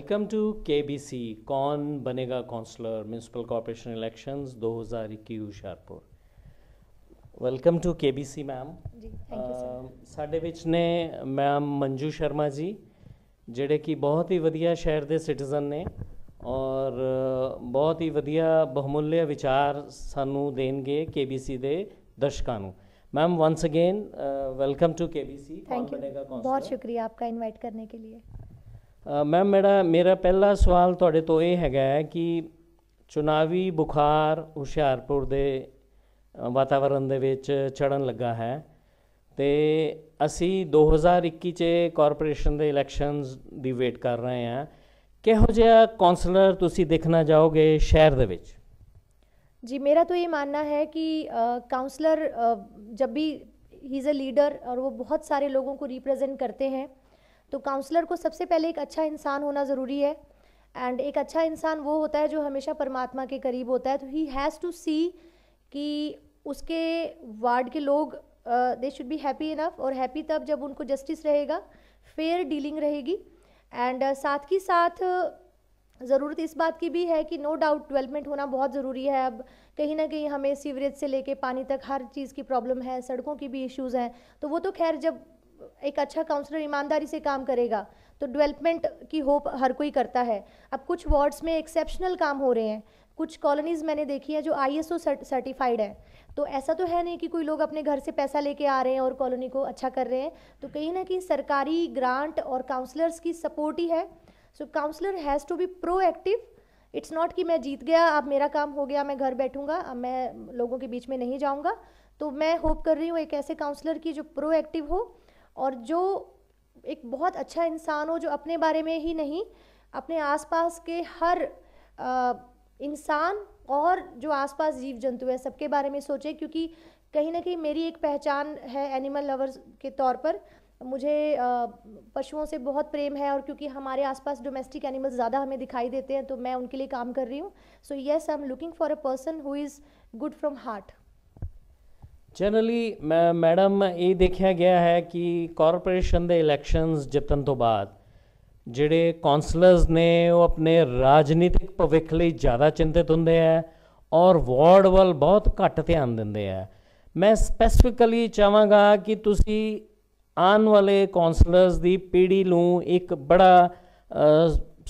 Welcome to KBC Kaun बनेगा councillor municipal corporation elections 2021 Hoshiarpur. Welcome to KBC ma'am ji thank you sir. ਸਾਡੇ ਵਿੱਚ ਨੇ ma'am Manju Sharma ji ਜਿਹੜੇ ਕਿ ਬਹੁਤ ਹੀ ਵਧੀਆ ਸ਼ਹਿਰ ਦੇ ਸਿਟੀਜ਼ਨ ਨੇ ਔਰ ਬਹੁਤ ਹੀ ਵਧੀਆ ਬਹੁਮੁੱਲੇ ਵਿਚਾਰ ਸਾਨੂੰ ਦੇਣਗੇ केबीसी ਦੇ ਦਰਸ਼ਕਾਂ ਨੂੰ। Ma'am once again welcome to KBC thank you, बहुत शुक्रिया आपका इनवाइट करने के लिए। मैम मेरा पहला सवाल ਤੁਹਾਡੇ ਤੋਂ ਇਹ ਹੈਗਾ ਹੈ ਕਿ ਚੁਣਾਵੀ ਬੁਖਾਰ ਹੁਸ਼ਿਆਰਪੁਰ ਦੇ ਵਾਤਾਵਰਣ ਦੇ ਵਿੱਚ ਚੜ੍ਹਨ ਲੱਗਾ ਹੈ ਤੇ ਅਸੀਂ 2021 'ਚ ਕਾਰਪੋਰੇਸ਼ਨ ਦੇ ਇਲੈਕਸ਼ਨਸ ਦੀ ਵੇਟ ਕਰ ਰਹੇ ਹਾਂ। ਕਿਹੋ ਜਿਹਾ ਕਾਉਂਸਲਰ ਤੁਸੀਂ ਦੇਖਣਾ ਚਾਹੋਗੇ ਸ਼ਹਿਰ ਦੇ ਵਿੱਚ? जी मेरा तो ये मानना है कि काउंसलर जब भी ही इज़ अ लीडर और वो बहुत सारे लोगों को रिप्रेजेंट करते हैं, तो काउंसलर को सबसे पहले एक अच्छा इंसान होना ज़रूरी है। एंड एक अच्छा इंसान वो होता है जो हमेशा परमात्मा के करीब होता है। तो ही हैज़ टू सी कि उसके वार्ड के लोग they should be happy enough, और हैप्पी तब जब उनको जस्टिस रहेगा, फेयर डीलिंग रहेगी। एंड साथ ही साथ ज़रूरत इस बात की भी है कि नो डाउट डेवलपमेंट होना बहुत ज़रूरी है। अब कहीं ना कहीं हमें सीवरेज से लेके पानी तक हर चीज़ की प्रॉब्लम है, सड़कों की भी इश्यूज़ हैं। तो वो तो खैर जब एक अच्छा काउंसलर ईमानदारी से काम करेगा तो डेवलपमेंट की होप हर कोई करता है। अब कुछ वार्ड्स में एक्सेप्शनल काम हो रहे हैं, कुछ कॉलोनीज़ मैंने देखी है जो ISO सर्टिफाइड है। तो ऐसा तो है नहीं कि कोई लोग अपने घर से पैसा लेके आ रहे हैं और कॉलोनी को अच्छा कर रहे हैं। तो कहीं ना कहीं सरकारी ग्रांट और काउंसलर्स की सपोर्ट ही है। So councillor has to be proactive. It's not कि मैं जीत गया, अब मेरा काम हो गया, मैं घर बैठूंगा, अब मैं लोगों के बीच में नहीं जाऊंगा। तो मैं होप कर रही हूँ एक ऐसे काउंसलर की जो प्रोएक्टिव हो और जो एक बहुत अच्छा इंसान हो, जो अपने बारे में ही नहीं अपने आसपास के हर इंसान और जो आसपास जीव जंतु है सबके बारे में सोचे। क्योंकि कहीं ना कहीं मेरी एक पहचान है एनिमल लवर्स के तौर पर, मुझे पशुओं से बहुत प्रेम है, और क्योंकि हमारे आसपास डोमेस्टिक एनिमल्स ज़्यादा हमें दिखाई देते हैं तो मैं उनके लिए काम कर रही हूँ। So yes, I am looking for a person who is good from heart. Generally madam ਇਹ ਦੇਖਿਆ ਗਿਆ ਹੈ ਕਿ ਕਾਰਪੋਰੇਸ਼ਨ ਦੇ ਇਲੈਕਸ਼ਨਸ ਜਿੱਤਣ ਤੋਂ ਬਾਅਦ ਜਿਹੜੇ ਕਾਉਂਸਲਰਸ ਨੇ ਉਹ ਆਪਣੇ ਰਾਜਨੀਤਿਕ ਭਵਿੱਖ ਲਈ ਜ਼ਿਆਦਾ ਚਿੰਤਿਤ ਹੁੰਦੇ ਹੈ ਔਰ ਵਾਰਡ ਵੱਲ ਬਹੁਤ ਘੱਟ ਧਿਆਨ ਦਿੰਦੇ ਹੈ। ਮੈਂ ਸਪੈਸੀਫਿਕਲੀ ਚਾਹਾਂਗਾ ਕਿ ਤੁਸੀਂ ਆਉਣ ਵਾਲੇ ਕਾਉਂਸਲਰਸ ਦੀ ਪੀੜ੍ਹੀ ਨੂੰ ਇੱਕ ਬੜਾ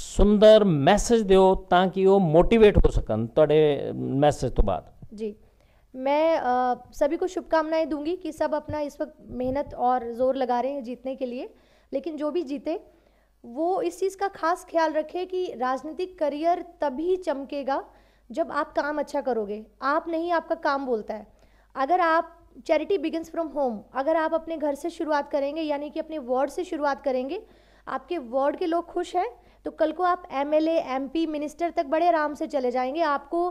ਸੁੰਦਰ ਮੈਸੇਜ ਦਿਓ ਤਾਂ ਕਿ ਉਹ ਮੋਟੀਵੇਟ ਹੋ ਸਕਣ ਤੁਹਾਡੇ ਮੈਸੇਜ ਤੋਂ ਬਾਅਦ। जी मैं सभी को शुभकामनाएं दूंगी कि सब अपना इस वक्त मेहनत और ज़ोर लगा रहे हैं जीतने के लिए। लेकिन जो भी जीते वो इस चीज़ का खास ख्याल रखे कि राजनीतिक करियर तभी चमकेगा जब आप काम अच्छा करोगे। आप नहीं, आपका काम बोलता है। अगर आप चैरिटी बिगिंस फ्रॉम होम, अगर आप अपने घर से शुरुआत करेंगे, यानी कि अपने वार्ड से शुरुआत करेंगे, आपके वार्ड के लोग खुश हैं तो कल को आप MLA MP मिनिस्टर तक बड़े आराम से चले जाएंगे। आपको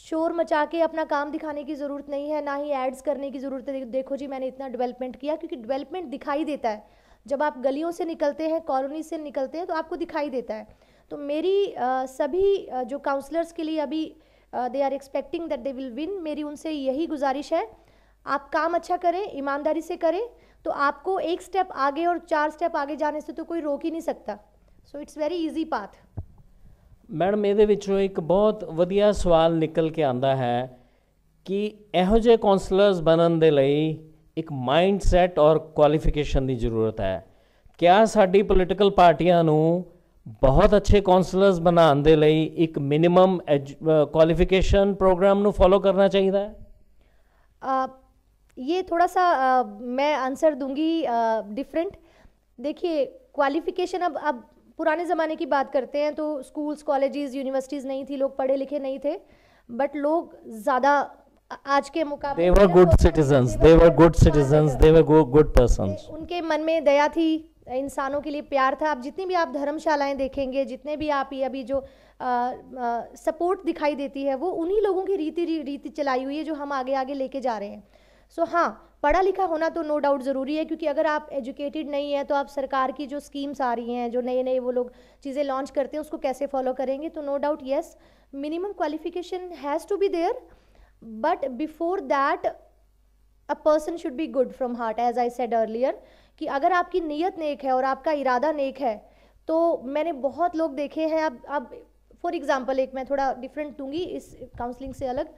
शोर मचा के अपना काम दिखाने की ज़रूरत नहीं है, ना ही एड्स करने की ज़रूरत है। देखो जी मैंने इतना डेवलपमेंट किया, क्योंकि डेवलपमेंट दिखाई देता है। जब आप गलियों से निकलते हैं, कॉलोनी से निकलते हैं तो आपको दिखाई देता है। तो मेरी सभी जो काउंसलर्स के लिए अभी they are expecting that they will win, मेरी उनसे यही गुजारिश है, आप काम अच्छा करें, ईमानदारी से करें, तो आपको एक स्टेप आगे और 4 स्टेप आगे जाने से तो कोई रोक ही नहीं सकता। So it's very easy path. Madam ਇਹਦੇ ਵਿੱਚੋਂ ਇੱਕ ਬਹੁਤ ਵਧੀਆ ਸਵਾਲ ਨਿਕਲ ਕੇ ਆਉਂਦਾ ਹੈ ਕਿ ਇਹੋ ਜਿਹੇ ਕਾਉਂਸਲਰਸ ਬਣਨ ਦੇ ਲਈ ਇੱਕ ਮਾਈਂਡ ਸੈਟ ਔਰ ਕੁਆਲੀਫਿਕੇਸ਼ਨ ਦੀ ਜ਼ਰੂਰਤ ਹੈ। ਕਿਆ ਸਾਡੀ ਪੋਲੀਟੀਕਲ ਪਾਰਟੀਆਂ ਨੂੰ ਬਹੁਤ ਅੱਛੇ ਕਾਉਂਸਲਰਸ ਬਣਾਉਣ ਦੇ ਲਈ ਇੱਕ ਮਿਨੀਮਮ ਕੁਆਲੀਫਿकेशन प्रोग्राम ਨੂੰ फॉलो करना चाहिए है? ये थोड़ा सा मैं आंसर दूंगी डिफरेंट। देखिए क्वालिफिकेशन, अब पुराने ज़माने की बात करते हैं तो स्कूल्स कॉलेजेस यूनिवर्सिटीज़ नहीं थी, लोग पढ़े लिखे नहीं थे, बट लोग ज़्यादा आज के मुकाबले they were good citizens, they were good citizens, they were good persons। उनके मन में दया थी, इंसानों के लिए प्यार था। अब जितनी भी आप धर्मशालाएं देखेंगे, जितने भी आप ये अभी जो सपोर्ट दिखाई देती है, वो उन्हीं लोगों की रीति चलाई हुई है जो हम आगे आगे लेके जा रहे हैं। सो हाँ, पढ़ा लिखा होना तो नो डाउट ज़रूरी है, क्योंकि अगर आप एजुकेटेड नहीं है तो आप सरकार की जो स्कीम्स आ रही हैं, जो नए नए वो लोग चीज़ें लॉन्च करते हैं, उसको कैसे फॉलो करेंगे। तो no doubt yes, minimum qualification has to be there, but before that a person should be good from heart, as I said earlier, कि अगर आपकी नीयत नेक है और आपका इरादा नेक है तो मैंने बहुत लोग देखे हैं। अब फॉर एग्जांपल एक मैं थोड़ा डिफरेंट दूंगी इस काउंसलिंग से अलग,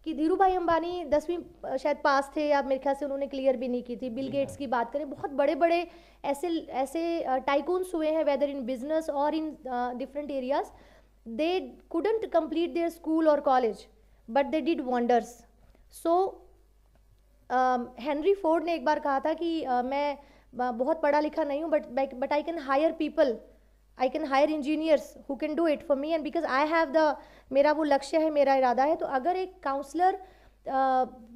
कि धीरू भाई अंबानी 10वीं शायद पास थे, या मेरे ख्याल से उन्होंने क्लियर भी नहीं की थी। बिल गेट्स की बात करें, बहुत बड़े बड़े ऐसे ऐसे टाइकून्स हुए हैं, वेदर इन बिजनेस और in different areas, they couldn't complete their school or college but they did wonders. So Henry Ford ने एक बार कहा था कि मैं बहुत पढ़ा लिखा नहीं हूँ, but I can hire people, I can hire engineers who can do it for me, and because I have the, मेरा वो लक्ष्य है, मेरा इरादा है। तो अगर एक काउंसलर,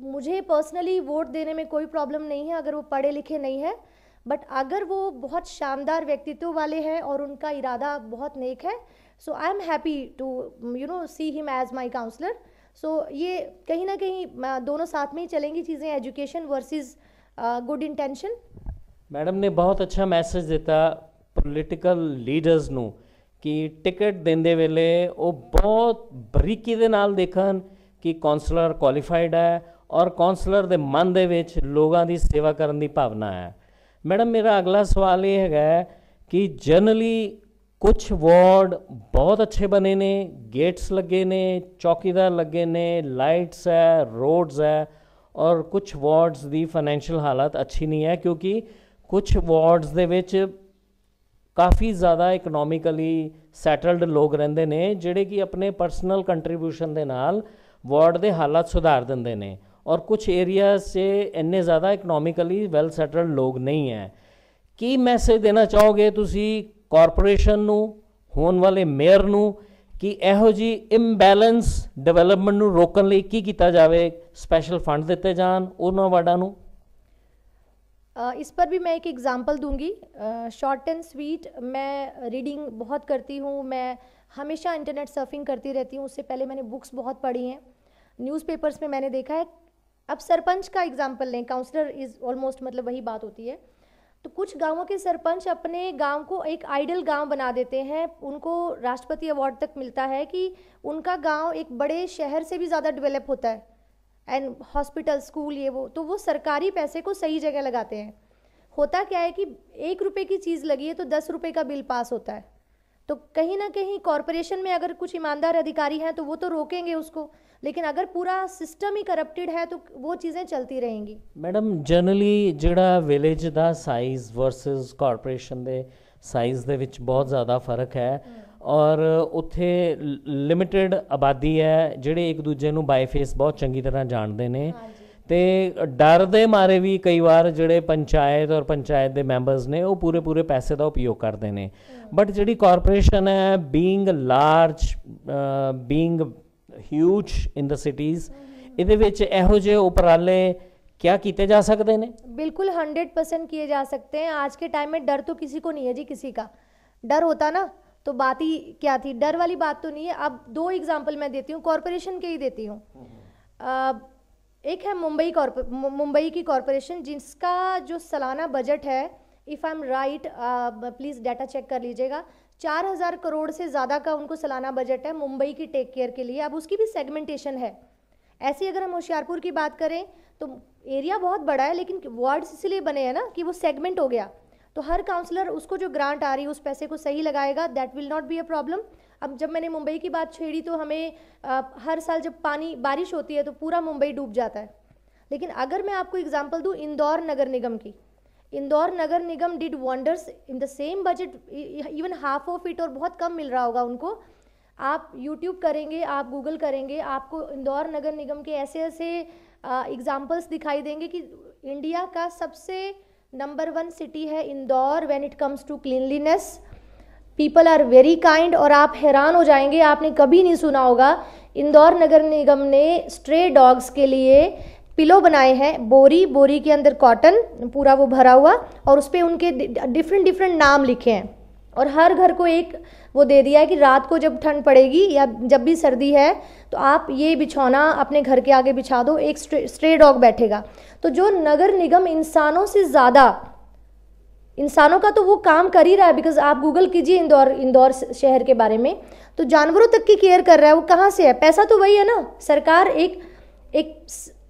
मुझे पर्सनली वोट देने में कोई प्रॉब्लम नहीं है अगर वो पढ़े लिखे नहीं है, बट अगर वो बहुत शानदार व्यक्तित्व वाले हैं और उनका इरादा बहुत नेक है, so I am happy to see him as my councillor. So ये कहीं ना कहीं दोनों साथ में ही चलेंगी चीज़ें, education versus good intention. Madam ने बहुत अच्छा मैसेज दिता पॉलिटिकल लीडर्स ਨੂੰ ਕਿ ਟਿਕਟ ਦਿੰਦੇ ਵੇਲੇ ਉਹ ਬਹੁਤ ਬਰੀਕੀ ਦੇ ਨਾਲ ਦੇਖਣ ਕਿ ਕਾਉਂਸਲਰ ਕੁਆਲੀਫਾਈਡ ਹੈ ਔਰ ਕਾਉਂਸਲਰ ਦੇ ਮਨ ਦੇ ਵਿੱਚ ਲੋਕਾਂ ਦੀ ਸੇਵਾ ਕਰਨ ਦੀ ਭਾਵਨਾ ਹੈ। ਮੈਡਮ ਮੇਰਾ ਅਗਲਾ ਸਵਾਲ ਇਹ ਹੈਗਾ ਕਿ ਜਨਰਲੀ ਕੁਛ ਵਾਰਡ ਬਹੁਤ ਅੱਛੇ ਬਣੇ ਨੇ, ਗੇਟਸ ਲੱਗੇ ਨੇ, ਚੌਕੀਦਾਰ ਲੱਗੇ ਨੇ, ਲਾਈਟਸ ਹੈ, ਰੋਡਸ ਹੈ, ਔਰ ਕੁਛ ਵਾਰਡਸ ਦੀ ਫਾਈਨੈਂਸ਼ੀਅਲ ਹਾਲਤ ਅੱਛੀ ਨਹੀਂ ਹੈ ਕਿਉਂਕਿ ਕੁਛ ਵਾਰਡਸ ਦੇ ਵਿੱਚ ਕਾਫੀ ਜ਼ਿਆਦਾ ਇਕਨੋਮਿਕਲੀ ਸੈਟਲਡ ਲੋਕ ਰਹਿੰਦੇ ਨੇ ਜਿਹੜੇ ਕਿ ਆਪਣੇ ਪਰਸਨਲ ਕੰਟਰੀਬਿਊਸ਼ਨ ਦੇ ਨਾਲ ਵਾਰਡ ਦੇ ਹਾਲਾਤ ਸੁਧਾਰ ਦਿੰਦੇ ਨੇ, ਔਰ ਕੁਛ ਏਰੀਆਜ਼ 'ਚ ਇੰਨੇ ਜ਼ਿਆਦਾ ਇਕਨੋਮਿਕਲੀ ਵੈਲ ਸੈਟਲਡ ਲੋਕ ਨਹੀਂ ਹੈ। ਕੀ ਮੈਸੇਜ ਦੇਣਾ ਚਾਹੋਗੇ ਤੁਸੀਂ ਕਾਰਪੋਰੇਸ਼ਨ ਨੂੰ, ਹੋਣ ਵਾਲੇ ਮੇਅਰ ਨੂੰ, ਕਿ ਇਹੋ ਜਿਹੀ ਇੰਬੈਲੈਂਸ ਡਿਵੈਲਪਮੈਂਟ ਨੂੰ ਰੋਕਣ ਲਈ ਕੀ ਕੀਤਾ ਜਾਵੇ? ਸਪੈਸ਼ਲ ਫੰਡ ਦਿੱਤੇ ਜਾਣ ਉਹਨਾਂ ਵਾਰਡਾਂ ਨੂੰ? इस पर भी मैं एक एग्ज़ाम्पल दूंगी, शॉर्ट एंड स्वीट। मैं रीडिंग बहुत करती हूँ, मैं हमेशा इंटरनेट सर्फिंग करती रहती हूँ, उससे पहले मैंने बुक्स बहुत पढ़ी हैं, न्यूज़पेपर्स में मैंने देखा है। अब सरपंच का एग्जांपल लें, काउंसलर इज़ ऑलमोस्ट मतलब वही बात होती है। तो कुछ गांवों के सरपंच अपने गांव को एक आइडल गांव बना देते हैं, उनको राष्ट्रपति अवार्ड तक मिलता है कि उनका गांव एक बड़े शहर से भी ज़्यादा डेवलप होता है, एंड हॉस्पिटल, स्कूल, ये वो, तो वो सरकारी पैसे को सही जगह लगाते हैं। होता क्या है कि 1 रुपये की चीज़ लगी है तो 10 रुपये का बिल पास होता है। तो कहीं ना कहीं कॉरपोरेशन में अगर कुछ ईमानदार अधिकारी हैं तो वो तो रोकेंगे उसको, लेकिन अगर पूरा सिस्टम ही करप्टेड है तो वो चीज़ें चलती रहेंगी। मैडम जनरली ਜਿਹੜਾ ਵਿਲੇਜ ਦਾ ਸਾਈਜ਼ ਵਰਸਸ ਕਾਰਪੋਰੇਸ਼ਨ ਦੇ ਸਾਈਜ਼ ਦੇ ਵਿੱਚ ਬਹੁਤ ਜ਼ਿਆਦਾ ਫਰਕ ਹੈ, ਔਰ ਉੱਥੇ ਲਿਮਿਟਿਡ ਆਬਾਦੀ ਹੈ ਜਿਹੜੇ ਇੱਕ ਦੂਜੇ ਨੂੰ ਬਾਈ ਫੇਸ ਬਹੁਤ ਚੰਗੀ ਤਰ੍ਹਾਂ ਜਾਣਦੇ ਨੇ, ਤੇ ਡਰ ਦੇ ਮਾਰੇ ਵੀ ਕਈ ਵਾਰ ਜਿਹੜੇ ਪੰਚਾਇਤ ਔਰ ਪੰਚਾਇਤ ਦੇ ਮੈਂਬਰਸ ਨੇ ਉਹ ਪੂਰੇ ਪੈਸੇ ਦਾ ਉਪਯੋਗ ਕਰਦੇ ਨੇ। ਬਟ ਜਿਹੜੀ ਕਾਰਪੋਰੇਸ਼ਨ ਹੈ, ਬੀਇੰਗ ਲਾਰਜ, ਬੀਇੰਗ ਹਿਊਜ ਇਨ ਦ ਸਿਟੀਜ਼, ਇਹਦੇ ਵਿੱਚ ਇਹੋ ਜਿਹੇ ਉਪਰਾਲੇ क्या किए जा सकते हैं? बिल्कुल 100% किए जा सकते हैं। आज के टाइम में डर तो किसी को नहीं है जी, किसी का डर होता ना तो बात ही क्या थी, डर वाली बात तो नहीं है। अब 2 एग्जांपल मैं देती हूँ, कॉरपोरेशन के ही देती हूँ। एक है मुंबई की कॉरपोरेशन, जिसका जो सालाना बजट है, if I am right, please data check कर लीजिएगा, 4000 करोड़ से ज़्यादा का उनको सालाना बजट है मुंबई की टेक केयर के लिए। अब उसकी भी सेगमेंटेशन है। ऐसे अगर हम होशियारपुर की बात करें तो एरिया बहुत बड़ा है, लेकिन वार्ड्स इसलिए बने हैं ना कि वो सेगमेंट हो गया, तो हर काउंसलर उसको जो ग्रांट आ रही है उस पैसे को सही लगाएगा, that will not be a problem. अब जब मैंने मुंबई की बात छेड़ी तो हमें हर साल जब बारिश होती है तो पूरा मुंबई डूब जाता है। लेकिन अगर मैं आपको एग्जांपल दूँ इंदौर नगर निगम की, इंदौर नगर निगम did wonders in the same budget, even half of it, और बहुत कम मिल रहा होगा उनको। आप यूट्यूब करेंगे, आप गूगल करेंगे, आपको इंदौर नगर निगम के ऐसे एग्जाम्पल्स दिखाई देंगे कि इंडिया का सबसे नंबर 1 सिटी है Indore when it comes to cleanliness. People are very kind, और आप हैरान हो जाएंगे, आपने कभी नहीं सुना होगा इंदौर नगर निगम ने स्ट्रे डॉग्स के लिए पिलो बनाए हैं, बोरी के अंदर कॉटन पूरा वो भरा हुआ, और उस पर उनके डिफरेंट नाम लिखे हैं, और हर घर को एक वो दे दिया है कि रात को जब ठंड पड़ेगी या जब भी सर्दी है तो आप ये बिछौना अपने घर के आगे बिछा दो, एक स्ट्रे डॉग बैठेगा। तो जो नगर निगम इंसानों से ज़्यादा, इंसानों का तो वो काम कर ही रहा है, बिकॉज आप गूगल कीजिए इंदौर शहर के बारे में, तो जानवरों तक की केयर कर रहा है। वो कहाँ से है? पैसा तो वही है ना। सरकार एक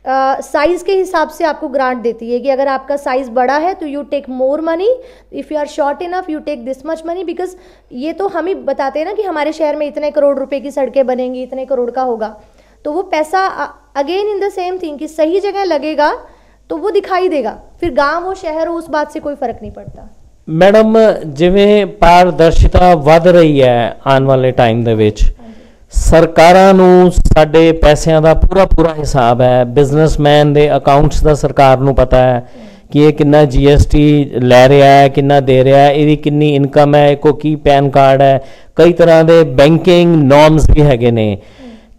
साइज़ के हिसाब से आपको ग्रांट देती है कि अगर आपका साइज़ बड़ा है तो you take more money, if you are short enough you take this much money, because ये तो हम ही बताते हैं ना कि हमारे शहर में इतने करोड़ रुपए की सड़कें बनेंगी, इतने करोड़ का होगा, तो वो पैसा again in the same thing कि सही जगह लगेगा तो वो दिखाई देगा, फिर गांव हो शहर हो उस बात से कोई फर्क नहीं पड़ता। मैडम जिवें पारदर्शिता वध रही है आने वाले टाइम ਦੇ ਵਿੱਚ ਸਰਕਾਰਾਂ ਨੂੰ ਸਾਡੇ ਪੈਸਿਆਂ ਦਾ ਪੂਰਾ ਹਿਸਾਬ ਹੈ, ਬਿਜ਼ਨਸਮੈਨ ਦੇ ਅਕਾਊਂਟਸ ਦਾ ਸਰਕਾਰ ਨੂੰ ਪਤਾ ਹੈ ਕਿ ਇਹ ਕਿੰਨਾ GST ਲੈ ਰਿਹਾ ਹੈ, ਕਿੰਨਾ ਦੇ ਰਿਹਾ ਹੈ, ਇਹਦੀ ਕਿੰਨੀ ਇਨਕਮ ਹੈ, ਕੋ ਕੀ ਪੈਨ ਕਾਰਡ ਹੈ, ਕਈ ਤਰ੍ਹਾਂ ਦੇ ਬੈਂਕਿੰਗ ਨੋਰਮਸ ਵੀ ਹੈਗੇ ਨੇ।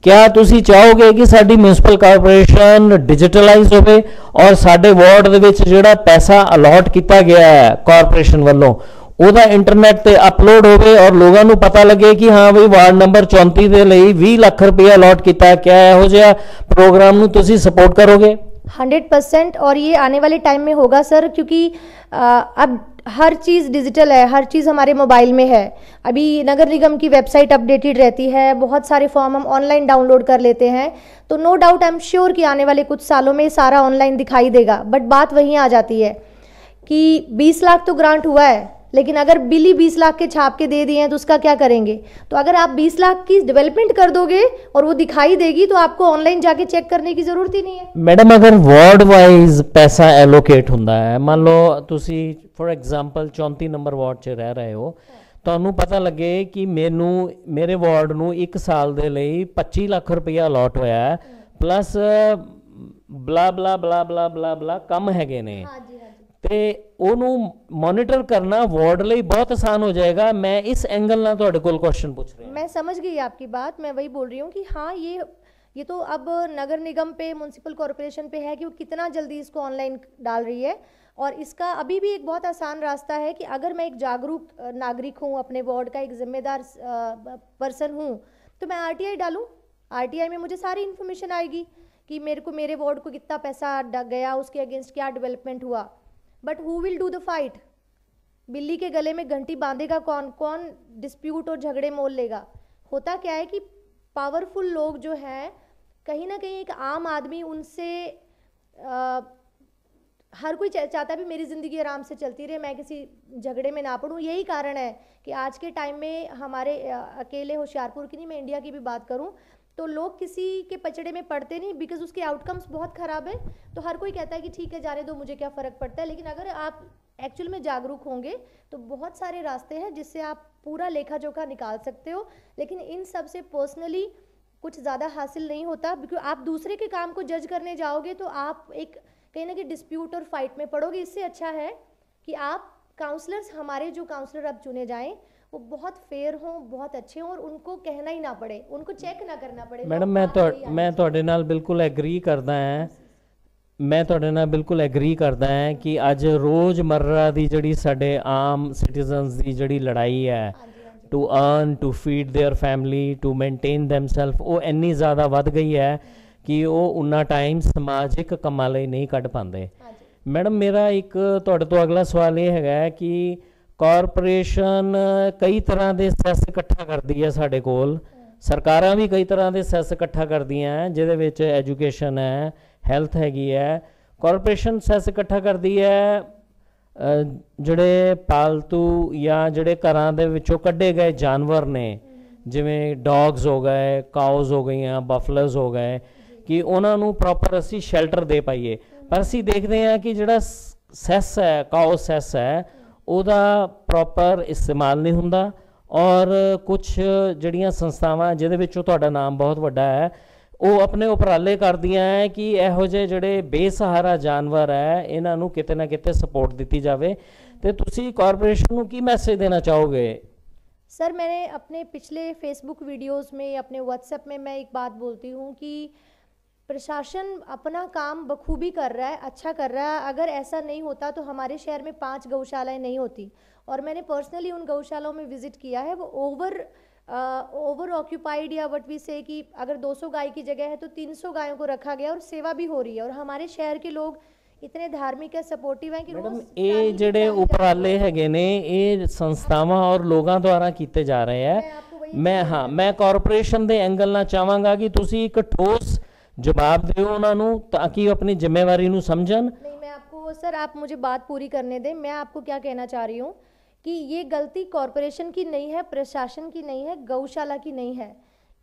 क्या ਤੁਸੀਂ ਚਾਹੋਗੇ ਕਿ ਸਾਡੀ ਮਿਊਨਿਸਪਲ ਕਾਰਪੋਰੇਸ਼ਨ ਡਿਜੀਟਲਾਈਜ਼ ਹੋਵੇ ਔਰ ਸਾਡੇ ਵਾਰਡ ਦੇ ਵਿੱਚ ਜਿਹੜਾ ਪੈਸਾ ਅਲਾਟ ਕੀਤਾ ਗਿਆ ਹੈ ਕਾਰਪੋਰੇਸ਼ਨ ਵੱਲੋਂ ਉਹਦਾ ਇੰਟਰਨੈਟ ਤੇ ਅਪਲੋਡ ਹੋਵੇ ਔਰ ਲੋਕਾਂ ਨੂੰ ਪਤਾ ਲੱਗੇ ਕਿ ਹਾਂ ਬਈ ਵਾਰਡ ਨੰਬਰ 34 ਦੇ ਲਈ 20 ਲੱਖ ਰੁਪਏ ਅਲਾਟ ਕੀਤਾ, क्या ਇਹੋ ਜਿਹਾ ਪ੍ਰੋਗਰਾਮ ਨੂੰ ਤੁਸੀਂ ਸਪੋर्ट करोगे? 100%, और ये आने वाले टाइम में होगा सर, क्योंकि अब हर चीज़ डिजिटल है, हर चीज़ हमारे मोबाइल में है। अभी नगर निगम की वेबसाइट अपडेटेड रहती है, बहुत सारे फॉर्म हम ऑनलाइन डाउनलोड कर लेते हैं, तो no doubt I am sure कि आने वाले कुछ सालों में सारा ऑनलाइन दिखाई देगा। बट बात वहीं आ जाती है कि 20 लाख तो ग्रांट हुआ है, लेकिन अगर बिल ही 20 लाख के छाप के दे दिए हैं तो उसका क्या करेंगे? तो अगर आप 20 लाख की डेवलपमेंट कर दोगे और वो दिखाई देगी तो आपको ऑनलाइन जाके चेक करने की जरूरत ही नहीं है। मैडम अगर वार्ड वाइज पैसा एलोकेट ਹੁੰਦਾ ਹੈ, ਮੰਨ ਲਓ ਤੁਸੀਂ ਫॉर एग्जांपल 34 ਨੰਬਰ ਵਾਰਡ 'ਚ ਰਹਿ ਰਹੇ ਹੋ, ਤੁਹਾਨੂੰ ਪਤਾ ਲੱਗੇ ਕਿ ਮੈਨੂੰ ਮੇਰੇ ਵਾਰਡ ਨੂੰ 1 ਸਾਲ ਦੇ ਲਈ 25 ਲੱਖ ਰੁਪਇਆ ਅਲਾਟ ਹੋਇਆ ਹੈ, ਪਲੱਸ ਬਲਾ ਬਲਾ ਬਲਾ ਬਲਾ ਬਲਾ ਬਲਾ ਕੰਮ ਹੈਗੇ ਨੇ, ਤੇ ਉਹਨੂੰ मॉनिटर करना वार्ड ਲਈ बहुत आसान हो जाएगा। मैं इस एंगल ना ਤੁਹਾਡੇ ਕੋਲ क्वेश्चन पूछ रही हूँ। मैं समझ गई आपकी बात, मैं वही बोल रही हूँ कि हाँ ये तो अब नगर निगम पे म्युनिसिपल कॉरपोरेशन पे है कि वो कितना जल्दी इसको ऑनलाइन डाल रही है। और इसका अभी भी एक बहुत आसान रास्ता है कि अगर मैं एक जागरूक नागरिक हूँ, अपने वार्ड का एक जिम्मेदार पर्सन हूँ, तो मैं RTI डालूँ। RTI में मुझे सारी इन्फॉर्मेशन आएगी कि मेरे वार्ड को कितना पैसा गया, उसके अगेंस्ट क्या डेवलपमेंट हुआ। But who will do the fight? बिल्ली के गले में घंटी बांधेगा कौन? कौन डिस्प्यूट और झगड़े मोल लेगा? होता क्या है कि पावरफुल लोग जो हैं, कहीं ना कहीं एक आम आदमी उनसे हर कोई चाहता है भी मेरी ज़िंदगी आराम से चलती रहे, मैं किसी झगड़े में ना पड़ूं। यही कारण है कि आज के टाइम में हमारे अकेले होशियारपुर की नहीं, मैं इंडिया की भी बात करूं तो लोग किसी के पचड़े में पड़ते नहीं, बिकॉज उसके आउटकम्स बहुत ख़राब है। तो हर कोई कहता है कि ठीक है जाने दो, मुझे क्या फ़र्क पड़ता है। लेकिन अगर आप एक्चुअल में जागरूक होंगे तो बहुत सारे रास्ते हैं जिससे आप पूरा लेखा जोखा निकाल सकते हो। लेकिन इन सब से पर्सनली कुछ ज़्यादा हासिल नहीं होता, बिकॉज आप दूसरे के काम को जज करने जाओगे तो आप एक कहीं ना कहीं डिस्प्यूट और फाइट में पड़ोगे। इससे अच्छा है कि आप काउंसलर्स, हमारे जो काउंसलर अब चुने जाएं वो बहुत फेयर हों, बहुत अच्छे हों और उनको कहना ही ना पड़े, उनको चेक ना करना पड़े। मैडम मैं ਤੁਹਾਡੇ ਨਾਲ ਬਿਲਕੁਲ ਐਗਰੀ ਕਰਦਾ ਹਾਂ, ਮੈਂ ਤੁਹਾਡੇ ਨਾਲ ਬਿਲਕੁਲ ਐਗਰੀ ਕਰਦਾ ਹਾਂ ਕਿ ਅੱਜ ਰੋਜ਼ਮर्रा ਦੀ ਜਿਹੜੀ ਸਾਡੇ ਆਮ ਸਿਟੀਜ਼ਨਸ ਦੀ ਜਿਹੜੀ ਲੜਾਈ ਹੈ to earn, to feed their family, to maintain themselves, वो इन्नी ज़्यादा वध गई है कि वो उन्ना टाइम समाजिक ਕੰਮਾਂ ਲਈ नहीं ਕੱਢ पाते। मैडम मेरा एक ਤੁਹਾਡੇ ਤੋਂ अगला सवाल ये है कि ਕਾਰਪੋਰੇਸ਼ਨ कई तरह के सैस इकट्ठा करती है, साढ़े कोल सरकारां भी कई तरह के सैस इकट्ठा करदियां हैं, जिहदे विच एजुकेशन है, हैल्थ हैगी है। ਕਾਰਪੋਰੇਸ਼ਨ सैस इकट्ठा करती है ਜਿਹੜੇ पालतू या ਜਿਹੜੇ ਘਰਾਂ ਦੇ ਵਿੱਚੋਂ ਕੱਢੇ ਗਏ जानवर ने, ਜਿਵੇਂ डॉग्स हो गए, काउज हो गई, बफलस हो गए, कि उन्होंने प्रॉपर असी शेल्टर दे पाइए। पर असी देखते हैं कि ਜਿਹੜਾ सैस है, काउ सैस है, ਉਹਦਾ ਪ੍ਰੋਪਰ ਇਸਤੇਮਾਲ ਨਹੀਂ ਹੁੰਦਾ। ਔਰ ਕੁਛ ਜਿਹੜੀਆਂ ਸੰਸਥਾਵਾਂ ਜਿਹਦੇ ਵਿੱਚੋਂ ਤੁਹਾਡਾ ਨਾਮ ਬਹੁਤ ਵੱਡਾ ਹੈ, ਉਹ ਆਪਣੇ ਉਪਰਾਲੇ ਕਰਦੀਆਂ ਹੈ ਕਿ ਇਹੋ ਜਿਹੇ ਜਿਹੜੇ ਬੇਸਹਾਰਾ ਜਾਨਵਰ ਹੈ ਇਹਨਾਂ ਨੂੰ ਕਿਤੇ ਨਾ ਕਿਤੇ ਸਪੋਰਟ ਦਿੱਤੀ ਜਾਵੇ। ਤੇ ਤੁਸੀਂ ਕਾਰਪੋਰੇਸ਼ਨ ਨੂੰ ਕੀ ਮੈਸੇਜ ਦੇਣਾ ਚਾਹੋਗੇ? सर मैंने अपने पिछले फेसबुक वीडियोस में, अपने व्हाट्सएप में मैं एक बात बोलती हूँ कि प्रशासन अपना काम बखूबी कर रहा है, अच्छा कर रहा है। अगर ऐसा नहीं होता तो हमारे शहर में 5 गौशालाएं नहीं होती। और मैंने पर्सनली उन गौशालाओं में विज़िट किया है, वो ओवर ऑक्यूपाइड या वट वी से कि अगर 200 गाय की जगह है तो 300 गायों को रखा गया और सेवा भी हो रही है। और हमारे शहर के लोग इतने धार्मिक है, सपोर्टिव हैं कि मैडम ये ਜਿਹੜੇ ਉਪਰਾਲੇ ਹੈਗੇ ਨੇ ਇਹ ਸੰਸਥਾਵਾਂ ਔਰ ਲੋਕਾਂ ਦੁਆਰਾ ਕੀਤੇ ਜਾ ਰਹੇ ਹੈ। मैं ਕਾਰਪੋਰੇਸ਼ਨ ਦੇ ਐਂਗਲ ਨਾਲ ਚਾਹਾਂਗਾ ਕਿ ਤੁਸੀਂ ਇੱਕ ਠੋਸ ਜਵਾਬ ਦਿਓ ਉਹਨਾਂ ਨੂੰ ਤਾਂ ਕਿ ਉਹ ਆਪਣੀ ਜ਼ਿੰਮੇਵਾਰੀ ਨੂੰ ਸਮਝਣ। नहीं, मैं आपको सर, आप मुझे बात पूरी करने दें। मैं आपको क्या कहना चाह रही हूँ कि ये गलती कॉरपोरेशन की नहीं है, प्रशासन की नहीं है, गौशाला की नहीं है।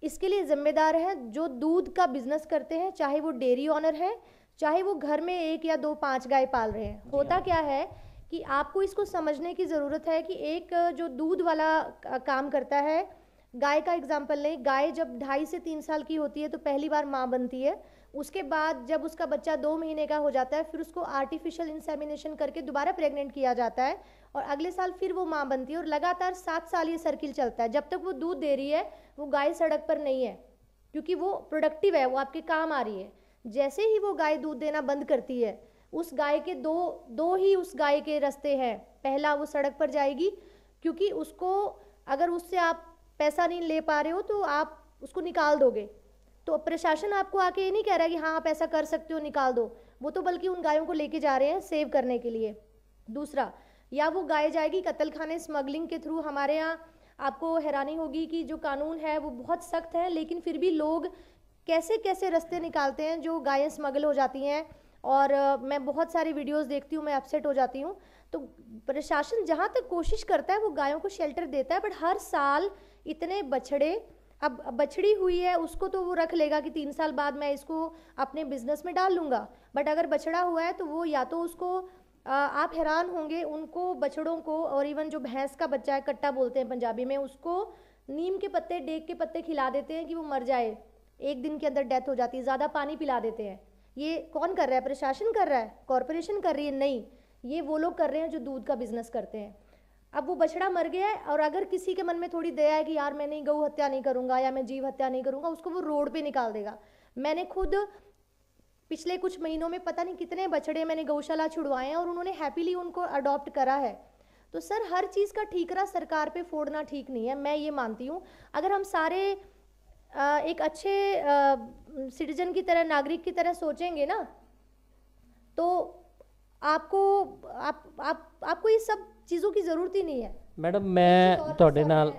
इसके लिए जिम्मेदार है जो दूध का बिजनेस करते हैं, चाहे वो डेयरी ऑनर है, चाहे वो घर में 1 या 2 5 गाय पाल रहे हैं। होता क्या है कि आपको इसको समझने की ज़रूरत है कि एक जो दूध वाला काम करता है, गाय का एग्जाम्पल लें, गाय जब 2.5 से 3 साल की होती है तो पहली बार माँ बनती है। उसके बाद जब उसका बच्चा 2 महीने का हो जाता है, फिर उसको आर्टिफिशियल इंसेमिनेशन करके दोबारा प्रेग्नेंट किया जाता है और अगले साल फिर वो माँ बनती है और लगातार 7 साल ये सर्किल चलता है। जब तक वो दूध दे रही है वो गाय सड़क पर नहीं है, क्योंकि वो प्रोडक्टिव है, वो आपके काम आ रही है। जैसे ही वो गाय दूध देना बंद करती है, उस गाय के दो ही उस गाय के रास्ते हैं। पहला, वो सड़क पर जाएगी, क्योंकि उसको अगर उससे आप पैसा नहीं ले पा रहे हो तो आप उसको निकाल दोगे। तो प्रशासन आपको आके ये नहीं कह रहा है कि हाँ आप ऐसा कर सकते हो, निकाल दो। वो तो बल्कि उन गायों को लेके जा रहे हैं सेव करने के लिए। दूसरा, या वो गाय जाएगी कत्ल खाने, स्मगलिंग के थ्रू। हमारे यहाँ आपको हैरानी होगी कि जो कानून है वो बहुत सख्त है, लेकिन फिर भी लोग कैसे कैसे रास्ते निकालते हैं जो गायें स्मगल हो जाती हैं। और मैं बहुत सारी वीडियोस देखती हूँ, मैं अपसेट हो जाती हूँ। तो प्रशासन जहाँ तक कोशिश करता है वो गायों को शेल्टर देता है, बट हर साल इतने बछड़े, अब बछड़ी हुई है उसको तो वो रख लेगा कि 3 साल बाद मैं इसको अपने बिजनेस में डाल लूँगा, बट अगर बछड़ा हुआ है तो वो या तो उसको आप हैरान होंगे उनको बछड़ों को, और इवन जो भैंस का बच्चा है, कट्टा बोलते हैं पंजाबी में, उसको नीम के पत्ते, डेक के पत्ते खिला देते हैं कि वो मर जाए, 1 दिन के अंदर डेथ हो जाती है। ज़्यादा पानी पिला देते हैं। ये कौन कर रहा है? प्रशासन कर रहा है? कॉरपोरेशन कर रही है? नहीं, ये वो लोग कर रहे हैं जो दूध का बिजनेस करते हैं। अब वो बछड़ा मर गया है और अगर किसी के मन में थोड़ी दया है कि यार मैं नहीं, गौ हत्या नहीं करूँगा या मैं जीव हत्या नहीं करूँगा, उसको वो रोड पे निकाल देगा। मैंने खुद पिछले कुछ महीनों में पता नहीं कितने बछड़े मैंने गौशाला छुड़वाए हैं और उन्होंने हैप्पीली उनको अडॉप्ट करा है। तो सर, हर चीज़ का ठीकरा सरकार पे फोड़ना ठीक नहीं है, मैं ये मानती हूँ। अगर हम सारे एक अच्छे सिटीजन की तरह, नागरिक की तरह सोचेंगे ना, तो आपको ये सब चीज़ों की ज़रूरत ही नहीं है। मैडम मैं ਤੁਹਾਡੇ ਨਾਲ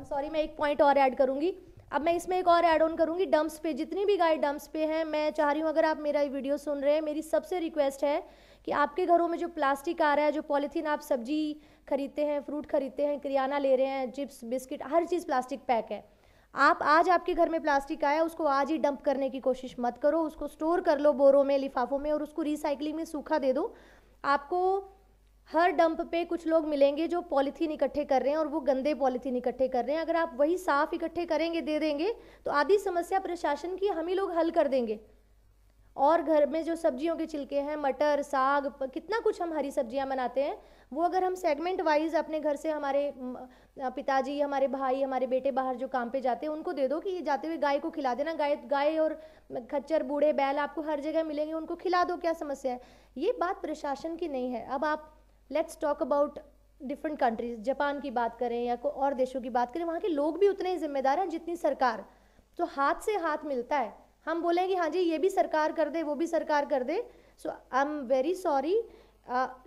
सॉरी, मैं एक पॉइंट और ऐड करूँगी। अब मैं इसमें एक और ऐड ऑन करूँगी, डंप्स पे, जितनी भी गाय डंप्स पे हैं, मैं चाह रही हूँ अगर आप मेरा ये वीडियो सुन रहे हैं, मेरी सबसे रिक्वेस्ट है कि आपके घरों में जो प्लास्टिक आ रहा है, जो पॉलीथीन, आप सब्जी खरीदते हैं, फ्रूट खरीदते हैं, किराना ले रहे हैं, चिप्स, बिस्किट, हर चीज़ प्लास्टिक पैक है। आप आज आपके घर में प्लास्टिक आया, उसको आज ही डंप करने की कोशिश मत करो, उसको स्टोर कर लो बोरों में, लिफाफों में, और उसको रिसाइकलिंग में सूखा दे दो। आपको हर डंप पे कुछ लोग मिलेंगे जो पॉलीथीन इकट्ठे कर रहे हैं और वो गंदे पॉलीथीन इकट्ठे कर रहे हैं। अगर आप वही साफ इकट्ठे करेंगे, दे देंगे, तो आधी समस्या प्रशासन की हम ही लोग हल कर देंगे। और घर में जो सब्जियों के छिलके हैं, मटर, साग, कितना कुछ हम हरी सब्जियां बनाते हैं, वो अगर हम सेगमेंट वाइज अपने घर से, हमारे पिताजी, हमारे भाई, हमारे बेटे बाहर जो काम पे जाते हैं, उनको दे दो कि ये जाते हुए गाय को खिला देना। गाय और खच्चर, बूढ़े बैल आपको हर जगह मिलेंगे, उनको खिला दो, क्या समस्या है? ये बात प्रशासन की नहीं है। अब आप let's talk about different countries, Japan की बात करें या कोई और देशों की बात करें, वहाँ के लोग भी उतने ही जिम्मेदार हैं जितनी सरकार। तो हाथ से हाथ मिलता है। हम बोलेंगे हाँ जी ये भी सरकार कर दे, वो भी सरकार कर दे, सो आई एम वेरी सॉरी।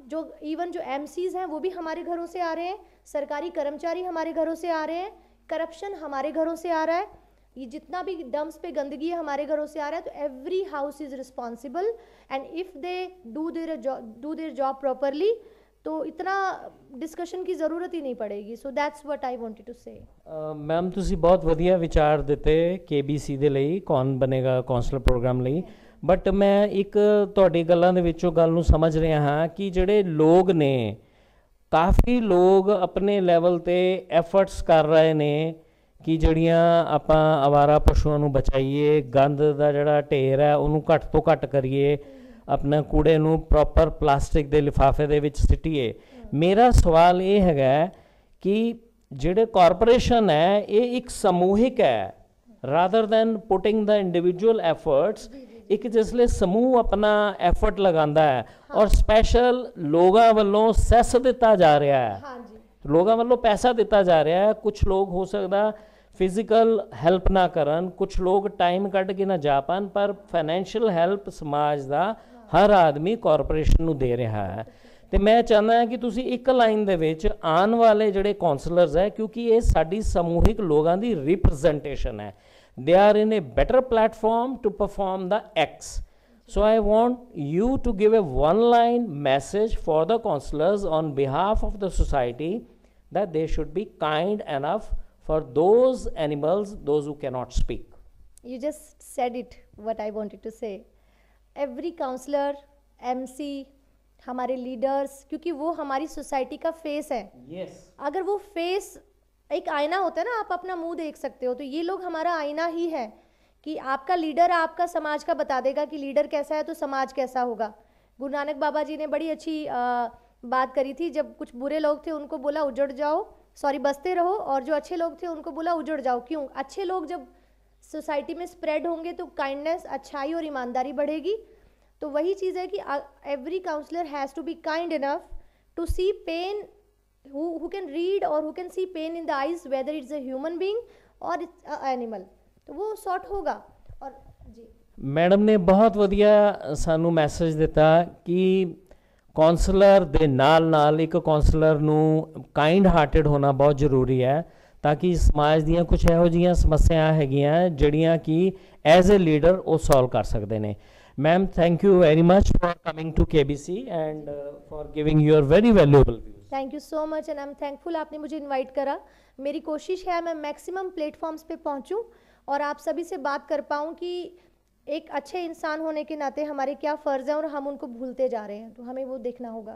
जो इवन जो एमसीज हैं वो भी हमारे घरों से आ रहे हैं, सरकारी कर्मचारी हमारे घरों से आ रहे हैं, करप्शन हमारे घरों से आ रहा है, ये जितना भी डंप्स पे गंदगी है हमारे घरों से आ रहा है। तो every house is responsible and if they do their job properly, तो इतना डिस्कशन की ज़रूरत ही नहीं पड़ेगी। So that's what I wanted to say. Ma'am ਤੁਸੀਂ ਬਹੁਤ ਵਧੀਆ ਵਿਚਾਰ ਦਿੱਤੇ KBC ਦੇ ਲਈ, ਕੌਣ ਬਣੇਗਾ ਕੌਂਸਲਰ ਪ੍ਰੋਗਰਾਮ ਲਈ। ਬਟ ਮੈਂ ਇੱਕ ਤੁਹਾਡੀ ਗੱਲਾਂ ਦੇ ਵਿੱਚੋਂ ਗੱਲ ਨੂੰ ਸਮਝ ਰਿਹਾ ਹਾਂ ਕਿ ਜਿਹੜੇ ਲੋਕ ਨੇ, ਕਾਫੀ ਲੋਕ ਆਪਣੇ ਲੈਵਲ ਤੇ ਐਫਰਟਸ ਕਰ ਰਹੇ ਨੇ ਕਿ ਜਿਹੜੀਆਂ ਆਪਾਂ ਆਵਾਰਾ ਪਸ਼ੂਆਂ ਨੂੰ ਬਚਾਈਏ, ਗੰਦ ਦਾ ਜਿਹੜਾ ਢੇਰ ਹੈ ਉਹਨੂੰ ਘੱਟ ਤੋਂ ਘੱਟ ਕਰੀਏ, अपने कूड़े नूं प्रॉपर प्लास्टिक के लिफाफे दे विच सिटीए। मेरा सवाल ये हैगा कि जिहड़े कॉरपोरेशन है ये एक समूहिक है, rather than putting the individual efforts. एक जिसले समूह अपना एफर्ट लगांदा है और स्पैशल लोगों वालों सैस दिता जा रहा है, लोगों वालों पैसा दिता जा रहा है। कुछ लोग हो सकता फिजिकल हेल्प ना करन, कुछ लोग टाइम कट के ना जा पान, पर फाइनैंशियल हेल्प समाज का हर आदमी कॉरपोरेशन नूं दे रहा है। तो मैं चाहता कि तुसी एक लाइन दे विच आने वाले जिहड़े कौंसलर्स है, क्योंकि ये साडी समूहिक लोगों की रिप्रजेंटेशन है, they are in a better platform to perform the X. So I want you to give a one-line message for the counselors on behalf of the society that they should be kind enough for those animals, those who cannot speak. You just said it, what I wanted to say. Every counselor, MC, हमारे leaders, क्योंकि वो हमारी society का face है. Yes. अगर वो face एक आईना होता है ना, आप अपना मुंह देख सकते हो, तो ये लोग हमारा आईना ही है कि आपका लीडर आपका समाज का बता देगा कि लीडर कैसा है तो समाज कैसा होगा. गुरु नानक बाबा जी ने बड़ी अच्छी बात करी थी. जब कुछ बुरे लोग थे उनको बोला उजड़ जाओ, सॉरी बसते रहो, और जो अच्छे लोग थे उनको बोला उजड़ जाओ. क्यों? अच्छे लोग जब सोसाइटी में स्प्रेड होंगे तो काइंडनेस, अच्छाई और ईमानदारी बढ़ेगी. तो वही चीज़ है कि every councillor has to be kind enough to see pain, who can read or who can see pain in the eyes, whether it's a human being or it's a animal. तो वो सॉर्ट होगा. और जी madam ਨੇ ਬਹੁਤ ਵਧੀਆ ਸਾਨੂੰ message ਦਿੱਤਾ ਕਿ ਕਾਉਂਸਲਰ ਦੇ ਨਾਲ ਨਾਲ ਇੱਕ ਕਾਉਂਸਲਰ ਨੂੰ ਕਾਈਂਡ ਹਾਰਟਡ ਹੋਣਾ ਬਹੁਤ ਜ਼ਰੂਰੀ ਹੈ, ਤਾਂ ਕਿ ਸਮਾਜ ਦੀਆਂ ਕੁਝ ਇਹੋ ਜਿਹੀਆਂ ਸਮੱਸਿਆ ਹੈਗੀਆਂ ਜਿਹੜੀਆਂ ਕਿ ਐਜ਼ ਅ ਲੀਡਰ ਉਹ ਸੋਲਵ ਕਰ ਸਕਦੇ ਨੇ. Ma'am, thank you very much for coming to KBC and for giving your very valuable views. Thank you so much and I am thankful आपने मुझे इनवाइट करा. मेरी कोशिश है मैं मैक्सिमम प्लेटफॉर्म्स पे पहुंचूं और आप सभी से बात कर पाऊं कि एक अच्छे इंसान होने के नाते हमारे क्या फ़र्ज़ हैं और हम उनको भूलते जा रहे हैं, तो हमें वो देखना होगा.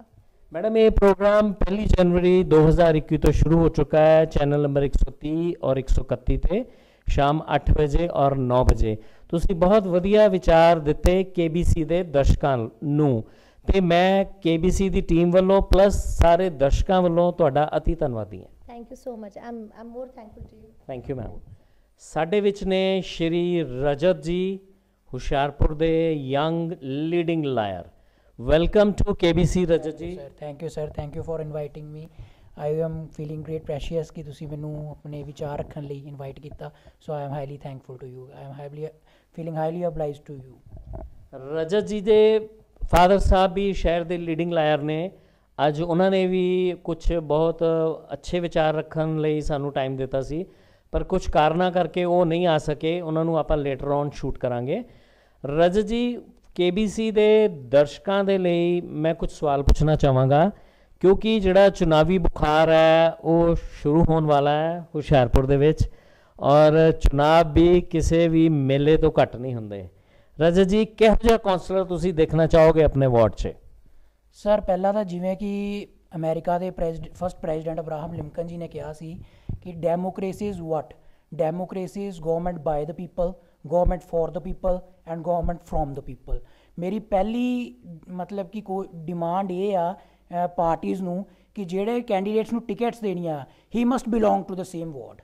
मैडम, ये प्रोग्राम 1 जनवरी 2021 तो शुरू हो चुका है चैनल नंबर 130 और 131 ਤੇ ਸ਼ਾਮ 8 ਵਜੇ ਔਰ 9 ਵਜੇ. ਤੁਸੀਂ ਬਹੁਤ ਵਧੀਆ ਵਿਚਾਰ ਦਿੱਤੇ KBC ਦੇ ਦਰਸ਼ਕਾਂ ਨੂੰ, ਤੇ ਮੈਂ KBC ਦੀ ਟੀਮ ਵੱਲੋਂ ਪਲੱਸ ਸਾਰੇ ਦਰਸ਼ਕਾਂ ਵੱਲੋਂ ਤੁਹਾਡਾ ਅਤੀ ਧੰਨਵਾਦੀ ਹਾਂ. Thank you so much. I'm more thankful to you. Thank you ma'am. ਸਾਡੇ ਵਿੱਚ ਨੇ ਸ਼੍ਰੀ ਰਜਤ ਜੀ, ਹੁਸ਼ਿਆਰਪੁਰ ਦੇ young leading lawyer. Welcome to KBC Rajat ji. Thank you sir, thank you for inviting me. I am feeling great precious ਕਿ ਤੁਸੀਂ ਮੈਨੂੰ ਆਪਣੇ ਵਿਚਾਰ ਰੱਖਣ ਲਈ ਇਨਵਾਈਟ ਕੀਤਾ. So I am highly thankful to you. I am feeling highly obliged to you. Rajat ji ਦੇ father ਸਾਹਿਬ ਵੀ ਸ਼ਹਿਰ ਦੇ ਲੀਡਿੰਗ ਲਾਇਰ ਨੇ. ਅੱਜ ਉਹਨਾਂ ਨੇ ਵੀ ਕੁਝ ਬਹੁਤ ਅੱਛੇ ਵਿਚਾਰ ਰੱਖਣ ਲਈ ਸਾਨੂੰ ਟਾਈਮ ਦਿੱਤਾ ਸੀ, ਪਰ ਕੁਝ ਕਾਰਨਾਂ ਕਰਕੇ ਉਹ ਨਹੀਂ ਆ ਸਕੇ. ਉਹਨਾਂ ਨੂੰ ਆਪਾਂ ਲੇਟਰ ਔਨ ਸ਼ੂਟ ਕਰਾਂਗੇ. ਰਜਤ ਜੀ, KBC ਦੇ ਦਰਸ਼ਕਾਂ ਦੇ ਲਈ ਮੈਂ ਕੁਝ ਸਵਾਲ ਪੁੱਛਣਾ ਚਾਹਾਂਗਾ, ਕਿਉਂਕਿ ਜਿਹੜਾ ਚੁਣਾਵੀ ਬੁਖਾਰ ਹੈ ਉਹ ਸ਼ੁਰੂ ਹੋਣ ਵਾਲਾ ਹੈ ਹੁਸ਼ਿਆਰਪੁਰ ਦੇ ਵਿੱਚ, ਔਰ ਚੁਣਾਵ ਵੀ ਕਿਸੇ ਵੀ ਮੇਲੇ ਤੋਂ ਘੱਟ ਨਹੀਂ ਹੁੰਦੇ. ਰਜਤ ਜੀ, ਕਿਹੋ ਜਿਹਾ ਕਾਉਂਸਲਰ ਤੁਸੀਂ ਦੇਖਣਾ ਚਾਹੋਗੇ ਆਪਣੇ ਵਾਰਡ 'ਚ? ਸਰ, ਪਹਿਲਾਂ ਤਾਂ ਜਿਵੇਂ ਕਿ ਅਮਰੀਕਾ ਦੇ ਫਸਟ ਪ੍ਰੈਜ਼ੀਡੈਂਟ ਅਬਰਾਹਮ ਲਿੰਕਨ ਜੀ ਨੇ ਕਿਹਾ ਸੀ ਕਿ democracy is what? Democracy is government bye the people, government for the people and government from the people. ਮੇਰੀ ਪਹਿਲੀ ਮਤਲਬ ਕਿ ਕੋਈ ਡਿਮਾਂਡ ਇਹ ਆ ਪਾਰਟੀਜ਼ ਨੂੰ ਕਿ ਜਿਹੜੇ ਕੈਂਡੀਡੇਟਸ ਨੂੰ ਟਿਕਟਸ ਦੇਣੀਆਂ, he must belong to the same ward,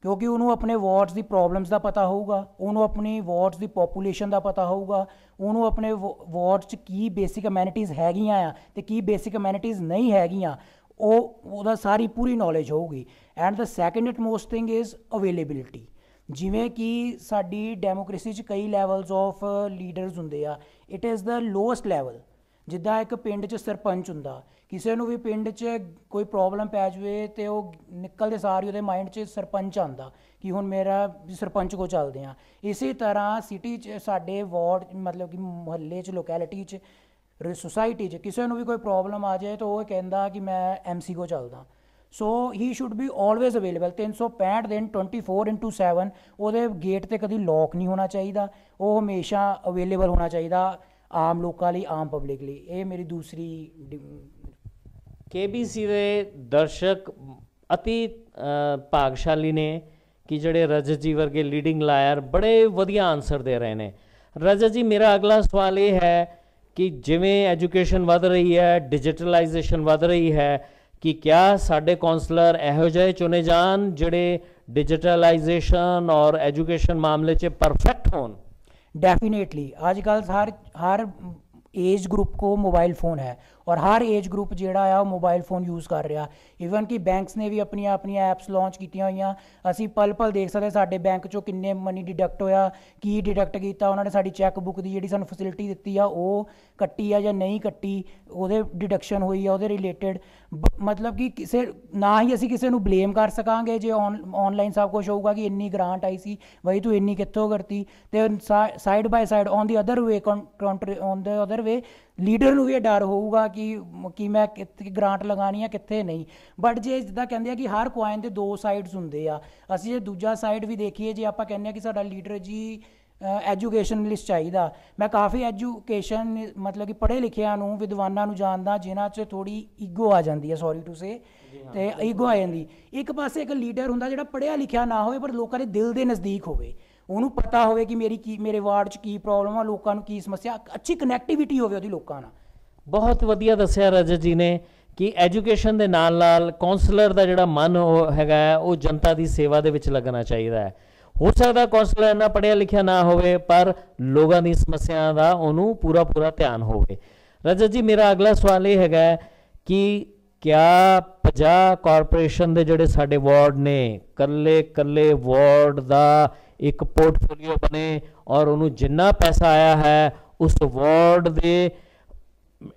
ਕਿਉਂਕਿ ਉਹਨੂੰ ਆਪਣੇ ਵਾਰਡਸ ਦੀ ਪ੍ਰੋਬਲਮਸ ਦਾ ਪਤਾ ਹੋਊਗਾ, ਉਹਨੂੰ ਆਪਣੀ ਵਾਰਡਸ ਦੀ ਪੋਪੂਲੇਸ਼ਨ ਦਾ ਪਤਾ ਹੋਊਗਾ, ਉਹਨੂੰ ਆਪਣੇ ਵਾਰਡ 'ਚ ਕੀ ਬੇਸਿਕ ਅਮੈਨਿਟੀਜ਼ ਹੈਗੀਆਂ ਆ ਅਤੇ ਕੀ ਬੇਸਿਕ ਅਮੈਨਿਟੀਜ਼ ਨਹੀਂ ਹੈਗੀਆਂ, ਉਹਦਾ ਸਾਰੀ ਪੂਰੀ ਨੌਲੇਜ ਹੋਊਗੀ. And the second at most thing is availability. ਜਿਵੇਂ ਕਿ ਸਾਡੀ ਡੈਮੋਕ੍ਰੇਸੀ 'ਚ ਕਈ ਲੈਵਲਸ ਆਫ ਲੀਡਰਸ ਹੁੰਦੇ ਆ, it is the lowest level. ਜਿੱਦਾਂ ਇੱਕ ਪਿੰਡ 'ਚ ਸਰਪੰਚ ਹੁੰਦਾ, ਕਿਸੇ ਨੂੰ ਵੀ ਪਿੰਡ 'ਚ ਕੋਈ ਪ੍ਰੋਬਲਮ ਪੈ ਜਾਵੇ ਅਤੇ ਉਹ ਨਿਕਲਦੇ ਸਾਰ ਹੀ ਉਹਦੇ ਮਾਇੰਡ 'ਚ ਸਰਪੰਚ ਆਉਂਦਾ ਕਿ ਹੁਣ ਮੇਰਾ ਸਰਪੰਚ ਕੋਲ ਚੱਲਦੇ ਹਾਂ. ਇਸੇ ਤਰ੍ਹਾਂ ਸਿਟੀ 'ਚ ਸਾਡੇ ਵਾਰਡ ਮਤਲਬ ਕਿ ਮੁਹੱਲੇ 'ਚ ਲੋਕੈਲਿਟੀ 'ਚ ਸੁਸਾਇਟੀ 'ਚ ਕਿਸੇ ਨੂੰ ਵੀ ਕੋਈ ਪ੍ਰੋਬਲਮ ਆ ਜਾਏ ਤਾਂ ਉਹ ਕਹਿੰਦਾ ਕਿ ਮੈਂ MC ਕੋਲ ਚੱਲਦਾ. ਸੋ ਹੀ ਸ਼ੁੱਡ ਬੀ ਆਲਵੇਜ਼ ਅਵੇਲੇਬਲ 365 ਦਿਨ 24/7. ਉਹਦੇ ਗੇਟ 'ਤੇ ਕਦੀ ਲੌਕ ਨਹੀਂ ਹੋਣਾ ਚਾਹੀਦਾ, ਉਹ ਹਮੇਸ਼ਾ ਅਵੇਲੇਬਲ ਹੋਣਾ ਚਾਹੀਦਾ ਆਮ ਲੋਕਾਂ ਲਈ, ਆਮ ਪਬਲਿਕ ਲਈ. ਇਹ ਮੇਰੀ ਦੂਸਰੀ KBC ਦੇ ਦਰਸ਼ਕ ਅਤੀ ਭਾਗਸ਼ਾਲੀ ਨੇ ਕਿ ਜਿਹੜੇ ਰਜਤ ਜੀ ਵਰਗੇ ਲੀਡਿੰਗ ਲਾਇਰ ਬੜੇ ਵਧੀਆ ਆਨਸਰ ਦੇ ਰਹੇ ਨੇ. ਰਜਤ ਜੀ, ਮੇਰਾ ਅਗਲਾ ਸਵਾਲ ਇਹ ਹੈ ਕਿ ਜਿਵੇਂ ਐਜੂਕੇਸ਼ਨ ਵੱਧ ਰਹੀ ਹੈ, ਡਿਜੀਟਲਾਈਜੇਸ਼ਨ ਵੱਧ ਰਹੀ ਹੈ, ਕਿ ਕਿਆ ਸਾਡੇ ਕਾਉਂਸਲਰ ਇਹੋ ਜਿਹੇ ਚੁਣੇ ਜਾਣ ਜਿਹੜੇ ਡਿਜੀਟਲਾਈਜੇਸ਼ਨ ਔਰ ਐਜੂਕੇਸ਼ਨ ਮਾਮਲੇ 'ਚ ਪਰਫੈਕਟ ਹੋਣ? ਡੈਫੀਨੇਟਲੀ. ਅੱਜ ਕੱਲ੍ਹ ਹਰ एज ग्रुप को मोबाइल फ़ोन है और हर एज ग्रुप ਜਿਹੜਾ ਆ ਉਹ ਮੋਬਾਈਲ ਫੋਨ ਯੂਜ਼ ਕਰ ਰਿਹਾ। ਈਵਨ ਕਿ ਬੈਂਕਸ ਨੇ ਵੀ ਆਪਣੀਆਂ ਐਪਸ ਲਾਂਚ ਕੀਤੀਆਂ ਹੋਈਆਂ। ਅਸੀਂ ਪਲ ਪਲ ਦੇਖ ਸਕਦੇ ਸਾਡੇ ਬੈਂਕ 'ਚੋਂ ਕਿੰਨੇ ਮਨੀ ਡਿਡਕਟ ਹੋਇਆ, ਕੀ ਡਿਡਕਟ ਕੀਤਾ ਉਹਨਾਂ ਨੇ, ਸਾਡੀ ਚੈੱਕ ਬੁੱਕ ਦੀ ਜਿਹੜੀ ਸਾਨੂੰ ਫੈਸਿਲਿਟੀ ਦਿੱਤੀ ਆ ਉਹ ਕੱਟੀ ਆ ਜਾਂ ਨਹੀਂ ਕੱਟੀ, ਉਹਦੇ ਡਿਡਕਸ਼ਨ ਹੋਈ ਆ ਉਹਦੇ ਰਿਲੇਟਡ। ਮਤਲਬ ਕਿ ਕਿਸੇ ਨਾ ਹੀ ਅਸੀਂ ਕਿਸੇ ਨੂੰ ਬਲੇਮ ਕਰ ਸਕਾਂਗੇ ਜੇ ਆਨਲਾਈਨ ਸਭ ਕੁਝ ਹੋਊਗਾ ਕਿ ਇੰਨੀ ਗ੍ਰਾਂਟ ਆਈ ਸੀ ਬਈ ਤੂੰ ਇੰਨੀ ਕਿੱਥੋਂ ਕਰਤੀ। ਤੇ side by side on the other way on the other way leader ਨੂੰ ਵੀ ਇਹ ਡਰ ਹੋਊਗਾ ਕਿ ਮੈਂ ਕਿੱਥੇ ਗ੍ਰਾਂਟ ਲਗਾਉਣੀ ਆ ਕਿੱਥੇ ਨਹੀਂ। ਬਟ ਜੇ ਜਿੱਦਾਂ ਕਹਿੰਦੇ ਆ ਕਿ ਹਰ ਕੁਆਇਨ ਦੇ ਦੋ ਸਾਈਡਸ ਹੁੰਦੇ ਆ, ਅਸੀਂ ਜੇ ਦੂਜਾ ਸਾਈਡ ਵੀ ਦੇਖੀਏ, ਜੇ ਆਪਾਂ ਕਹਿੰਦੇ ਆ ਕਿ ਸਾਡਾ ਲੀਡਰ ਜੀ ਐਜੂਕੇਸ਼ਨਲਿਸਟ ਚਾਹੀਦਾ, ਮੈਂ ਕਾਫੀ ਐਜੂਕੇਸ਼ਨ ਮਤਲਬ ਕਿ ਪੜ੍ਹੇ ਲਿਖਿਆਂ ਨੂੰ ਵਿਦਵਾਨਾਂ ਨੂੰ ਜਾਣਦਾ ਜਿਨ੍ਹਾਂ 'ਚ ਥੋੜ੍ਹੀ ਈਗੋ ਆ ਜਾਂਦੀ ਹੈ, ਸੌਰੀ ਟੂ ਸੇ, ਤੇ ਈਗੋ ਆ ਜਾਂਦੀ। ਇੱਕ ਪਾਸੇ ਇੱਕ ਲੀਡਰ ਹੁੰਦਾ ਜਿਹੜਾ ਪੜ੍ਹਿਆ ਲਿਖਿਆ ਨਾ ਹੋਵੇ ਪਰ ਲੋਕਾਂ ਦੇ ਦਿਲ ਦੇ ਨਜ਼ਦੀਕ ਹੋਵੇ, ਉਹਨੂੰ ਪਤਾ ਹੋਵੇ ਕਿ ਮੇਰੇ ਵਾਰਡ 'ਚ ਕੀ ਪ੍ਰੋਬਲਮ ਆ, ਲੋਕਾਂ ਨੂੰ ਕੀ ਸਮੱਸਿਆ, ਅੱਛੀ ਕਨੈਕਟੀਵਿਟੀ ਹੋਵੇ ਉਹਦੀ ਲੋਕਾਂ ਨਾਲ। ਬਹੁਤ ਵਧੀਆ ਦੱਸਿਆ ਰਜਤ ਜੀ ਨੇ ਕਿ ਐਜੂਕੇਸ਼ਨ ਦੇ ਨਾਲ ਨਾਲ ਕੌਂਸਲਰ ਦਾ ਜਿਹੜਾ ਮਨ ਉਹ ਹੈਗਾ ਉਹ ਜਨਤਾ ਦੀ ਸੇਵਾ ਦੇ ਵਿੱਚ ਲੱਗਣਾ ਚਾਹੀਦਾ ਹੈ। ਹੋ ਸਕਦਾ ਕੌਂਸਲਰ ਇੰਨਾ ਪੜ੍ਹਿਆ ਲਿਖਿਆ ਨਾ ਹੋਵੇ ਪਰ ਲੋਕਾਂ ਦੀ ਸਮੱਸਿਆ ਦਾ ਉਹਨੂੰ ਪੂਰਾ ਧਿਆਨ ਹੋਵੇ। ਰਜਤ ਜੀ, ਮੇਰਾ ਅਗਲਾ ਸਵਾਲ ਇਹ ਹੈਗਾ ਕਿ ਕਿਆ 50 ਕਾਰਪੋਰੇਸ਼ਨ ਦੇ ਜਿਹੜੇ ਸਾਡੇ ਵਾਰਡ ਨੇ, ਕੱਲੇ ਵਾਰਡ ਦਾ ਇੱਕ ਪੋਰਟਫੋਲੀਓ ਬਣੇ ਔਰ ਉਹਨੂੰ ਜਿੰਨਾ ਪੈਸਾ ਆਇਆ ਹੈ ਉਸ ਵਾਰਡ ਦੇ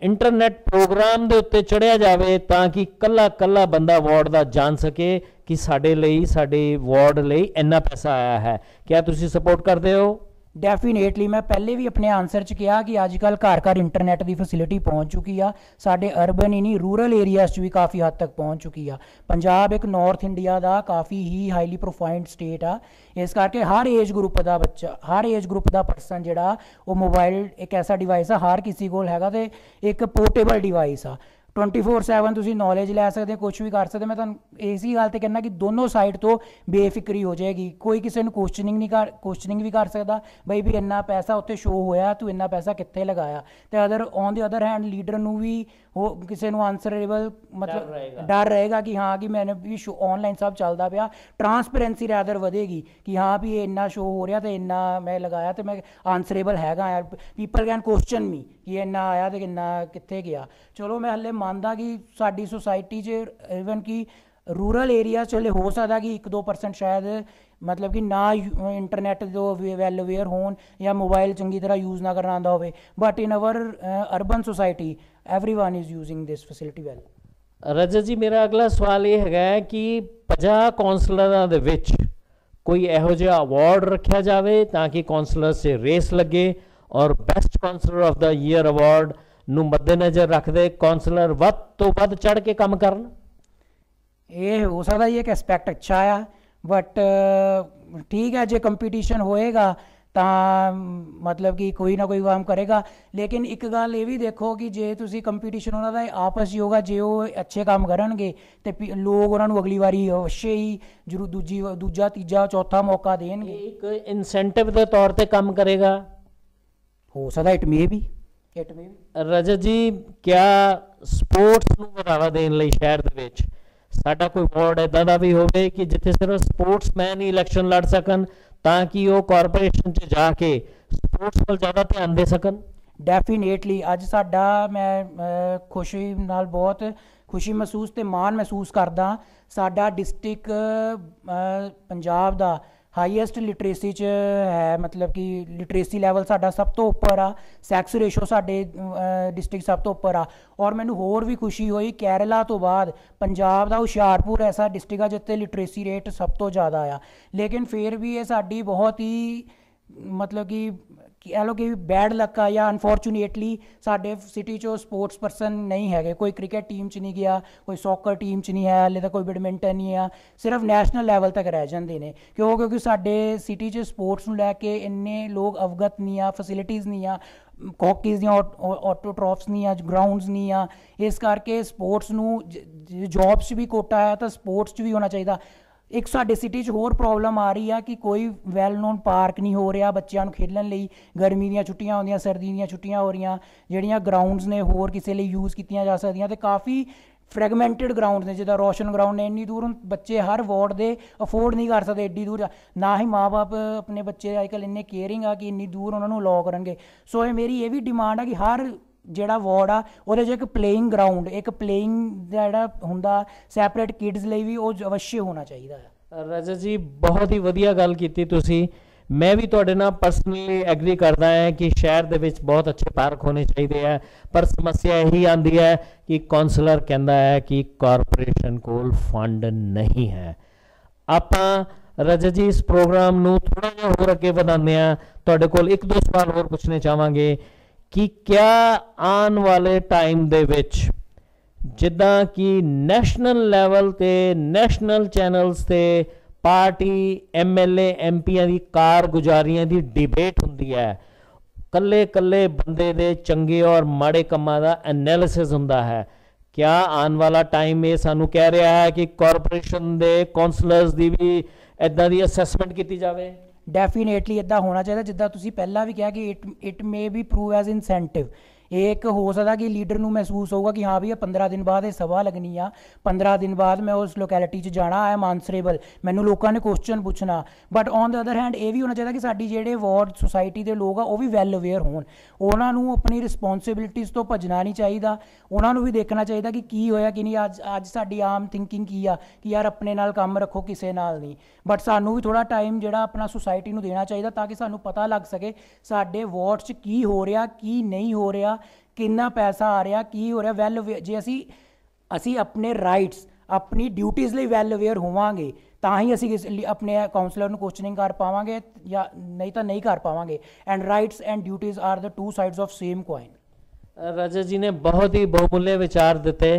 ਇੰਟਰਨੈਟ ਪ੍ਰੋਗਰਾਮ ਦੇ ਉੱਤੇ ਚੜ੍ਹਿਆ ਜਾਵੇ ਤਾਂ ਕਿ ਕੱਲਾ ਬੰਦਾ ਵਾਰਡ ਦਾ ਜਾਣ ਸਕੇ ਕਿ ਸਾਡੇ ਵਾਰਡ ਲਈ ਇੰਨਾ ਪੈਸਾ ਆਇਆ ਹੈ। ਕਿਆ ਤੁਸੀਂ ਸਪੋਰਟ ਕਰਦੇ ਹੋ? ਡੈਫੀਨੇਟਲੀ। ਮੈਂ ਪਹਿਲੇ ਵੀ ਆਪਣੇ ਆਨਸਰ 'ਚ ਕਿਹਾ ਕਿ ਅੱਜ ਕੱਲ੍ਹ ਘਰ ਇੰਟਰਨੈਟ ਦੀ ਫੈਸਿਲਿਟੀ ਪਹੁੰਚ ਚੁੱਕੀ ਆ, ਸਾਡੇ ਅਰਬਨ ਹੀ ਨਹੀਂ ਰੂਰਲ ਏਰੀਆਜ਼ 'ਚ ਵੀ ਕਾਫੀ ਹੱਦ ਤੱਕ ਪਹੁੰਚ ਚੁੱਕੀ ਆ। ਪੰਜਾਬ ਇੱਕ ਨਾਰਥ ਇੰਡੀਆ ਦਾ ਕਾਫੀ ਹੀ ਹਾਈਲੀ ਪ੍ਰੋਫਾਈਲਡ ਸਟੇਟ ਆ, ਇਸ ਕਰਕੇ ਹਰ ਏਜ ਗਰੁੱਪ ਦਾ ਬੱਚਾ, ਹਰ ਏਜ ਗਰੁੱਪ ਦਾ ਪਰਸਨ ਜਿਹੜਾ ਉਹ ਮੋਬਾਈਲ ਇੱਕ ਐਸਾ ਡਿਵਾਈਸ ਆ ਹਰ ਕਿਸੇ ਕੋਲ ਹੈਗਾ, ਤੇ ਇੱਕ ਪੋਰਟੇਬਲ ਡਿਵਾਈਸ ਆ। 24/7 ਤੁਸੀਂ ਨੌਲੇਜ ਲੈ ਸਕਦੇ, ਕੁਛ ਵੀ ਕਰ ਸਕਦੇ। ਮੈਂ ਤੁਹਾਨੂੰ ਇਸੀ ਗੱਲ ਤੇ ਕਹਿੰਦਾ ਕਿ ਦੋਨੋਂ ਸਾਈਡ ਤੋਂ ਬੇਫਿਕਰੀ ਹੋ ਜਾਏਗੀ, ਕੋਈ ਕਿਸੇ ਨੂੰ ਕੁਐਸਚਨਿੰਗ ਵੀ ਕਰ ਸਕਦਾ ਬਈ ਵੀ ਇੰਨਾ ਪੈਸਾ ਉੱਥੇ ਸ਼ੋ ਹੋਇਆ, ਤੂੰ ਇੰਨਾ ਪੈਸਾ ਕਿੱਥੇ ਲਗਾਇਆ। ਤੇ on the other hand leader ਨੂੰ ਵੀ ਉਹ ਕਿਸੇ ਨੂੰ ਆਨਸਰੇਬਲ ਮਤਲਬ ਡਰ ਰਹੇਗਾ ਕਿ ਹਾਂ ਕਿ ਮੈਨੇ ਵੀ ਆਨਲਾਈਨ ਸਭ ਚੱਲਦਾ ਪਿਆ, ਟਰਾਂਸਪੇਰੈਂਸੀ ਰੈਦਰ ਵਧੇਗੀ ਕਿ ਹਾਂ ਵੀ ਇਹ ਇੰਨਾ ਸ਼ੋ ਹੋ ਰਿਹਾ ਤੇ ਇੰਨਾ ਮੈਂ ਲਗਾਇਆ ਤੇ ਮੈਂ ਆਨਸਰੇਬਲ ਹੈਗਾ ਯਾਰ, ਪੀਪਲ ਕੈਨ ਕੁਐਸਚਨ ਮੀ ਕਿ ਇੰਨਾ ਆਇਆ ਤੇ ਕਿੰਨਾ ਕਿੱਥੇ ਗਿਆ। ਚਲੋ ਮੈਂ ਹਲੇ ਮੰਨਦਾ ਕਿ ਸਾਡੀ ਸੁਸਾਇਟੀ 'ਚ ਈਵਨ ਕਿ ਰੂਰਲ ਏਰੀਆ 'ਚ ਹਲੇ ਹੋ ਸਕਦਾ ਕਿ 1-2% ਸ਼ਾਇਦ ਮਤਲਬ ਕਿ ਨਾ ਇੰਟਰਨੈਟ ਤੋਂ ਵੈਲ ਅਵੇਅਰ ਹੋਣ ਜਾਂ ਮੋਬਾਈਲ ਚੰਗੀ ਤਰ੍ਹਾਂ ਯੂਜ਼ ਨਾ ਕਰਨਾ ਆਉਂਦਾ ਹੋਵੇ, but in our urban society everyone is using this facility well. Rajat ਜੀ, ਮੇਰਾ ਅਗਲਾ ਸਵਾਲ ਇਹ ਹੈਗਾ ਕਿ 50 ਕੌਂਸਲਰਾਂ ਦੇ ਵਿੱਚ ਕੋਈ ਇਹੋ ਜਿਹਾ ਅਵਾਰਡ ਰੱਖਿਆ ਜਾਵੇ ਤਾਂ ਕਿ ਕੌਂਸਲਰ 'ਚ ਰੇਸ ਲੱਗੇ ਔਰ best councillor of the year award ਨੂੰ ਮੱਦੇਨਜ਼ਰ ਰੱਖਦੇ ਕੌਂਸਲਰ ਵੱਧ ਤੋਂ ਵੱਧ ਚੜ੍ਹ ਕੇ ਕੰਮ ਕਰਨ। ਇਹ ਹੋ ਸਕਦਾ ਇਹ ਇੱਕ ਐਸਪੈਕਟ ਅੱਛਾ ਆ, ਬਟ ਠੀਕ ਹੈ ਜੇ ਕੰਪੀਟੀਸ਼ਨ ਹੋਏਗਾ ਤਾਂ ਮਤਲਬ ਕਿ ਕੋਈ ਨਾ ਕੋਈ ਕੰਮ ਕਰੇਗਾ। ਲੇਕਿਨ ਇੱਕ ਗੱਲ ਇਹ ਵੀ ਦੇਖੋ ਕਿ ਜੇ ਤੁਸੀਂ ਕੰਪੀਟੀਸ਼ਨ ਉਹਨਾਂ ਦਾ ਆਪਸ 'ਚ ਹੋਗਾ, ਜੇ ਉਹ ਅੱਛੇ ਕੰਮ ਕਰਨਗੇ ਤੇ ਲੋਕ ਉਹਨਾਂ ਨੂੰ ਅਗਲੀ ਵਾਰੀ ਅਵਸ਼ਯ ਹੀ ਜ਼ਰੂਰ ਦੂਜਾ ਤੀਜਾ ਚੌਥਾ ਮੌਕਾ ਦੇਣਗੇ। ਇੱਕ ਇਨਸੈਂਟਿਵ ਦੇ ਤੌਰ ਤੇ ਕੰਮ ਕਰੇਗਾ, ਹੋ ਸਕਦਾ ਇਟ ਮੇ ਬੀ। ਰਜਤ ਜੀ, ਕਿਆ ਸਪੋਰਟਸ ਨੂੰ ਵਧਾਵਾ ਦੇਣ ਲਈ ਸ਼ਹਿਰ ਦੇ ਵਿੱਚ ਸਾਡਾ ਕੋਈ ਵਾਰਡ ਇੱਦਾਂ ਦਾ ਵੀ ਹੋਵੇ ਕਿ ਜਿੱਥੇ ਸਿਰਫ ਸਪੋਰਟਸਮੈਨ ਹੀ ਇਲੈਕਸ਼ਨ ਲੜ ਸਕਣ ਤਾਂ ਕਿ ਉਹ ਕਾਰਪੋਰੇਸ਼ਨ 'ਚ ਜਾ ਕੇ ਸਪੋਰਟਸ ਵੱਲ ਜ਼ਿਆਦਾ ਧਿਆਨ ਦੇ ਸਕਣ? ਡੈਫੀਨੇਟਲੀ। ਅੱਜ ਸਾਡਾ ਮੈਂ ਖੁਸ਼ੀ ਨਾਲ ਬਹੁਤ ਖੁਸ਼ੀ ਮਹਿਸੂਸ ਤੇ ਮਾਣ ਮਹਿਸੂਸ ਕਰਦਾ, ਸਾਡਾ ਡਿਸਟ੍ਰਿਕਟ ਪੰਜਾਬ ਦਾ ਹਾਈਐਸਟ ਲਿਟਰੇਸੀ 'ਚ ਹੈ, ਮਤਲਬ ਕਿ ਲਿਟਰੇਸੀ ਲੈਵਲ ਸਾਡਾ ਸਭ ਤੋਂ ਉੱਪਰ ਆ, ਸੈਕਸ ਰੇਸ਼ੋ ਸਾਡੇ ਡਿਸਟ੍ਰਿਕਟ ਸਭ ਤੋਂ ਉੱਪਰ ਆ। ਔਰ ਮੈਨੂੰ ਹੋਰ ਵੀ ਖੁਸ਼ੀ ਹੋਈ ਕੇਰਲਾ ਤੋਂ ਬਾਅਦ ਪੰਜਾਬ ਦਾ ਹੁਸ਼ਿਆਰਪੁਰ ਐਸਾ ਡਿਸਟ੍ਰਿਕਟ ਆ ਜਿੱਥੇ ਲਿਟਰੇਸੀ ਰੇਟ ਸਭ ਤੋਂ ਜ਼ਿਆਦਾ ਆ। ਲੇਕਿਨ ਫਿਰ ਵੀ ਇਹ ਸਾਡੀ ਬਹੁਤ ਹੀ ਮਤਲਬ ਕਿ ਕਹਿ ਲਓ ਕਿ ਬੈਡ ਲੱਕ ਆ ਜਾਂ ਅਨਫੋਰਚੂਨੇਟਲੀ ਸਾਡੇ ਸਿਟੀ 'ਚੋਂ ਸਪੋਰਟਸ ਪਰਸਨ ਨਹੀਂ ਹੈਗੇ। ਕੋਈ ਕ੍ਰਿਕਟ ਟੀਮ 'ਚ ਨਹੀਂ ਗਿਆ, ਕੋਈ ਸੌਕਰ ਟੀਮ 'ਚ ਨਹੀਂ ਹੈ, ਹਾਲੇ ਤਾਂ ਕੋਈ ਬੈਡਮਿੰਟਨ ਨਹੀਂ ਆ, ਸਿਰਫ ਨੈਸ਼ਨਲ ਲੈਵਲ ਤੱਕ ਰਹਿ ਜਾਂਦੇ ਨੇ। ਕਿਉਂਕਿ ਸਾਡੇ ਸਿਟੀ 'ਚ ਸਪੋਰਟਸ ਨੂੰ ਲੈ ਕੇ ਇੰਨੇ ਲੋਕ ਅਵਗਤ ਨਹੀਂ ਆ, ਫੈਸਿਲਿਟੀਜ਼ ਨਹੀਂ ਆ, ਹਾਕੀਜ਼ ਦੀਆਂ ਆਟੋਟ੍ਰੋਫਸ ਨਹੀਂ ਆ, ਗਰਾਊਂਡਸ ਨਹੀਂ ਆ। ਇਸ ਕਰਕੇ ਸਪੋਰਟਸ ਨੂੰ ਜੌਬਸ 'ਚ ਵੀ ਕੋਟਾ ਹੈ ਤਾਂ ਸਪੋਰਟਸ 'ਚ ਵੀ ਹੋਣਾ ਚਾਹੀਦਾ। ਇੱਕ ਸਾਡੇ ਸਿਟੀ 'ਚ ਹੋਰ ਪ੍ਰੋਬਲਮ ਆ ਰਹੀ ਆ ਕਿ ਕੋਈ ਵੈਲ ਨੋਨ ਪਾਰਕ ਨਹੀਂ ਹੋ ਰਿਹਾ ਬੱਚਿਆਂ ਨੂੰ ਖੇਡਣ ਲਈ। ਗਰਮੀ ਦੀਆਂ ਛੁੱਟੀਆਂ ਹੁੰਦੀਆਂ, ਸਰਦੀ ਦੀਆਂ ਛੁੱਟੀਆਂ ਹੋ ਰਹੀਆਂ, ਜਿਹੜੀਆਂ ਗਰਾਊਂਡਸ ਨੇ ਹੋਰ ਕਿਸੇ ਲਈ ਯੂਜ਼ ਕੀਤੀਆਂ ਜਾ ਸਕਦੀਆਂ ਤੇ ਕਾਫੀ ਫਰੈਗਮੈਂਟਡ ਗਰਾਊਂਡ ਨੇ, ਜਿੱਦਾਂ ਰੋਸ਼ਨ ਗਰਾਊਂਡ ਨੇ। ਇੰਨੀ ਦੂਰ ਬੱਚੇ ਹਰ ਵਾਰਡ ਦੇ ਅਫੋਰਡ ਨਹੀਂ ਕਰ ਸਕਦੇ ਐਡੀ ਦੂਰ, ਨਾ ਹੀ ਮਾਂ-ਬਾਪ ਆਪਣੇ ਬੱਚੇ ਅੱਜ ਕੱਲ੍ਹ ਇੰਨੇ ਕੇਅਰਿੰਗ ਆ ਕਿ ਇੰਨੀ ਦੂਰ ਉਹਨਾਂ ਨੂੰ ਅਲਾਓ ਕਰਨਗੇ। ਸੋ ਇਹ ਮੇਰੀ ਇਹ ਵੀ ਡਿਮਾਂਡ ਆ ਕਿ ਹਰ ਜਿਹੜਾ ਵਾਰਡ ਆ ਉਹਦੇ 'ਚ ਇੱਕ ਪਲੇਇੰਗ ਗਰਾਊਂਡ, ਇੱਕ ਪਲੇਇੰਗ ਜਿਹੜਾ ਹੁੰਦਾ ਸੈਪਰੇਟ ਕਿਡਸ ਲਈ ਵੀ, ਉਹ ਅਵਸ਼ਯ ਹੋਣਾ ਚਾਹੀਦਾ ਹੈ। ਰਜਤ ਜੀ ਬਹੁਤ ਹੀ ਵਧੀਆ ਗੱਲ ਕੀਤੀ ਤੁਸੀਂ। ਮੈਂ ਵੀ ਤੁਹਾਡੇ ਨਾਲ ਪਰਸਨਲੀ ਐਗਰੀ ਕਰਦਾ ਹਾਂ ਕਿ ਸ਼ਹਿਰ ਦੇ ਵਿੱਚ ਬਹੁਤ ਅੱਛੇ ਪਾਰਕ ਹੋਣੇ ਚਾਹੀਦੇ ਆ, ਪਰ ਸਮੱਸਿਆ ਇਹੀ ਆਉਂਦੀ ਹੈ ਕਿ ਕੌਂਸਲਰ ਕਹਿੰਦਾ ਹੈ ਕਿ ਕਾਰਪੋਰੇਸ਼ਨ ਕੋਲ ਫੰਡ ਨਹੀਂ ਹੈ। ਆਪਾਂ ਰਜਤ ਜੀ ਇਸ ਪ੍ਰੋਗਰਾਮ ਨੂੰ ਥੋੜਾ ਜਿਹਾ ਹੋਰ ਅੱਗੇ ਵਧਾਉਂਦੇ ਹਾਂ, ਤੁਹਾਡੇ ਕੋਲ ਇੱਕ ਦੋ ਸਵਾਲ ਹੋਰ ਪੁੱਛਣੇ ਚਾਹਾਂਗੇ ਕਿ ਕਿਆ ਆਉਣ ਵਾਲੇ ਟਾਈਮ ਦੇ ਵਿੱਚ ਜਿੱਦਾਂ ਕਿ ਨੈਸ਼ਨਲ ਲੈਵਲ ਤੇ ਨੈਸ਼ਨਲ ਚੈਨਲਸ ਤੇ ਪਾਰਟੀ MLA MPਆਂ ਦੀ ਕਾਰਗੁਜ਼ਾਰੀਆਂ ਦੀ ਡਿਬੇਟ ਹੁੰਦੀ ਹੈ, ਕੱਲੇ ਕੱਲੇ ਬੰਦੇ ਦੇ ਚੰਗੇ ਔਰ ਮਾੜੇ ਕੰਮਾਂ ਦਾ ਐਨਾਲਿਸਿਸ ਹੁੰਦਾ ਹੈ, ਕਿਆ ਆਉਣ ਵਾਲਾ ਟਾਈਮ ਇਹ ਸਾਨੂੰ ਕਹਿ ਰਿਹਾ ਹੈ ਕਿ ਕਾਰਪੋਰੇਸ਼ਨ ਦੇ ਕਾਉਂਸਲਰਸ ਦੀ ਵੀ ਇੱਦਾਂ ਦੀ ਅਸੈਸਮੈਂਟ ਕੀਤੀ ਜਾਵੇ? ਡੈਫੀਨੇਟਲੀ ਇੱਦਾਂ ਹੋਣਾ ਚਾਹੀਦਾ। ਜਿੱਦਾਂ ਤੁਸੀਂ ਪਹਿਲਾਂ ਵੀ ਕਿਹਾ ਕਿ it may be prove as incentive. ਇਹ ਇੱਕ ਹੋ ਸਕਦਾ ਕਿ ਲੀਡਰ ਨੂੰ ਮਹਿਸੂਸ ਹੋਊਗਾ ਕਿ ਹਾਂ ਵੀ ਇਹ 15 ਦਿਨ ਬਾਅਦ ਇਹ ਸਭਾ ਲੱਗਣੀ ਆ, 15 ਦਿਨ ਬਾਅਦ ਮੈਂ ਉਸ ਲੋਕੈਲਿਟੀ 'ਚ ਜਾਣਾ, ਆਈ ਐਮ ਆਨਸਰੇਬਲ, ਮੈਨੂੰ ਲੋਕਾਂ ਨੇ ਕੁਐਸਚਨ ਪੁੱਛਣਾ। But on the other hand ਇਹ ਵੀ ਹੋਣਾ ਚਾਹੀਦਾ ਕਿ ਸਾਡੀ ਜਿਹੜੇ ਵਾਰਡ ਸੁਸਾਇਟੀ ਦੇ ਲੋਕ ਆ ਉਹ ਵੀ ਵੈਲ ਅਵੇਅਰ ਹੋਣ, ਉਹਨਾਂ ਨੂੰ ਆਪਣੀ ਰਿਸਪੌਂਸਿਬਿਲਿਟੀਜ਼ ਤੋਂ ਭੱਜਣਾ ਨਹੀਂ ਚਾਹੀਦਾ, ਉਹਨਾਂ ਨੂੰ ਵੀ ਦੇਖਣਾ ਚਾਹੀਦਾ ਕਿ ਕੀ ਹੋਇਆ ਕੀ ਨਹੀਂ। ਅੱਜ ਸਾਡੀ ਆਮ ਥਿੰਕਿੰਗ ਕੀ ਆ ਕਿ ਯਾਰ ਆਪਣੇ ਨਾਲ ਕੰਮ ਰੱਖੋ, ਕਿਸੇ ਨਾਲ ਨਹੀਂ। ਬਟ ਸਾਨੂੰ ਵੀ ਥੋੜ੍ਹਾ ਟਾਈਮ ਜਿਹੜਾ ਆਪਣਾ ਸੁਸਾਇਟੀ ਨੂੰ ਦੇਣਾ ਚਾਹੀਦਾ ਤਾਂ ਕਿ ਸਾਨੂੰ ਪਤਾ ਲੱਗ ਸਕੇ ਸਾਡੇ ਵਾਰਡ 'ਚ ਕੀ ਹੋ ਰਿਹਾ, ਕੀ ਨਹੀਂ ਹੋ ਰਿਹਾ, ਕਿੰਨਾ ਪੈਸਾ ਆ ਰਿਹਾ, ਕੀ ਹੋ ਰਿਹਾ। ਵੈਲ ਜੇ ਅਸੀਂ ਆਪਣੇ ਰਾਈਟਸ, ਆਪਣੀ ਡਿਊਟੀਜ਼ ਲਈ ਵੈਲ ਅਵੇਅਰ ਹੋਵਾਂਗੇ ਤਾਂ ਹੀ ਅਸੀਂ ਆਪਣੇ ਕਾਉਂਸਲਰ ਨੂੰ ਕੁਐਸਚਨਿੰਗ ਕਰ ਪਾਵਾਂਗੇ, ਜਾਂ ਨਹੀਂ ਤਾਂ ਨਹੀਂ ਕਰ ਪਾਵਾਂਗੇ। And rights and duties are the to sides of same coin. Rajat ਜੀ ਨੇ ਬਹੁਤ ਹੀ ਬਹੁਮੁੱਲੇ ਵਿਚਾਰ ਦਿੱਤੇ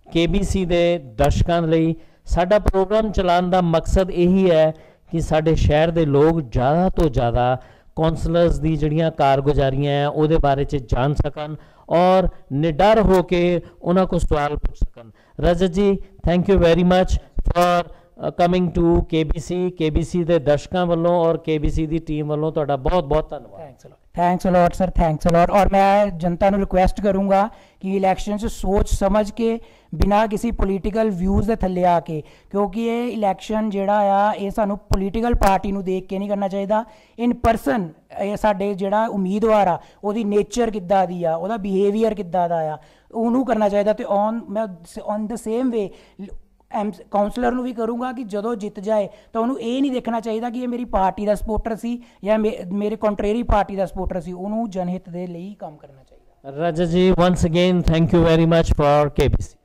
KBC ਦੇ ਦਰਸ਼ਕਾਂ ਲਈ। ਸਾਡਾ ਪ੍ਰੋਗਰਾਮ ਚਲਾਉਣ ਦਾ ਮਕਸਦ ਇਹੀ ਹੈ ਕਿ ਸਾਡੇ ਸ਼ਹਿਰ ਦੇ ਲੋਕ ਜ਼ਿਆਦਾ ਤੋਂ ਜ਼ਿਆਦਾ ਕੌਂਸਲਰਸ ਦੀ ਜਿਹੜੀਆਂ ਕਾਰਗੁਜ਼ਾਰੀਆਂ ਹੈ ਉਹਦੇ ਬਾਰੇ 'ਚ ਜਾਣ ਸਕਣ ਔਰ ਨਿਡਰ ਹੋ ਕੇ ਉਹਨਾਂ ਕੋਲ ਸਵਾਲ ਪੁੱਛ ਸਕਣ। Rajat ji, thank you very much for coming to KBC ਦੇ ਦਰਸ਼ਕਾਂ ਵੱਲੋਂ ਔਰ KBC ਦੀ ਟੀਮ ਵੱਲੋਂ ਤੁਹਾਡਾ ਬਹੁਤ ਬਹੁਤ ਧੰਨਵਾਦ। Thanks a lot sir, thanks a lot. और मैं जनता ਨੂੰ रिक्वेस्ट करूँगा कि इलैक्शन 'ਚ सोच समझ के बिना किसी पोलीटिकल व्यूज़ ਦੇ ਥੱਲੇ ਆ ਕੇ, ਕਿਉਂਕਿ ਇਹ ਇਲੈਕਸ਼ਨ ਜਿਹੜਾ ਆ ਇਹ ਸਾਨੂੰ ਪੋਲੀਟੀਕਲ ਪਾਰਟੀ ਨੂੰ ਦੇਖ ਕੇ ਨਹੀਂ ਕਰਨਾ ਚਾਹੀਦਾ। ਇਨ ਪਰਸਨ ਇਹ ਸਾਡੇ ਜਿਹੜਾ ਉਮੀਦਵਾਰ ਆ ਉਹਦੀ ਨੇਚਰ ਕਿੱਦਾਂ ਦੀ ਆ, ਉਹਦਾ ਬਿਹੇਵੀਅਰ ਕਿੱਦਾਂ ਦਾ ਆ, ਉਹਨੂੰ ਕਰਨਾ ਚਾਹੀਦਾ। ਤੇ on the same way councillor ਨੂੰ ਵੀ ਕਰੂੰਗਾ ਕਿ ਜਦੋਂ ਜਿੱਤ ਜਾਏ ਤਾਂ ਉਹਨੂੰ ਇਹ ਨਹੀਂ ਦੇਖਣਾ ਚਾਹੀਦਾ ਕਿ ਇਹ ਮੇਰੀ ਪਾਰਟੀ ਦਾ ਸਪੋਰਟਰ ਸੀ ਜਾਂ ਮੇਰੇ ਕੰਟਰੇਰੀ ਪਾਰਟੀ ਦਾ ਸਪੋਰਟਰ ਸੀ, ਉਹਨੂੰ ਜਨਹਿਤ ਦੇ ਲਈ ਕੰਮ ਕਰਨਾ ਚਾਹੀਦਾ। ਰਜਤ ਜੀ, once again thank you very much for KBC।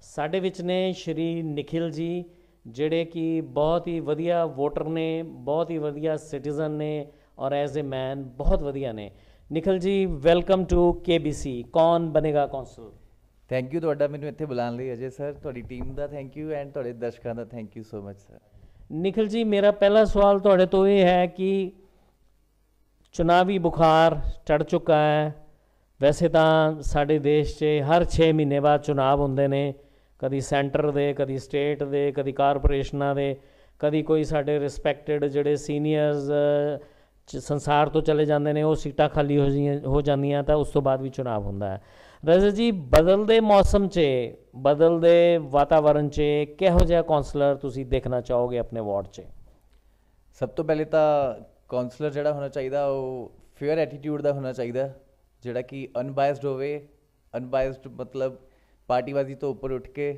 ਸਾਡੇ ਵਿੱਚ ਨੇ ਸ਼੍ਰੀ ਨਿਖਿਲ ਜੀ, ਜਿਹੜੇ ਕਿ ਬਹੁਤ ਹੀ ਵਧੀਆ ਵੋਟਰ ਨੇ, ਬਹੁਤ ਹੀ ਵਧੀਆ ਸਿਟੀਜ਼ਨ ਨੇ ਔਰ ਐਜ਼ ਏ ਮੈਨ ਬਹੁਤ ਵਧੀਆ ਨੇ। ਨਿਖਿਲ ਜੀ, ਵੈਲਕਮ ਟੂ KBC। ਕੌਣ ਬਣੇਗਾ ਕੌਂਸਲ? ਥੈਂਕ ਯੂ ਤੁਹਾਡਾ ਮੈਨੂੰ ਇੱਥੇ ਬੁਲਾਉਣ ਲਈ ਅਜੇ ਸਰ, ਤੁਹਾਡੀ ਟੀਮ ਦਾ ਥੈਂਕ ਯੂ ਐਂਡ ਤੁਹਾਡੇ ਦਰਸ਼ਕਾਂ ਦਾ thank you so much sir. Nikhil ji, ਮੇਰਾ ਪਹਿਲਾ ਸਵਾਲ ਤੁਹਾਡੇ ਤੋਂ ਇਹ ਹੈ ਕਿ ਚੁਣਾਵੀ ਬੁਖਾਰ ਚੜ੍ਹ ਚੁੱਕਾ ਹੈ। ਵੈਸੇ ਤਾਂ ਸਾਡੇ ਦੇਸ਼ 'ਚ ਹਰ 6 ਮਹੀਨੇ ਬਾਅਦ ਚੁਣਾਵ ਹੁੰਦੇ ਨੇ, ਕਦੀ ਸੈਂਟਰ ਦੇ, ਕਦੀ ਸਟੇਟ ਦੇ, ਕਦੀ ਕਾਰਪੋਰੇਸ਼ਨਾਂ ਦੇ, ਕਦੀ ਕੋਈ ਸਾਡੇ ਰਿਸਪੈਕਟਡ ਜਿਹੜੇ ਸੀਨੀਅਰਸ ਸੰਸਾਰ ਤੋਂ ਚਲੇ ਜਾਂਦੇ ਨੇ, ਉਹ ਸੀਟਾਂ ਖਾਲੀ ਹੋ ਜਾਂਦੀਆਂ ਤਾਂ ਉਸ ਤੋਂ ਬਾਅਦ ਵੀ ਚੁਣਾਵ ਹੁੰਦਾ ਹੈ। ਰਜਤ ਜੀ, ਬਦਲਦੇ ਮੌਸਮ 'ਚ, ਬਦਲਦੇ ਵਾਤਾਵਰਨ 'ਚ ਕਿਹੋ ਜਿਹਾ ਕੌਂਸਲਰ ਤੁਸੀਂ ਦੇਖਣਾ ਚਾਹੋਗੇ ਆਪਣੇ ਵਾਰਡ 'ਚ? ਸਭ ਤੋਂ ਪਹਿਲੇ ਤਾਂ ਕੌਂਸਲਰ ਜਿਹੜਾ ਹੋਣਾ ਚਾਹੀਦਾ ਉਹ ਫੇਅਰ ਐਟੀਟਿਊਡ ਦਾ ਹੋਣਾ ਚਾਹੀਦਾ, ਜਿਹੜਾ ਕਿ ਅਨਬਾਇਸਡ ਹੋਵੇ। ਅਨਬਾਇਸਡ ਮਤਲਬ ਪਾਰਟੀਬਾਜ਼ੀ ਤੋਂ ਉੱਪਰ ਉੱਠ ਕੇ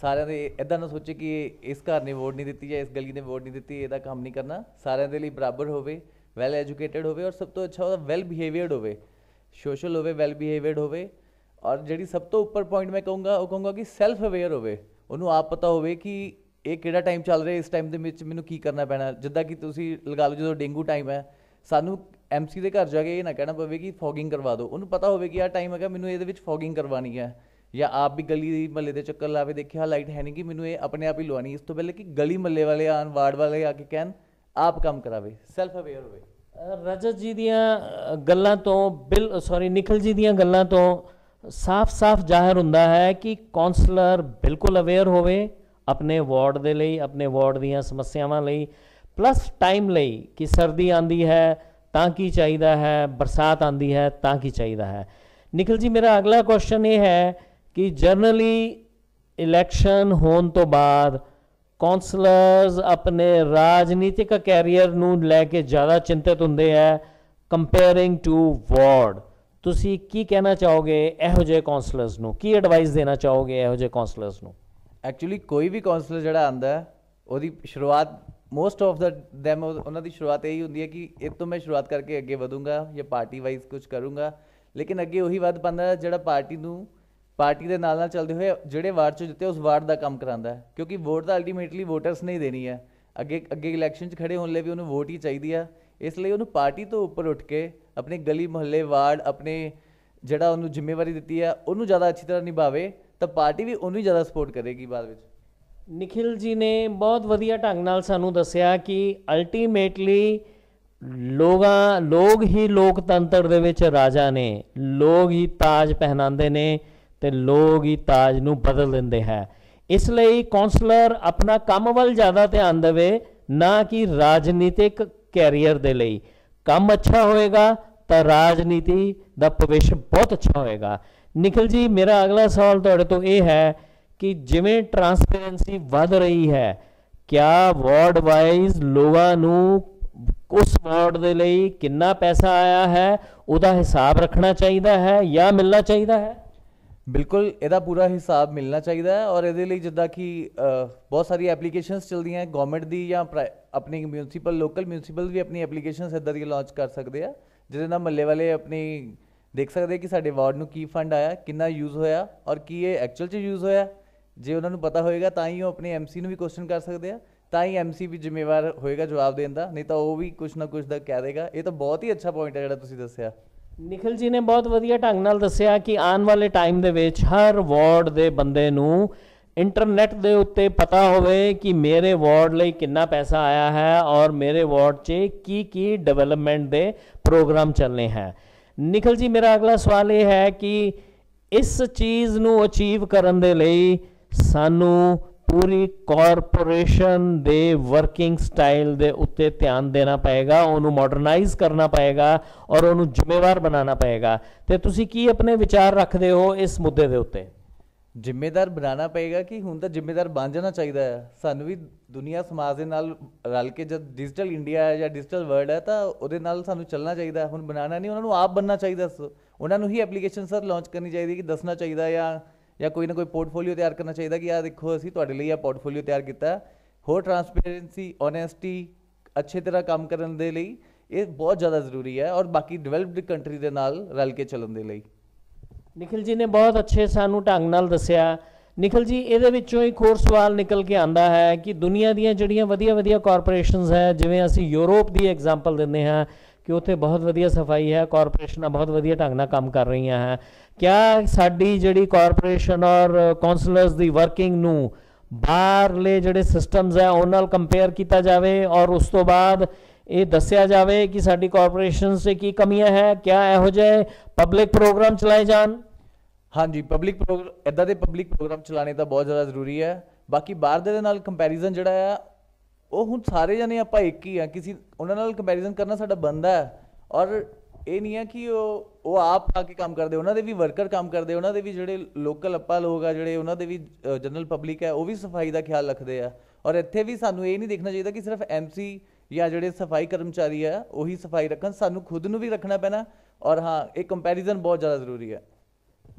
ਸਾਰਿਆਂ ਦੇ ਇੱਦਾਂ ਨਾ ਸੋਚੇ ਕਿ ਇਸ ਘਰ ਨੇ ਵੋਟ ਨਹੀਂ ਦਿੱਤੀ ਜਾਂ ਇਸ ਗਲੀ ਨੇ ਵੋਟ ਨਹੀਂ ਦਿੱਤੀ, ਇਹਦਾ ਕੰਮ ਨਹੀਂ ਕਰਨਾ। ਸਾਰਿਆਂ ਦੇ ਲਈ ਬਰਾਬਰ ਹੋਵੇ, ਵੈਲ ਐਜੂਕੇਟਡ ਹੋਵੇ ਔਰ ਸਭ ਤੋਂ ਅੱਛਾ ਉਹਦਾ ਵੈਲ ਬਿਹੇਵੀਅਰਡ ਹੋਵੇ, ਸੋਸ਼ਲ ਹੋਵੇ, ਵੈਲ ਬਿਹੇਵੀਅਰਡ ਹੋਵੇ। ਔਰ ਜਿਹੜੀ ਸਭ ਤੋਂ ਉੱਪਰ ਪੁਆਇੰਟ ਮੈਂ ਕਹੂੰਗਾ ਉਹ ਕਹੂੰਗਾ ਕਿ ਸੈਲਫ ਅਵੇਅਰ ਹੋਵੇ, ਉਹਨੂੰ ਆਪ ਪਤਾ ਹੋਵੇ ਕਿ ਇਹ ਕਿਹੜਾ ਟਾਈਮ ਚੱਲ ਰਿਹਾ, ਇਸ ਟਾਈਮ ਦੇ ਵਿੱਚ ਮੈਨੂੰ ਕੀ ਕਰਨਾ ਪੈਣਾ। ਜਿੱਦਾਂ ਕਿ ਤੁਸੀਂ ਲਗਾ ਲਓ ਜਦੋਂ ਡੇਂਗੂ ਟਾਈਮ ਹੈ, ਸਾਨੂੰ MC ਦੇ ਘਰ ਜਾ ਕੇ ਇਹ ਨਾ ਕਹਿਣਾ ਪਵੇ ਕਿ ਫੋਗਿੰਗ ਕਰਵਾ ਦਿਓ, ਉਹਨੂੰ ਪਤਾ ਹੋਵੇ ਕਿ ਆਹ ਟਾਈਮ ਹੈਗਾ ਮੈਨੂੰ ਇਹਦੇ ਵਿੱਚ ਫੋਗਿੰਗ ਕਰਵਾਉਣੀ ਹੈ। ਜਾਂ ਆਪ ਵੀ ਗਲੀ ਮਹੱਲੇ ਦੇ ਚੱਕਰ ਲਾਵੇ, ਦੇਖਿਆ ਲਾਈਟ ਹੈ ਨਹੀਂ ਕਿ ਮੈਨੂੰ ਇਹ ਆਪਣੇ ਆਪ ਹੀ ਲਵਾਉਣੀ, ਇਸ ਤੋਂ ਪਹਿਲੇ ਕਿ ਗਲੀ ਮਹੱਲੇ ਵਾਲੇ ਆਉਣ, ਵਾਰਡ ਵਾਲੇ ਆ ਕੇ ਕਹਿਣ, ਆਪ ਕੰਮ ਕਰਾਵੇ, ਸੈਲਫ ਅਵੇਅਰ ਹੋਵੇ। ਰਜਤ ਜੀ ਦੀਆਂ ਗੱਲਾਂ ਤੋਂ ਨਿਖਿਲ ਜੀ ਦੀਆਂ ਗੱਲਾਂ ਤੋਂ ਸਾਫ਼ ਜ਼ਾਹਿਰ ਹੁੰਦਾ ਹੈ ਕਿ ਕੌਂਸਲਰ ਬਿਲਕੁਲ ਅਵੇਅਰ ਹੋਵੇ ਆਪਣੇ ਵਾਰਡ ਦੇ ਲਈ, ਆਪਣੇ ਵਾਰਡ ਦੀਆਂ ਸਮੱਸਿਆਵਾਂ ਲਈ, ਪਲੱਸ ਟਾਈਮ ਲਈ ਕਿ ਸਰਦੀ ਆਉਂਦੀ ਹੈ ਤਾਂ ਕੀ ਚਾਹੀਦਾ ਹੈ, ਬਰਸਾਤ ਆਉਂਦੀ ਹੈ ਤਾਂ ਕੀ ਚਾਹੀਦਾ ਹੈ। ਨਿਖਿਲ ਜੀ, ਮੇਰਾ ਅਗਲਾ ਕੁਐਸਚਨ ਇਹ ਹੈ ਕਿ ਜਨਰਲੀ ਇਲੈਕਸ਼ਨ ਹੋਣ ਤੋਂ ਬਾਅਦ ਕੌਂਸਲਰਸ ਆਪਣੇ ਰਾਜਨੀਤਿਕ ਕੈਰੀਅਰ ਨੂੰ ਲੈ ਕੇ ਜ਼ਿਆਦਾ ਚਿੰਤਿਤ ਹੁੰਦੇ ਹੈ ਕੰਪੇਅਰਿੰਗ ਟੂ ਵਾਰਡ। ਤੁਸੀਂ ਕੀ ਕਹਿਣਾ ਚਾਹੋਗੇ ਇਹੋ ਜਿਹੇ ਕਾਉਂਸਲਰਸ ਨੂੰ, ਕੀ ਐਡਵਾਈਸ ਦੇਣਾ ਚਾਹੋਗੇ ਇਹੋ ਜਿਹੇ ਕਾਉਂਸਲਰਸ ਨੂੰ? ਐਕਚੁਅਲੀ ਕੋਈ ਵੀ ਕਾਉਂਸਲਰ ਜਿਹੜਾ ਆਉਂਦਾ ਹੈ ਉਹਦੀ ਸ਼ੁਰੂਆਤ ਮੋਸਟ ਆਫ ਦਾ ਦੈਮ ਉਹਨਾਂ ਦੀ ਸ਼ੁਰੂਆਤ ਇਹੀ ਹੁੰਦੀ ਹੈ ਕਿ ਇਹ ਤੋਂ ਮੈਂ ਸ਼ੁਰੂਆਤ ਕਰਕੇ ਅੱਗੇ ਵਧੂੰਗਾ ਜਾਂ ਪਾਰਟੀ ਵਾਈਜ਼ ਕੁਝ ਕਰੂੰਗਾ, ਲੇਕਿਨ ਅੱਗੇ ਉਹੀ ਵੱਧ ਪਾਉਂਦਾ ਜਿਹੜਾ ਪਾਰਟੀ ਦੇ ਨਾਲ ਚੱਲਦੇ ਹੋਏ ਜਿਹੜੇ ਵਾਰਡ 'ਚ ਜਿੱਤੇ ਉਸ ਵਾਰਡ ਦਾ ਕੰਮ ਕਰਾਉਂਦਾ ਹੈ, ਕਿਉਂਕਿ ਵੋਟ ਤਾਂ ਅਲਟੀਮੇਟਲੀ ਵੋਟਰਸ ਨੇ ਹੀ ਦੇਣੀ ਹੈ। ਅੱਗੇ ਇਲੈਕਸ਼ਨ 'ਚ ਖੜੇ ਹੋਣ ਲਈ ਵੀ ਉਹਨੂੰ ਵੋਟ ਹੀ ਚਾਹੀਦੀ ਆ, ਇਸ ਲਈ ਉਹਨੂੰ ਪਾਰਟੀ ਤੋਂ ਉੱਪਰ ਉੱਠ ਕੇ ਆਪਣੇ ਗਲੀ ਮੁਹੱਲੇ ਵਾਰਡ ਆਪਣੇ ਜਿਹੜਾ ਉਹਨੂੰ ਜ਼ਿੰਮੇਵਾਰੀ ਦਿੱਤੀ ਆ ਉਹਨੂੰ ਜ਼ਿਆਦਾ ਅੱਛੀ ਤਰ੍ਹਾਂ ਨਿਭਾਵੇ ਤਾਂ ਪਾਰਟੀ ਵੀ ਉਹਨੂੰ ਹੀ ਜ਼ਿਆਦਾ ਸਪੋਰਟ ਕਰੇਗੀ ਬਾਅਦ ਵਿੱਚ। ਨਿਖਿਲ ਜੀ ਨੇ ਬਹੁਤ ਵਧੀਆ ਢੰਗ ਨਾਲ ਸਾਨੂੰ ਦੱਸਿਆ ਕਿ ਅਲਟੀਮੇਟਲੀ ਲੋਕ ਹੀ ਲੋਕਤੰਤਰ ਦੇ ਵਿੱਚ ਰਾਜਾ ਨੇ, ਲੋਕ ਹੀ ਤਾਜ ਪਹਿਨਾਉਂਦੇ ਨੇ ਤੇ ਲੋਕ ਹੀ ਤਾਜ ਨੂੰ ਬਦਲ ਦਿੰਦੇ ਹੈ। ਇਸ ਲਈ ਕਾਉਂਸਲਰ ਆਪਣਾ ਕੰਮ ਵੱਲ ਜ਼ਿਆਦਾ ਧਿਆਨ ਦੇਵੇ, ਨਾ ਕਿ ਰਾਜਨੀਤਿਕ ਕੈਰੀਅਰ ਦੇ ਲਈ। ਕੰਮ ਅੱਛਾ ਹੋਏਗਾ ਤਾਂ ਰਾਜਨੀਤੀ ਦਾ ਭਵਿੱਖ ਬਹੁਤ ਅੱਛਾ ਹੋਏਗਾ। ਨਿਖਿਲ ਜੀ, ਮੇਰਾ ਅਗਲਾ ਸਵਾਲ ਤੁਹਾਡੇ ਤੋਂ ਇਹ ਹੈ ਕਿ ਜਿਵੇਂ ਟਰਾਂਸਪੇਰੈਂਸੀ ਵੱਧ ਰਹੀ ਹੈ, ਕਿਆ ਵਾਰਡ ਵਾਈਜ਼ ਲੋਕਾਂ ਨੂੰ ਉਸ ਵਾਰਡ ਦੇ ਲਈ ਕਿੰਨਾ ਪੈਸਾ ਆਇਆ ਹੈ ਉਹਦਾ ਹਿਸਾਬ ਰੱਖਣਾ ਚਾਹੀਦਾ ਹੈ ਜਾਂ ਮਿਲਣਾ ਚਾਹੀਦਾ ਹੈ? ਬਿਲਕੁਲ, ਇਹਦਾ ਪੂਰਾ ਹਿਸਾਬ ਮਿਲਣਾ ਚਾਹੀਦਾ ਹੈ। ਔਰ ਇਹਦੇ ਲਈ ਜਿੱਦਾਂ ਕਿ ਬਹੁਤ ਸਾਰੀ ਐਪਲੀਕੇਸ਼ਨਸ ਚੱਲਦੀਆਂ ਗਵਰਨਮੈਂਟ ਦੀ ਜਾਂ ਆਪਣੀ ਲੋਕਲ ਮਿਊਨਿਸਪਲ ਵੀ ਆਪਣੀ ਐਪਲੀਕੇਸ਼ਨਸ ਇੱਦਾਂ ਦੀਆਂ ਲਾਂਚ ਕਰ ਸਕਦੇ ਆ, ਜਿਹਦੇ ਨਾਲ ਮਹੱਲੇ ਵਾਲੇ ਆਪਣੀ ਦੇਖ ਸਕਦੇ ਕਿ ਸਾਡੇ ਵਾਰਡ ਨੂੰ ਕੀ ਫੰਡ ਆਇਆ, ਕਿੰਨਾ ਯੂਜ਼ ਹੋਇਆ ਔਰ ਕੀ ਇਹ ਐਕਚੁਅਲ 'ਚ ਯੂਜ਼ ਹੋਇਆ। ਜੇ ਉਹਨਾਂ ਨੂੰ ਪਤਾ ਹੋਏਗਾ ਤਾਂ ਹੀ ਉਹ ਆਪਣੇ MC ਨੂੰ ਵੀ ਕੁਐਸਚਨ ਕਰ ਸਕਦੇ ਆ, ਤਾਂ ਹੀ MC ਵੀ ਜ਼ਿੰਮੇਵਾਰ ਹੋਏਗਾ ਜਵਾਬ ਦੇਣ ਦਾ, ਨਹੀਂ ਤਾਂ ਉਹ ਵੀ ਕੁਛ ਨਾ ਕੁਛ ਦਾ ਕਹਿ ਦੇਗਾ। ਇਹ ਤਾਂ ਬਹੁਤ ਹੀ ਅੱਛਾ ਪੁਆਇੰਟ ਹੈ ਜਿਹੜਾ ਤੁਸੀਂ ਦੱਸਿਆ। ਨਿਖਿਲ ਜੀ ਨੇ ਬਹੁਤ ਵਧੀਆ ਢੰਗ ਨਾਲ ਦੱਸਿਆ ਕਿ ਆਉਣ ਵਾਲੇ ਟਾਈਮ ਦੇ ਵਿੱਚ ਹਰ ਵਾਰਡ ਦੇ ਬੰਦੇ ਨੂੰ ਇੰਟਰਨੈਟ ਦੇ ਉੱਤੇ ਪਤਾ ਹੋਵੇ ਕਿ ਮੇਰੇ ਵਾਰਡ ਲਈ ਕਿੰਨਾ ਪੈਸਾ ਆਇਆ ਹੈ ਔਰ ਮੇਰੇ ਵਾਰਡ 'ਚ ਕੀ ਡਿਵੈਲਪਮੈਂਟ ਦੇ ਪ੍ਰੋਗਰਾਮ ਚੱਲਨੇ ਹੈ। ਨਿਖਿਲ ਜੀ, ਮੇਰਾ ਅਗਲਾ ਸਵਾਲ ਇਹ ਹੈ ਕਿ ਇਸ ਚੀਜ਼ ਨੂੰ ਅਚੀਵ ਕਰਨ ਦੇ ਲਈ ਸਾਨੂੰ ਪੂਰੀ ਕਾਰਪੋਰੇਸ਼ਨ ਦੇ ਵਰਕਿੰਗ ਸਟਾਈਲ ਦੇ ਉੱਤੇ ਧਿਆਨ ਦੇਣਾ ਪਏਗਾ, ਉਹਨੂੰ ਮਾਡਰਨਾਈਜ਼ ਕਰਨਾ ਪਏਗਾ ਔਰ ਉਹਨੂੰ ਜ਼ਿੰਮੇਵਾਰ ਬਣਾਉਣਾ ਪਏਗਾ। ਤੇ ਤੁਸੀਂ ਕੀ ਆਪਣੇ ਵਿਚਾਰ ਰੱਖਦੇ ਹੋ ਇਸ ਮੁੱਦੇ ਦੇ ਉੱਤੇ? ਜ਼ਿੰਮੇਦਾਰ ਬਣਾਉਣਾ ਪਏਗਾ ਕਿ ਹੁਣ ਤਾਂ ਜ਼ਿੰਮੇਦਾਰ ਬਣ ਜਾਣਾ ਚਾਹੀਦਾ ਹੈ। ਸਾਨੂੰ ਵੀ ਦੁਨੀਆ ਸਮਾਜ ਦੇ ਨਾਲ ਰਲ ਕੇ, ਜਦ ਡਿਜੀਟਲ ਇੰਡੀਆ ਹੈ ਜਾਂ ਡਿਜੀਟਲ ਵਰਲਡ ਹੈ ਤਾਂ ਉਹਦੇ ਨਾਲ ਸਾਨੂੰ ਚੱਲਣਾ ਚਾਹੀਦਾ। ਹੁਣ ਬਣਾਉਣਾ ਨਹੀਂ, ਉਹਨਾਂ ਨੂੰ ਆਪ ਬਣਨਾ ਚਾਹੀਦਾ। ਉਹਨਾਂ ਨੂੰ ਹੀ ਐਪਲੀਕੇਸ਼ਨ ਸਰ ਲਾਂਚ ਕਰਨੀ ਚਾਹੀਦੀ ਕਿ ਦੱਸਣਾ ਚਾਹੀਦਾ ਜਾਂ ਕੋਈ ਨਾ ਕੋਈ ਪੋਰਟਫੋਲੀਓ ਤਿਆਰ ਕਰਨਾ ਚਾਹੀਦਾ ਕਿ ਆਹ ਦੇਖੋ ਅਸੀਂ ਤੁਹਾਡੇ ਲਈ ਇਹ ਪੋਰਟਫੋਲੀਓ ਤਿਆਰ ਕੀਤਾ। ਹੋਰ ਟਰਾਂਸਪੇਰੈਂਸੀ, ਓਨੈਸਟੀ, ਅੱਛੇ ਤਰ੍ਹਾਂ ਕੰਮ ਕਰਨ ਦੇ ਲਈ ਇਹ ਬਹੁਤ ਜ਼ਿਆਦਾ ਜ਼ਰੂਰੀ ਹੈ ਔਰ ਬਾਕੀ ਡਿਵੈਲਪਡ ਕੰਟਰੀ ਦੇ ਨਾਲ ਰਲ ਕੇ ਚੱਲਣ ਦੇ ਲਈ। ਨਿਖਿਲ ਜੀ ਨੇ ਬਹੁਤ ਅੱਛੇ ਸਾਨੂੰ ਢੰਗ ਨਾਲ ਦੱਸਿਆ। ਨਿਖਿਲ ਜੀ, ਇਹਦੇ ਵਿੱਚੋਂ ਇੱਕ ਹੋਰ ਸਵਾਲ ਨਿਕਲ ਕੇ ਆਉਂਦਾ ਹੈ ਕਿ ਦੁਨੀਆ ਦੀਆਂ ਜਿਹੜੀਆਂ ਵਧੀਆ ਕਾਰਪੋਰੇਸ਼ਨਸ ਹੈ, ਜਿਵੇਂ ਅਸੀਂ ਯੂਰਪ ਦੀ ਐਗਜ਼ਾਮਪਲ ਦਿੰਦੇ ਹਾਂ ਕਿ ਉੱਥੇ ਬਹੁਤ ਵਧੀਆ ਸਫਾਈ ਹੈ, ਕਾਰਪੋਰੇਸ਼ਨਾਂ ਬਹੁਤ ਵਧੀਆ ਢੰਗ ਨਾਲ ਕੰਮ ਕਰ ਰਹੀਆਂ ਹੈ। ਕਿਆ ਸਾਡੀ ਜਿਹੜੀ ਕਾਰਪੋਰੇਸ਼ਨ ਔਰ ਕਾਉਂਸਲਰਸ ਦੀ ਵਰਕਿੰਗ ਨੂੰ ਬਾਹਰਲੇ ਜਿਹੜੇ ਸਿਸਟਮਸ ਹੈ ਉਹਨਾਂ ਨਾਲ ਕੰਪੇਅਰ ਕੀਤਾ ਜਾਵੇ ਔਰ ਉਸ ਤੋਂ ਬਾਅਦ ਇਹ ਦੱਸਿਆ ਜਾਵੇ ਕਿ ਸਾਡੀ ਕਾਰਪੋਰੇਸ਼ਨ 'ਚ ਕੀ ਕਮੀਆਂ ਹੈ? ਕਿਆ ਇਹੋ ਜਿਹੇ ਪਬਲਿਕ ਪ੍ਰੋਗਰਾਮ ਚਲਾਏ ਜਾਣ? ਹਾਂਜੀ, ਇੱਦਾਂ ਦੇ ਪਬਲਿਕ ਪ੍ਰੋਗਰਾਮ ਚਲਾਉਣੇ ਤਾਂ ਬਹੁਤ ਜ਼ਿਆਦਾ ਜ਼ਰੂਰੀ ਹੈ। ਬਾਕੀ ਬਾਹਰ ਦੇ ਨਾਲ ਕੰਪੈਰੀਜ਼ਨ ਜਿਹੜਾ ਆ ਉਹ ਹੁਣ ਸਾਰੇ ਜਣੇ ਆਪਾਂ ਇੱਕ ਹੀ ਆ, ਉਹਨਾਂ ਨਾਲ ਕੰਪੈਰੀਜ਼ਨ ਕਰਨਾ ਸਾਡਾ ਬਣਦਾ ਹੈ। ਔਰ ਇਹ ਨਹੀਂ ਹੈ ਕਿ ਉਹ ਆਪ ਆ ਕੇ ਕੰਮ ਕਰਦੇ, ਉਹਨਾਂ ਦੇ ਵੀ ਵਰਕਰ ਕੰਮ ਕਰਦੇ, ਉਹਨਾਂ ਦੇ ਵੀ ਜਿਹੜੇ ਲੋਕਲ ਆਪਾਂ ਲੋਕ ਆ ਜਿਹੜੇ ਉਹਨਾਂ ਦੇ ਵੀ ਜਨਰਲ ਪਬਲਿਕ ਹੈ ਉਹ ਵੀ ਸਫਾਈ ਦਾ ਖਿਆਲ ਰੱਖਦੇ ਆ। ਔਰ ਇੱਥੇ ਵੀ ਸਾਨੂੰ ਇਹ ਨਹੀਂ ਦੇਖਣਾ ਚਾਹੀਦਾ ਕਿ ਸਿਰਫ MC ਜਾਂ ਜਿਹੜੇ ਸਫਾਈ ਕਰਮਚਾਰੀ ਆ ਉਹੀ ਸਫਾਈ ਰੱਖਣ, ਸਾਨੂੰ ਖੁਦ ਨੂੰ ਵੀ ਰੱਖਣਾ ਪੈਣਾ। ਔਰ ਹਾਂ, ਇਹ ਕੰਪੈਰੀਜ਼ਨ ਬਹੁਤ ਜ਼ਿਆਦਾ ਜ਼ਰੂਰੀ ਹੈ।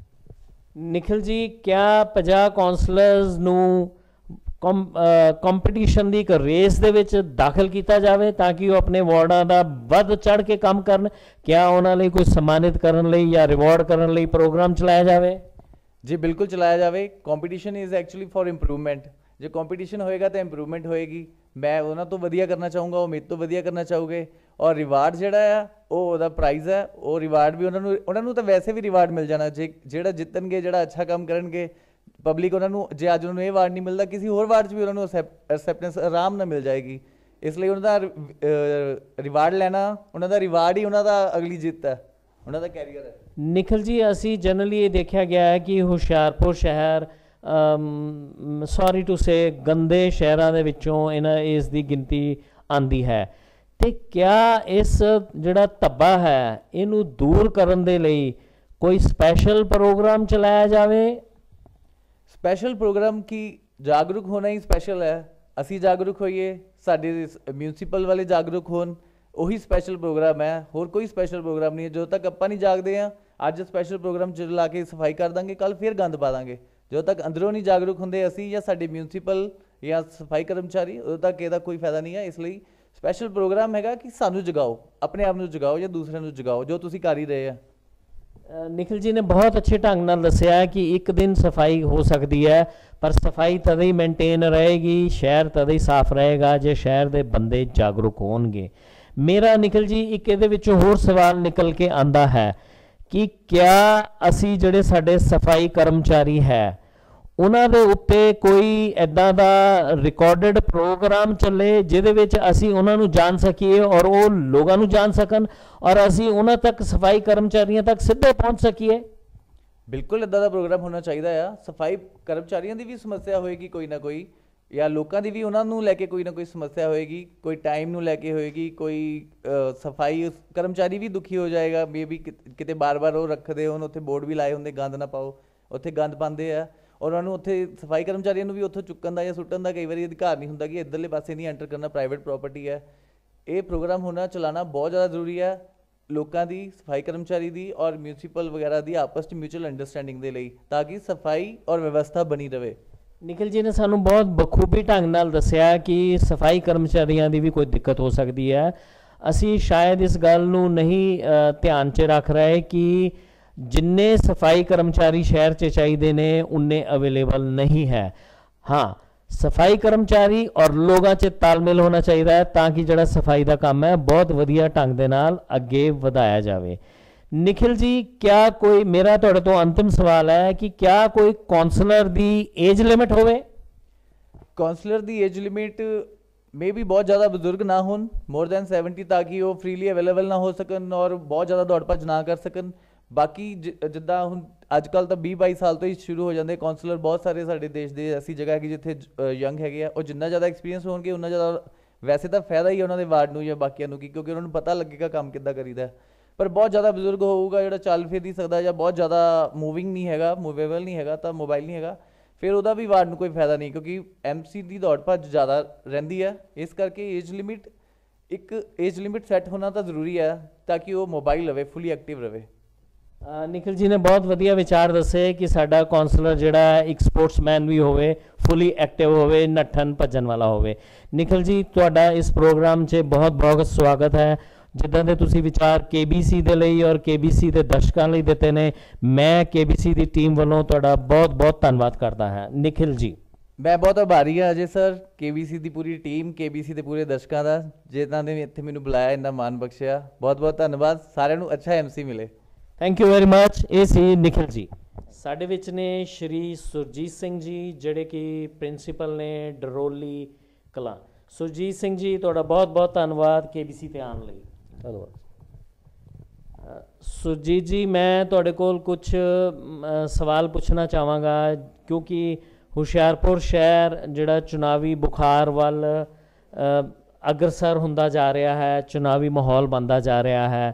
ਨਿਖਿਲ ਜੀ, ਕਿਆ 50 ਕਾਉਂਸਲਰਸ ਨੂੰ ਕੰਪੀਟੀਸ਼ਨ ਦੀ ਇੱਕ ਰੇਸ ਦੇ ਵਿੱਚ ਦਾਖਲ ਕੀਤਾ ਜਾਵੇ ਤਾਂ ਕਿ ਉਹ ਆਪਣੇ ਵਾਰਡਾਂ ਦਾ ਵੱਧ ਚੜ੍ਹ ਕੇ ਕੰਮ ਕਰਨ? ਕਿਆ ਉਹਨਾਂ ਲਈ ਕੋਈ ਸਨਮਾਨਿਤ ਕਰਨ ਲਈ ਜਾਂ ਰਿਵਾਰਡ ਕਰਨ ਲਈ ਪ੍ਰੋਗਰਾਮ ਚਲਾਇਆ ਜਾਵੇ? ਜੀ ਬਿਲਕੁਲ ਚਲਾਇਆ ਜਾਵੇ। Competition is actually for improvement. ਜੇ ਕੰਪੀਟੀਸ਼ਨ ਹੋਏਗਾ ਤਾਂ ਇੰਪਰੂਵਮੈਂਟ ਹੋਏਗੀ। ਮੈਂ ਉਹਨਾਂ ਤੋਂ ਵਧੀਆ ਕਰਨਾ ਚਾਹੂੰਗਾ, ਉਹ ਮੇਰੇ ਤੋਂ ਵਧੀਆ ਕਰਨਾ ਚਾਹੋਗੇ। ਔਰ ਰਿਵਾਰਡ ਜਿਹੜਾ ਆ ਉਹ ਉਹਦਾ ਪ੍ਰਾਈਜ਼ ਹੈ, ਉਹ ਰਿਵਾਰਡ ਵੀ ਉਹਨਾਂ ਨੂੰ ਤਾਂ ਵੈਸੇ ਵੀ ਰਿਵਾਰਡ ਮਿਲ ਜਾਣਾ। ਜਿਹੜਾ ਜਿੱਤਣਗੇ, ਜਿਹੜਾ ਅੱਛਾ ਕੰਮ ਕਰਨਗੇ, ਪਬਲਿਕ ਉਹਨਾਂ ਨੂੰ, ਜੇ ਅੱਜ ਉਹਨਾਂ ਨੂੰ ਇਹ ਵਾਰਡ ਨਹੀਂ ਮਿਲਦਾ ਕਿਸੇ ਹੋਰ ਵਾਰਡ 'ਚ ਵੀ ਉਹਨਾਂ ਨੂੰ ਐਕਸੈਪਟੈਂਸ ਆਰਾਮ ਨਾਲ ਮਿਲ ਜਾਏਗੀ। ਇਸ ਲਈ ਉਹਨਾਂ ਦਾ ਰਿਵਾਰਡ ਲੈਣਾ, ਉਹਨਾਂ ਦਾ ਰਿਵਾਰਡ ਹੀ ਉਹਨਾਂ ਦਾ ਅਗਲੀ ਜਿੱਤ ਹੈ, ਉਹਨਾਂ ਦਾ ਕੈਰੀਅਰ ਹੈ। ਨਿਖਿਲ ਜੀ, ਅਸੀਂ ਜਨਰਲੀ ਇਹ ਦੇਖਿਆ ਗਿਆ ਹੈ ਕਿ ਹੁਸ਼ਿਆਰਪੁਰ ਸ਼ਹਿਰ ਸੌਰੀ ਟੂ ਸੇ ਗੰਦੇ ਸ਼ਹਿਰਾਂ ਦੇ ਵਿੱਚੋਂ ਇਸ ਦੀ ਗਿਣਤੀ ਆਉਂਦੀ ਹੈ। ਤੇ ਕਿਆ ਇਸ ਜਿਹੜਾ ਧੱਬਾ ਹੈ ਇਹਨੂੰ ਦੂਰ ਕਰਨ ਦੇ ਲਈ ਕੋਈ ਸਪੈਸ਼ਲ ਪ੍ਰੋਗਰਾਮ ਚਲਾਇਆ ਜਾਵੇ? ਸਪੈਸ਼ਲ ਪ੍ਰੋਗਰਾਮ ਕੀ, ਜਾਗਰੂਕ ਹੋਣਾ ਹੀ ਸਪੈਸ਼ਲ ਹੈ। ਅਸੀਂ ਜਾਗਰੂਕ ਹੋਈਏ, ਸਾਡੇ ਮਿਊਨਿਸਪਲ ਵਾਲੇ ਜਾਗਰੂਕ ਹੋਣ, ਉਹੀ ਸਪੈਸ਼ਲ ਪ੍ਰੋਗਰਾਮ ਹੈ। ਹੋਰ ਕੋਈ ਸਪੈਸ਼ਲ ਪ੍ਰੋਗਰਾਮ ਨਹੀਂ ਹੈ। ਜਦੋਂ ਤੱਕ ਆਪਾਂ ਨਹੀਂ ਜਾਗਦੇ ਹਾਂ, ਅੱਜ ਸਪੈਸ਼ਲ ਪ੍ਰੋਗਰਾਮ ਚ ਲਾ ਕੇ ਸਫਾਈ ਕਰ ਦਾਂਗੇ, ਕੱਲ ਫਿਰ ਗੰਦ ਪਾ ਦਾਂਗੇ। ਜਦੋਂ ਤੱਕ ਅੰਦਰੋਂ ਨਹੀਂ ਜਾਗਰੂਕ ਹੁੰਦੇ ਅਸੀਂ ਜਾਂ ਸਾਡੇ ਮਿਊਨਿਸਪਲ ਜਾਂ ਸਫਾਈ ਕਰਮਚਾਰੀ, ਉਦੋਂ ਤੱਕ ਇਹਦਾ ਕੋਈ ਫਾਇਦਾ ਨਹੀਂ ਹੈ। ਇਸ ਲਈ ਸਪੈਸ਼ਲ ਪ੍ਰੋਗਰਾਮ ਹੈਗਾ ਕਿ ਸਾਨੂੰ ਜਗਾਓ, ਆਪਣੇ ਆਪ ਨੂੰ ਜਗਾਓ ਜਾਂ ਦੂਸਰਿਆਂ ਨੂੰ ਜਗਾਓ, ਜੋ ਤੁਸੀਂ ਕਰ ਹੀ ਰਹੇ ਆ। ਨਿਖਿਲ ਜੀ ਨੇ ਬਹੁਤ ਅੱਛੇ ਢੰਗ ਨਾਲ ਦੱਸਿਆ ਕਿ ਇੱਕ ਦਿਨ ਸਫਾਈ ਹੋ ਸਕਦੀ ਹੈ, ਪਰ ਸਫਾਈ ਤਦ ਹੀ ਮੇਨਟੇਨ ਰਹੇਗੀ, ਸ਼ਹਿਰ ਤਦ ਹੀ ਸਾਫ਼ ਰਹੇਗਾ ਜੇ ਸ਼ਹਿਰ ਦੇ ਬੰਦੇ ਜਾਗਰੂਕ ਹੋਣਗੇ। ਮੇਰਾ ਨਿਖਿਲ ਜੀ ਇੱਕ ਇਹਦੇ ਵਿੱਚੋਂ ਹੋਰ ਸਵਾਲ ਨਿਕਲ ਕੇ ਆਂਦਾ ਹੈ ਕਿ ਕਿਆ ਅਸੀਂ ਜਿਹੜੇ ਸਾਡੇ ਸਫਾਈ ਕਰਮਚਾਰੀ ਹੈ ਉਹਨਾਂ ਦੇ ਉੱਤੇ ਕੋਈ ਇੱਦਾਂ ਦਾ ਰਿਕਾਰਡਡ ਪ੍ਰੋਗਰਾਮ ਚੱਲੇ ਜਿਹਦੇ ਵਿੱਚ ਅਸੀਂ ਉਹਨਾਂ ਨੂੰ ਜਾਣ ਸਕੀਏ ਔਰ ਉਹ ਲੋਕਾਂ ਨੂੰ ਜਾਣ ਸਕਣ ਔਰ ਅਸੀਂ ਉਹਨਾਂ ਤੱਕ ਸਫਾਈ ਕਰਮਚਾਰੀਆਂ ਤੱਕ ਸਿੱਧੇ ਪਹੁੰਚ ਸਕੀਏ? ਬਿਲਕੁਲ ਇੱਦਾਂ ਦਾ ਪ੍ਰੋਗਰਾਮ ਹੋਣਾ ਚਾਹੀਦਾ ਆ। ਸਫਾਈ ਕਰਮਚਾਰੀਆਂ ਦੀ ਵੀ ਸਮੱਸਿਆ ਹੋਏਗੀ ਕੋਈ ਨਾ ਕੋਈ, ਜਾਂ ਲੋਕਾਂ ਦੀ ਵੀ ਉਹਨਾਂ ਨੂੰ ਲੈ ਕੇ ਕੋਈ ਨਾ ਕੋਈ ਸਮੱਸਿਆ ਹੋਏਗੀ, ਕੋਈ ਟਾਈਮ ਨੂੰ ਲੈ ਕੇ ਹੋਏਗੀ, ਕੋਈ ਸਫਾਈ ਕਰਮਚਾਰੀ ਵੀ ਦੁਖੀ ਹੋ ਜਾਏਗਾ। ਮੇਬੀ ਕਿਤੇ ਬਾਰ-ਬਾਰ ਉਹ ਰੱਖਦੇ ਹੋਣ, ਉੱਥੇ ਬੋਰਡ ਵੀ ਲਾਏ ਹੁੰਦੇ ਗੰਦ ਨਾ ਪਾਓ, ਉੱਥੇ ਗੰਦ ਪਾਉਂਦੇ ਆ ਔਰ ਉਹਨਾਂ ਨੂੰ ਉੱਥੇ ਸਫਾਈ ਕਰਮਚਾਰੀਆਂ ਨੂੰ ਵੀ ਉੱਥੋਂ ਚੁੱਕਣ ਦਾ ਜਾਂ ਸੁੱਟਣ ਦਾ ਕਈ ਵਾਰੀ ਅਧਿਕਾਰ ਨਹੀਂ ਹੁੰਦਾ ਕਿ ਇੱਧਰਲੇ ਪਾਸੇ ਨਹੀਂ ਐਂਟਰ ਕਰਨਾ, ਪ੍ਰਾਈਵੇਟ ਪ੍ਰੋਪਰਟੀ ਹੈ। ਇਹ ਪ੍ਰੋਗਰਾਮ ਹੋਣਾ ਚਲਾਉਣਾ ਬਹੁਤ ਜ਼ਿਆਦਾ ਜ਼ਰੂਰੀ ਹੈ ਲੋਕਾਂ ਦੀ, ਸਫਾਈ ਕਰਮਚਾਰੀ ਦੀ ਔਰ ਮਿਊਨਿਸਪਲ ਵਗੈਰਾ ਦੀ ਆਪਸ 'ਚ ਮਿਊਚੁਅਲ ਅੰਡਰਸਟੈਂਡਿੰਗ ਦੇ ਲਈ, ਤਾਂ ਕਿ ਸਫਾਈ ਔਰ ਵਿਵਸਥਾ ਬਣੀ ਰਹੇ। ਨਿਖਿਲ ਜੀ ਨੇ ਸਾਨੂੰ ਬਹੁਤ ਬਖੂਬੀ ਢੰਗ ਨਾਲ ਦੱਸਿਆ ਕਿ ਸਫਾਈ ਕਰਮਚਾਰੀਆਂ ਦੀ ਵੀ ਕੋਈ ਦਿੱਕਤ ਹੋ ਸਕਦੀ ਹੈ। ਅਸੀਂ ਸ਼ਾਇਦ ਇਸ ਗੱਲ ਨੂੰ ਨਹੀਂ ਧਿਆਨ 'ਚ ਰੱਖ ਰਹੇ ਕਿ ਜਿੰਨੇ ਸਫਾਈ ਕਰਮਚਾਰੀ ਸ਼ਹਿਰ 'ਚ ਚਾਹੀਦੇ ਨੇ ਉਨੇ ਅਵੇਲੇਬਲ ਨਹੀਂ ਹੈ। ਹਾਂ, ਸਫਾਈ ਕਰਮਚਾਰੀ ਔਰ ਲੋਕਾਂ 'ਚ ਤਾਲਮੇਲ ਹੋਣਾ ਚਾਹੀਦਾ ਹੈ ਤਾਂ ਕਿ ਜਿਹੜਾ ਸਫਾਈ ਦਾ ਕੰਮ ਹੈ ਬਹੁਤ ਵਧੀਆ ਢੰਗ ਦੇ ਨਾਲ ਅੱਗੇ ਵਧਾਇਆ ਜਾਵੇ। ਨਿਖਿਲ ਜੀ, ਕਿਆ ਕੋਈ, ਮੇਰਾ ਤੁਹਾਡੇ ਤੋਂ ਅੰਤਿਮ ਸਵਾਲ ਹੈ ਕਿ ਕਿਆ ਕੋਈ ਕਾਉਂਸਲਰ ਦੀ ਏਜ ਲਿਮਿਟ ਹੋਵੇ? ਕਾਉਂਸਲਰ ਦੀ ਏਜ ਲਿਮਿਟ ਮੇ ਵੀ ਬਹੁਤ ਜ਼ਿਆਦਾ ਬਜ਼ੁਰਗ ਨਾ ਹੋਣ, ਮੋਰ ਦੈਨ 70, ਤਾਂ ਕਿ ਉਹ ਫ੍ਰੀਲੀ ਅਵੇਲੇਬਲ ਨਾ ਹੋ ਸਕਣ ਔਰ ਬਹੁਤ ਜ਼ਿਆਦਾ ਦੌੜ ਭੱਜ ਨਾ ਕਰ ਸਕਣ। ਬਾਕੀ ਜਿੱਦਾਂ ਹੁਣ ਅੱਜ ਕੱਲ੍ਹ ਤਾਂ 20-22 ਸਾਲ ਤੋਂ ਹੀ ਸ਼ੁਰੂ ਹੋ ਜਾਂਦੇ ਕਾਉਂਸਲਰ। ਬਹੁਤ ਸਾਰੇ ਸਾਡੇ ਦੇਸ਼ ਦੇ ਐਸੀ ਜਗ੍ਹਾ ਹੈਗੀ ਜਿੱਥੇ ਯੰਗ ਹੈਗੇ ਆ, ਉਹ ਜਿੰਨਾ ਜ਼ਿਆਦਾ ਐਕਸਪੀਰੀਅੰਸ ਹੋਣਗੇ ਉਨਾ ਜ਼ਿਆਦਾ ਵੈਸੇ ਤਾਂ ਫਾਇਦਾ ਹੀ ਉਹਨਾਂ ਦੇ ਵਾਰਡ ਨੂੰ ਜਾਂ ਬਾਕੀਆਂ ਨੂੰ, ਕਿਉਂਕਿ ਉਹਨਾਂ ਨੂੰ ਪਤਾ ਲੱਗੇਗਾ ਕੰਮ ਕਿੱਦਾਂ ਕਰੀਦਾ। ਪਰ ਬਹੁਤ ਜ਼ਿਆਦਾ ਬਜ਼ੁਰਗ ਹੋਊਗਾ ਜਿਹੜਾ ਚੱਲ ਫਿਰ ਨਹੀਂ ਸਕਦਾ ਜਾਂ ਬਹੁਤ ਜ਼ਿਆਦਾ ਮੂਵਿੰਗ ਨਹੀਂ ਹੈਗਾ, ਮੂਵੇਬਲ ਨਹੀਂ ਹੈਗਾ, ਤਾਂ ਮੋਬਾਈਲ ਨਹੀਂ ਹੈਗਾ, ਫਿਰ ਉਹਦਾ ਵੀ ਵਾਰਡ ਨੂੰ ਕੋਈ ਫਾਇਦਾ ਨਹੀਂ, ਕਿਉਂਕਿ MC ਦੀ ਦੌੜ ਭੱਜ ਜ਼ਿਆਦਾ ਰਹਿੰਦੀ ਹੈ। ਇਸ ਕਰਕੇ ਏਜ ਲਿਮਿਟ, ਇੱਕ ਏਜ ਲਿਮਿਟ ਸੈੱਟ ਹੋਣਾ ਤਾਂ ਜ਼ਰੂਰੀ ਹੈ ਤਾਂ ਕਿ ਉਹ ਮੋਬਾਈਲ ਰਵੇ, ਫੁੱਲੀ ਐਕਟਿਵ ਰਵੇ। ਨਿਖਿਲ ਜੀ ਨੇ ਬਹੁਤ ਵਧੀਆ ਵਿਚਾਰ ਦੱਸੇ ਕਿ ਸਾਡਾ ਕਾਉਂਸਲਰ ਜਿਹੜਾ ਇੱਕ ਸਪੋਰਟਸਮੈਨ ਵੀ ਹੋਵੇ, ਫੁੱਲੀ ਐਕਟਿਵ ਹੋਵੇ, ਨੱਠਣ ਭੱਜਣ ਵਾਲਾ ਹੋਵੇ। ਨਿਖਿਲ ਜੀ, ਤੁਹਾਡਾ ਇਸ ਪ੍ਰੋਗਰਾਮ 'ਚ ਬਹੁਤ ਬਹੁਤ ਸਵਾਗਤ ਹੈ। ਜਿੱਦਾਂ ਦੇ ਤੁਸੀਂ ਵਿਚਾਰ KBC ਦੇ ਲਈ ਔਰ KBC ਦੇ ਦਰਸ਼ਕਾਂ ਲਈ ਦਿੱਤੇ ਨੇ, ਮੈਂ KBC ਦੀ ਟੀਮ ਵੱਲੋਂ ਤੁਹਾਡਾ ਬਹੁਤ ਬਹੁਤ ਧੰਨਵਾਦ ਕਰਦਾ ਹਾਂ। ਨਿਖਿਲ ਜੀ, ਮੈਂ ਬਹੁਤ ਆਭਾਰੀ ਹਾਂ ਅਜੇ ਸਰ, KBC ਦੀ ਪੂਰੀ ਟੀਮ, KBC ਦੇ ਪੂਰੇ ਦਰਸ਼ਕਾਂ ਦਾ, ਜਿਨ੍ਹਾਂ ਨੇ ਇੱਥੇ ਮੈਨੂੰ ਬੁਲਾਇਆ, ਇੰਨਾ ਮਾਣ ਬਖਸ਼ਿਆ। ਬਹੁਤ ਬਹੁਤ ਧੰਨਵਾਦ। ਸਾਰਿਆਂ ਨੂੰ ਅੱਛਾ MC ਮਿਲੇ। Thank you very much. ਇਹ ਸੀ ਨਿਖਿਲ ਜੀ। ਸਾਡੇ ਵਿੱਚ ਨੇ ਸ਼੍ਰੀ ਸੁਰਜੀਤ ਸਿੰਘ ਜੀ, ਜਿਹੜੇ ਕਿ ਪ੍ਰਿੰਸੀਪਲ ਨੇ ਡਰੋਲੀ ਕਲਾਂ। ਸੁਰਜੀਤ ਸਿੰਘ ਜੀ, ਤੁਹਾਡਾ ਬਹੁਤ ਬਹੁਤ ਧੰਨਵਾਦ KBC ਤੇ ਆਉਣ ਲਈ। ਧੰਨਵਾਦ। ਸੁਰਜੀਤ ਜੀ, ਮੈਂ ਤੁਹਾਡੇ ਕੋਲ ਕੁਝ ਸਵਾਲ ਪੁੱਛਣਾ ਚਾਹਾਂਗਾ, ਕਿਉਂਕਿ ਹੁਸ਼ਿਆਰਪੁਰ ਸ਼ਹਿਰ ਜਿਹੜਾ ਚੁਣਾਵੀ ਬੁਖਾਰ ਵੱਲ ਅਗਰਸਰ ਹੁੰਦਾ ਜਾ ਰਿਹਾ ਹੈ, ਚੁਣਾਵੀ ਮਾਹੌਲ ਬਣਦਾ ਜਾ ਰਿਹਾ ਹੈ।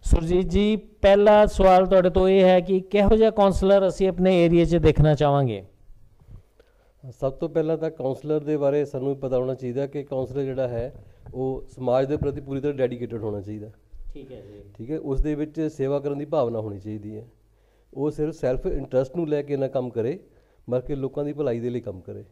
ਸੁਰਜੀਤ ਜੀ, ਪਹਿਲਾ ਸਵਾਲ ਤੁਹਾਡੇ ਤੋਂ ਇਹ ਹੈ ਕਿ ਕਿਹੋ ਜਿਹਾ ਕਾਉਂਸਲਰ ਅਸੀਂ ਆਪਣੇ ਏਰੀਏ 'ਚ ਦੇਖਣਾ ਚਾਹਾਂਗੇ? ਸਭ ਤੋਂ ਪਹਿਲਾਂ ਤਾਂ ਕਾਉਂਸਲਰ ਦੇ ਬਾਰੇ ਸਾਨੂੰ ਵੀ ਪਤਾ ਹੋਣਾ ਚਾਹੀਦਾ ਕਿ ਕਾਉਂਸਲਰ ਜਿਹੜਾ ਹੈ ਉਹ ਸਮਾਜ ਦੇ ਪ੍ਰਤੀ ਪੂਰੀ ਤਰ੍ਹਾਂ ਡੈਡੀਕੇਟਡ ਹੋਣਾ ਚਾਹੀਦਾ। ਠੀਕ ਹੈ ਜੀ। ਠੀਕ ਹੈ, ਉਸ ਦੇ ਵਿੱਚ ਸੇਵਾ ਕਰਨ ਦੀ ਭਾਵਨਾ ਹੋਣੀ ਚਾਹੀਦੀ ਹੈ। ਉਹ ਸਿਰਫ ਸੈਲਫ ਇੰਟਰਸਟ ਨੂੰ ਲੈ ਕੇ ਨਾ ਕੰਮ ਕਰੇ, ਬਲਕਿ ਲੋਕਾਂ ਦੀ ਭਲਾਈ ਦੇ ਲਈ ਕੰਮ ਕਰੇ।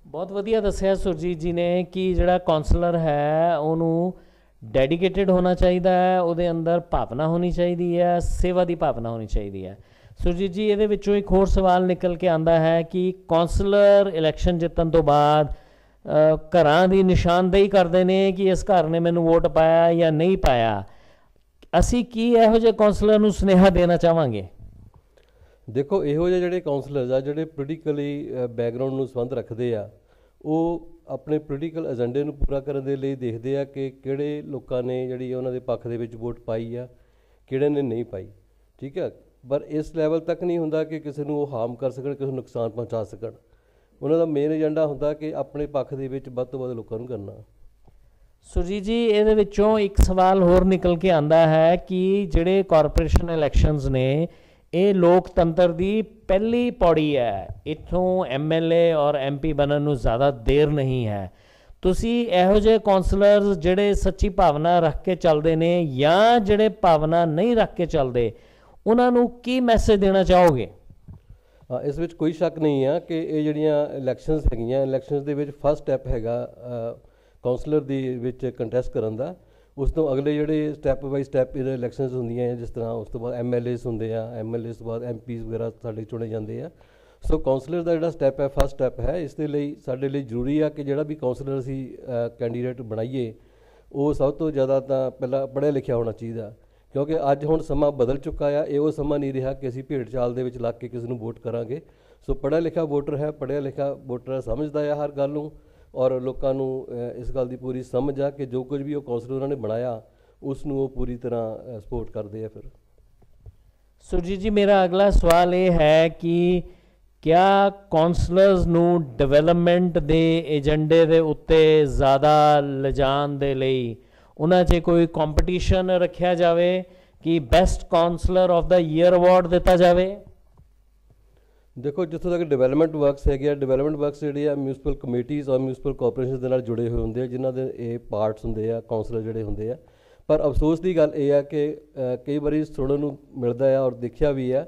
ਬਹੁਤ ਵਧੀਆ ਦੱਸਿਆ ਸੁਰਜੀਤ ਜੀ ਨੇ ਕਿ ਜਿਹੜਾ ਕਾਉਂਸਲਰ ਹੈ ਉਹਨੂੰ ਡੈਡੀਕੇਟਿਡ ਹੋਣਾ ਚਾਹੀਦਾ ਹੈ, ਉਹਦੇ ਅੰਦਰ ਭਾਵਨਾ ਹੋਣੀ ਚਾਹੀਦੀ ਹੈ, ਸੇਵਾ ਦੀ ਭਾਵਨਾ ਹੋਣੀ ਚਾਹੀਦੀ ਹੈ। ਸੁਰਜੀਤ ਜੀ, ਇਹਦੇ ਵਿੱਚੋਂ ਇੱਕ ਹੋਰ ਸਵਾਲ ਨਿਕਲ ਕੇ ਆਉਂਦਾ ਹੈ ਕਿ ਕਾਉਂਸਲਰ ਇਲੈਕਸ਼ਨ ਜਿੱਤਣ ਤੋਂ ਬਾਅਦ ਘਰਾਂ ਦੀ ਨਿਸ਼ਾਨਦੇਹੀ ਕਰਦੇ ਨੇ ਕਿ ਇਸ ਘਰ ਨੇ ਮੈਨੂੰ ਵੋਟ ਪਾਇਆ ਜਾਂ ਨਹੀਂ ਪਾਇਆ। ਅਸੀਂ ਕੀ ਇਹੋ ਜਿਹੇ ਕਾਉਂਸਲਰ ਨੂੰ ਸੁਨੇਹਾ ਦੇਣਾ ਚਾਹਾਂਗੇ? ਦੇਖੋ, ਇਹੋ ਜਿਹੇ ਜਿਹੜੇ ਕਾਉਂਸਲਰਸ ਆ ਜਿਹੜੇ ਪੋਲੀਟੀਕਲੀ ਬੈਕਗਰਾਊਂਡ ਨੂੰ ਸੰਬੰਧ ਰੱਖਦੇ ਆ, ਉਹ ਆਪਣੇ ਪੋਲੀਟੀਕਲ ਏਜੰਡੇ ਨੂੰ ਪੂਰਾ ਕਰਨ ਦੇ ਲਈ ਦੇਖਦੇ ਆ ਕਿ ਕਿਹੜੇ ਲੋਕਾਂ ਨੇ ਜਿਹੜੀ ਉਹਨਾਂ ਦੇ ਪੱਖ ਦੇ ਵਿੱਚ ਵੋਟ ਪਾਈ ਆ, ਕਿਹੜੇ ਨੇ ਨਹੀਂ ਪਾਈ। ਠੀਕ ਹੈ, ਪਰ ਇਸ ਲੈਵਲ ਤੱਕ ਨਹੀਂ ਹੁੰਦਾ ਕਿ ਕਿਸੇ ਨੂੰ ਉਹ ਹਾਰਮ ਕਰ ਸਕਣ, ਕਿਸੇ ਨੂੰ ਨੁਕਸਾਨ ਪਹੁੰਚਾ ਸਕਣ। ਉਹਨਾਂ ਦਾ ਮੇਨ ਏਜੰਡਾ ਹੁੰਦਾ ਕਿ ਆਪਣੇ ਪੱਖ ਦੇ ਵਿੱਚ ਵੱਧ ਤੋਂ ਵੱਧ ਲੋਕਾਂ ਨੂੰ ਕਰਨਾ। ਸੁਰਜੀਤ ਜੀ, ਇਹਦੇ ਵਿੱਚੋਂ ਇੱਕ ਸਵਾਲ ਹੋਰ ਨਿਕਲ ਕੇ ਆਉਂਦਾ ਹੈ ਕਿ ਜਿਹੜੇ ਕਾਰਪੋਰੇਸ਼ਨ ਇਲੈਕਸ਼ਨਸ ਨੇ, ਇਹ ਲੋਕਤੰਤਰ ਦੀ ਪਹਿਲੀ ਪੌੜੀ ਹੈ। ਇੱਥੋਂ MLA ਔਰ MP ਬਣਨ ਨੂੰ ਜ਼ਿਆਦਾ ਦੇਰ ਨਹੀਂ ਹੈ। ਤੁਸੀਂ ਇਹੋ ਜਿਹੇ ਕਾਉਂਸਲਰਸ ਜਿਹੜੇ ਸੱਚੀ ਭਾਵਨਾ ਰੱਖ ਕੇ ਚੱਲਦੇ ਨੇ ਜਾਂ ਜਿਹੜੇ ਭਾਵਨਾ ਨਹੀਂ ਰੱਖ ਕੇ ਚੱਲਦੇ, ਉਹਨਾਂ ਨੂੰ ਕੀ ਮੈਸੇਜ ਦੇਣਾ ਚਾਹੋਗੇ? ਇਸ ਵਿੱਚ ਕੋਈ ਸ਼ੱਕ ਨਹੀਂ ਆ ਕਿ ਇਹ ਜਿਹੜੀਆਂ ਇਲੈਕਸ਼ਨਸ ਹੈਗੀਆਂ, ਇਲੈਕਸ਼ਨਸ ਦੇ ਵਿੱਚ ਫਸਟ ਸਟੈਪ ਹੈਗਾ ਕਾਉਂਸਲਰ ਦੀ ਵਿੱਚ ਕੰਟੈਸਟ ਕਰਨ ਦਾ। ਉਸ ਤੋਂ ਅਗਲੇ ਜਿਹੜੇ ਸਟੈਪ ਬਾਈ ਸਟੈਪ ਇਹ ਇਲੈਕਸ਼ਨਸ ਹੁੰਦੀਆਂ ਹੈ, ਜਿਸ ਤਰ੍ਹਾਂ ਉਸ ਤੋਂ ਬਾਅਦ MLAs ਹੁੰਦੇ ਆ, MLAs ਤੋਂ ਬਾਅਦ MPs ਵਗੈਰਾ ਸਾਡੇ ਚੁਣੇ ਜਾਂਦੇ ਆ। ਸੋ ਕਾਉਂਸਲਰ ਦਾ ਜਿਹੜਾ ਸਟੈਪ ਹੈ ਫਸਟ ਸਟੈਪ ਹੈ। ਇਸ ਦੇ ਲਈ ਸਾਡੇ ਲਈ ਜ਼ਰੂਰੀ ਆ ਕਿ ਜਿਹੜਾ ਵੀ ਕਾਉਂਸਲਰ ਅਸੀਂ ਕੈਂਡੀਡੇਟ ਬਣਾਈਏ ਉਹ ਸਭ ਤੋਂ ਜ਼ਿਆਦਾ ਤਾਂ ਪਹਿਲਾਂ ਪੜ੍ਹਿਆ ਲਿਖਿਆ ਹੋਣਾ ਚਾਹੀਦਾ, ਕਿਉਂਕਿ ਅੱਜ ਹੁਣ ਸਮਾਂ ਬਦਲ ਚੁੱਕਾ ਆ। ਇਹ ਉਹ ਸਮਾਂ ਨਹੀਂ ਰਿਹਾ ਕਿ ਅਸੀਂ ਭੇਡ ਚਾਲ ਦੇ ਵਿੱਚ ਲੱਗ ਕੇ ਕਿਸੇ ਨੂੰ ਵੋਟ ਕਰਾਂਗੇ। ਸੋ ਪੜ੍ਹਿਆ ਲਿਖਿਆ ਵੋਟਰ ਹੈ, ਪੜ੍ਹਿਆ ਲਿਖਿਆ ਵੋਟਰ ਸਮਝਦਾ ਆ ਹਰ ਗੱਲ ਨੂੰ, ਔਰ ਲੋਕਾਂ ਨੂੰ ਇਸ ਗੱਲ ਦੀ ਪੂਰੀ ਸਮਝ ਆ ਕਿ ਜੋ ਕੁਝ ਵੀ ਉਹ ਕਾਉਂਸਲਰ ਉਹਨਾਂ ਨੇ ਬਣਾਇਆ ਉਸ ਨੂੰ ਉਹ ਪੂਰੀ ਤਰ੍ਹਾਂ ਸਪੋਰਟ ਕਰਦੇ ਆ। ਫਿਰ ਸੁਰਜੀਤ ਜੀ, ਮੇਰਾ ਅਗਲਾ ਸਵਾਲ ਇਹ ਹੈ ਕਿ ਕਿਆ ਕਾਉਂਸਲਰਸ ਨੂੰ ਡਿਵੈਲਪਮੈਂਟ ਦੇ ਏਜੰਡੇ ਦੇ ਉੱਤੇ ਜ਼ਿਆਦਾ ਲਿਜਾਣ ਦੇ ਲਈ ਉਹਨਾਂ 'ਚ ਕੋਈ ਕੰਪੀਟੀਸ਼ਨ ਰੱਖਿਆ ਜਾਵੇ ਕਿ best councillor of the year award ਦਿੱਤਾ ਜਾਵੇ? ਦੇਖੋ, ਜਿੱਥੋਂ ਤੱਕ ਡਿਵੈਲਪਮੈਂਟ ਵਰਕਸ ਹੈਗੇ ਆ, ਡਿਵੈਲਪਮੈਂਟ ਵਰਕਸ ਜਿਹੜੇ ਆ ਮਿਊਨਿਸਪਲ ਕਮੇਟੀਜ਼ ਔਰ ਮਿਊਨਿਸਪਲ ਕਾਰਪੋਰੇਸ਼ਨ ਦੇ ਨਾਲ ਜੁੜੇ ਹੋਏ ਹੁੰਦੇ ਆ, ਜਿਨ੍ਹਾਂ ਦੇ ਇਹ ਪਾਰਟਸ ਹੁੰਦੇ ਆ ਕਾਉਂਸਲਰ ਜਿਹੜੇ ਹੁੰਦੇ ਆ। ਪਰ ਅਫਸੋਸ ਦੀ ਗੱਲ ਇਹ ਆ ਕਿ ਕਈ ਵਾਰੀ ਸੁਣਨ ਨੂੰ ਮਿਲਦਾ ਆ ਔਰ ਦੇਖਿਆ ਵੀ ਆ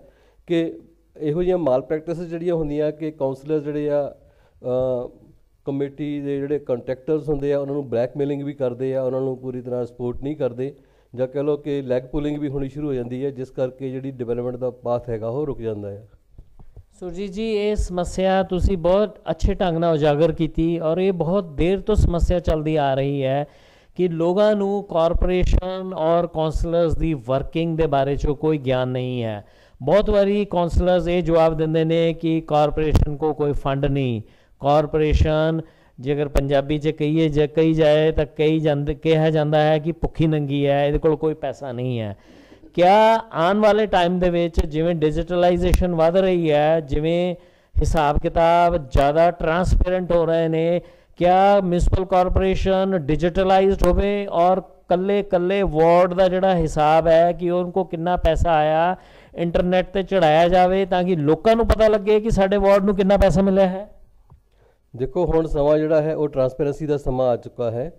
ਕਿ ਇਹੋ ਜਿਹੀਆਂ ਮਾਲ ਪ੍ਰੈਕਟਿਸਿਸ ਜਿਹੜੀਆਂ ਹੁੰਦੀਆਂ ਕਿ ਕਾਉਂਸਲਰ ਜਿਹੜੇ ਆ ਕਮੇਟੀ ਦੇ ਜਿਹੜੇ ਕੰਟਰੈਕਟਰਸ ਹੁੰਦੇ ਆ ਉਹਨਾਂ ਨੂੰ ਬਲੈਕਮੇਲਿੰਗ ਵੀ ਕਰਦੇ ਆ, ਉਹਨਾਂ ਨੂੰ ਪੂਰੀ ਤਰ੍ਹਾਂ ਸਪੋਰਟ ਨਹੀਂ ਕਰਦੇ, ਜਾਂ ਕਹਿ ਲਓ ਕਿ ਲੈਗ ਪੁਲਿੰਗ ਵੀ ਹੋਣੀ ਸ਼ੁਰੂ ਹੋ ਜਾਂਦੀ ਹੈ, ਜਿਸ ਕਰਕੇ ਜਿਹੜੀ ਡਿਵੈਲਪਮੈਂਟ ਦਾ ਪਾਥ ਹੈਗਾ ਉਹ ਰੁਕ ਜਾਂਦਾ ਹੈ। ਸੁਰਜੀਤ ਜੀ, ਇਹ ਸਮੱਸਿਆ ਤੁਸੀਂ ਬਹੁਤ ਅੱਛੇ ਢੰਗ ਨਾਲ ਉਜਾਗਰ ਕੀਤੀ ਔਰ ਇਹ ਬਹੁਤ ਦੇਰ ਤੋਂ ਸਮੱਸਿਆ ਚੱਲਦੀ ਆ ਰਹੀ ਹੈ ਕਿ ਲੋਕਾਂ ਨੂੰ ਕਾਰਪੋਰੇਸ਼ਨ ਔਰ ਕਾਉਂਸਲਰਸ ਦੀ ਵਰਕਿੰਗ ਦੇ ਬਾਰੇ 'ਚ ਕੋਈ ਗਿਆਨ ਨਹੀਂ ਹੈ। ਬਹੁਤ ਵਾਰੀ ਕਾਉਂਸਲਰਸ ਇਹ ਜਵਾਬ ਦਿੰਦੇ ਨੇ ਕਿ ਕਾਰਪੋਰੇਸ਼ਨ ਕੋ ਕੋਈ ਫੰਡ ਨਹੀਂ, ਕਾਰਪੋਰੇਸ਼ਨ ਜੇਕਰ ਪੰਜਾਬੀ 'ਚ ਕਹੀ ਜਾਏ ਤਾਂ ਕਿਹਾ ਜਾਂਦਾ ਹੈ ਕਿ ਭੁੱਖੀ ਨੰਗੀ ਹੈ, ਇਹਦੇ ਕੋਲ ਕੋਈ ਪੈਸਾ ਨਹੀਂ ਹੈ। ਕਿਆ ਆਉਣ ਵਾਲੇ ਟਾਈਮ ਦੇ ਵਿੱਚ ਜਿਵੇਂ ਡਿਜੀਟਲਾਈਜੇਸ਼ਨ ਵੱਧ ਰਹੀ ਹੈ, ਜਿਵੇਂ ਹਿਸਾਬ ਕਿਤਾਬ ਜ਼ਿਆਦਾ ਟਰਾਂਸਪੇਰੈਂਟ ਹੋ ਰਹੇ ਨੇ, ਕਿਆ ਮਿਊਨਿਸਪਲ ਕਾਰਪੋਰੇਸ਼ਨ ਡਿਜੀਟਲਾਈਜ਼ਡ ਹੋਵੇ ਔਰ ਕੱਲੇ ਵਾਰਡ ਦਾ ਜਿਹੜਾ ਹਿਸਾਬ ਹੈ ਕਿ ਉਹਨਾਂ ਕੋ ਕਿੰਨਾ ਪੈਸਾ ਆਇਆ ਇੰਟਰਨੈਟ 'ਤੇ ਚੜਾਇਆ ਜਾਵੇ ਤਾਂ ਕਿ ਲੋਕਾਂ ਨੂੰ ਪਤਾ ਲੱਗੇ ਕਿ ਸਾਡੇ ਵਾਰਡ ਨੂੰ ਕਿੰਨਾ ਪੈਸਾ ਮਿਲਿਆ ਹੈ? ਦੇਖੋ, ਹੁਣ ਸਮਾਂ ਜਿਹੜਾ ਹੈ ਉਹ ਟਰਾਂਸਪੇਰੈਂਸੀ ਦਾ ਸਮਾਂ ਆ ਚੁੱਕਾ ਹੈ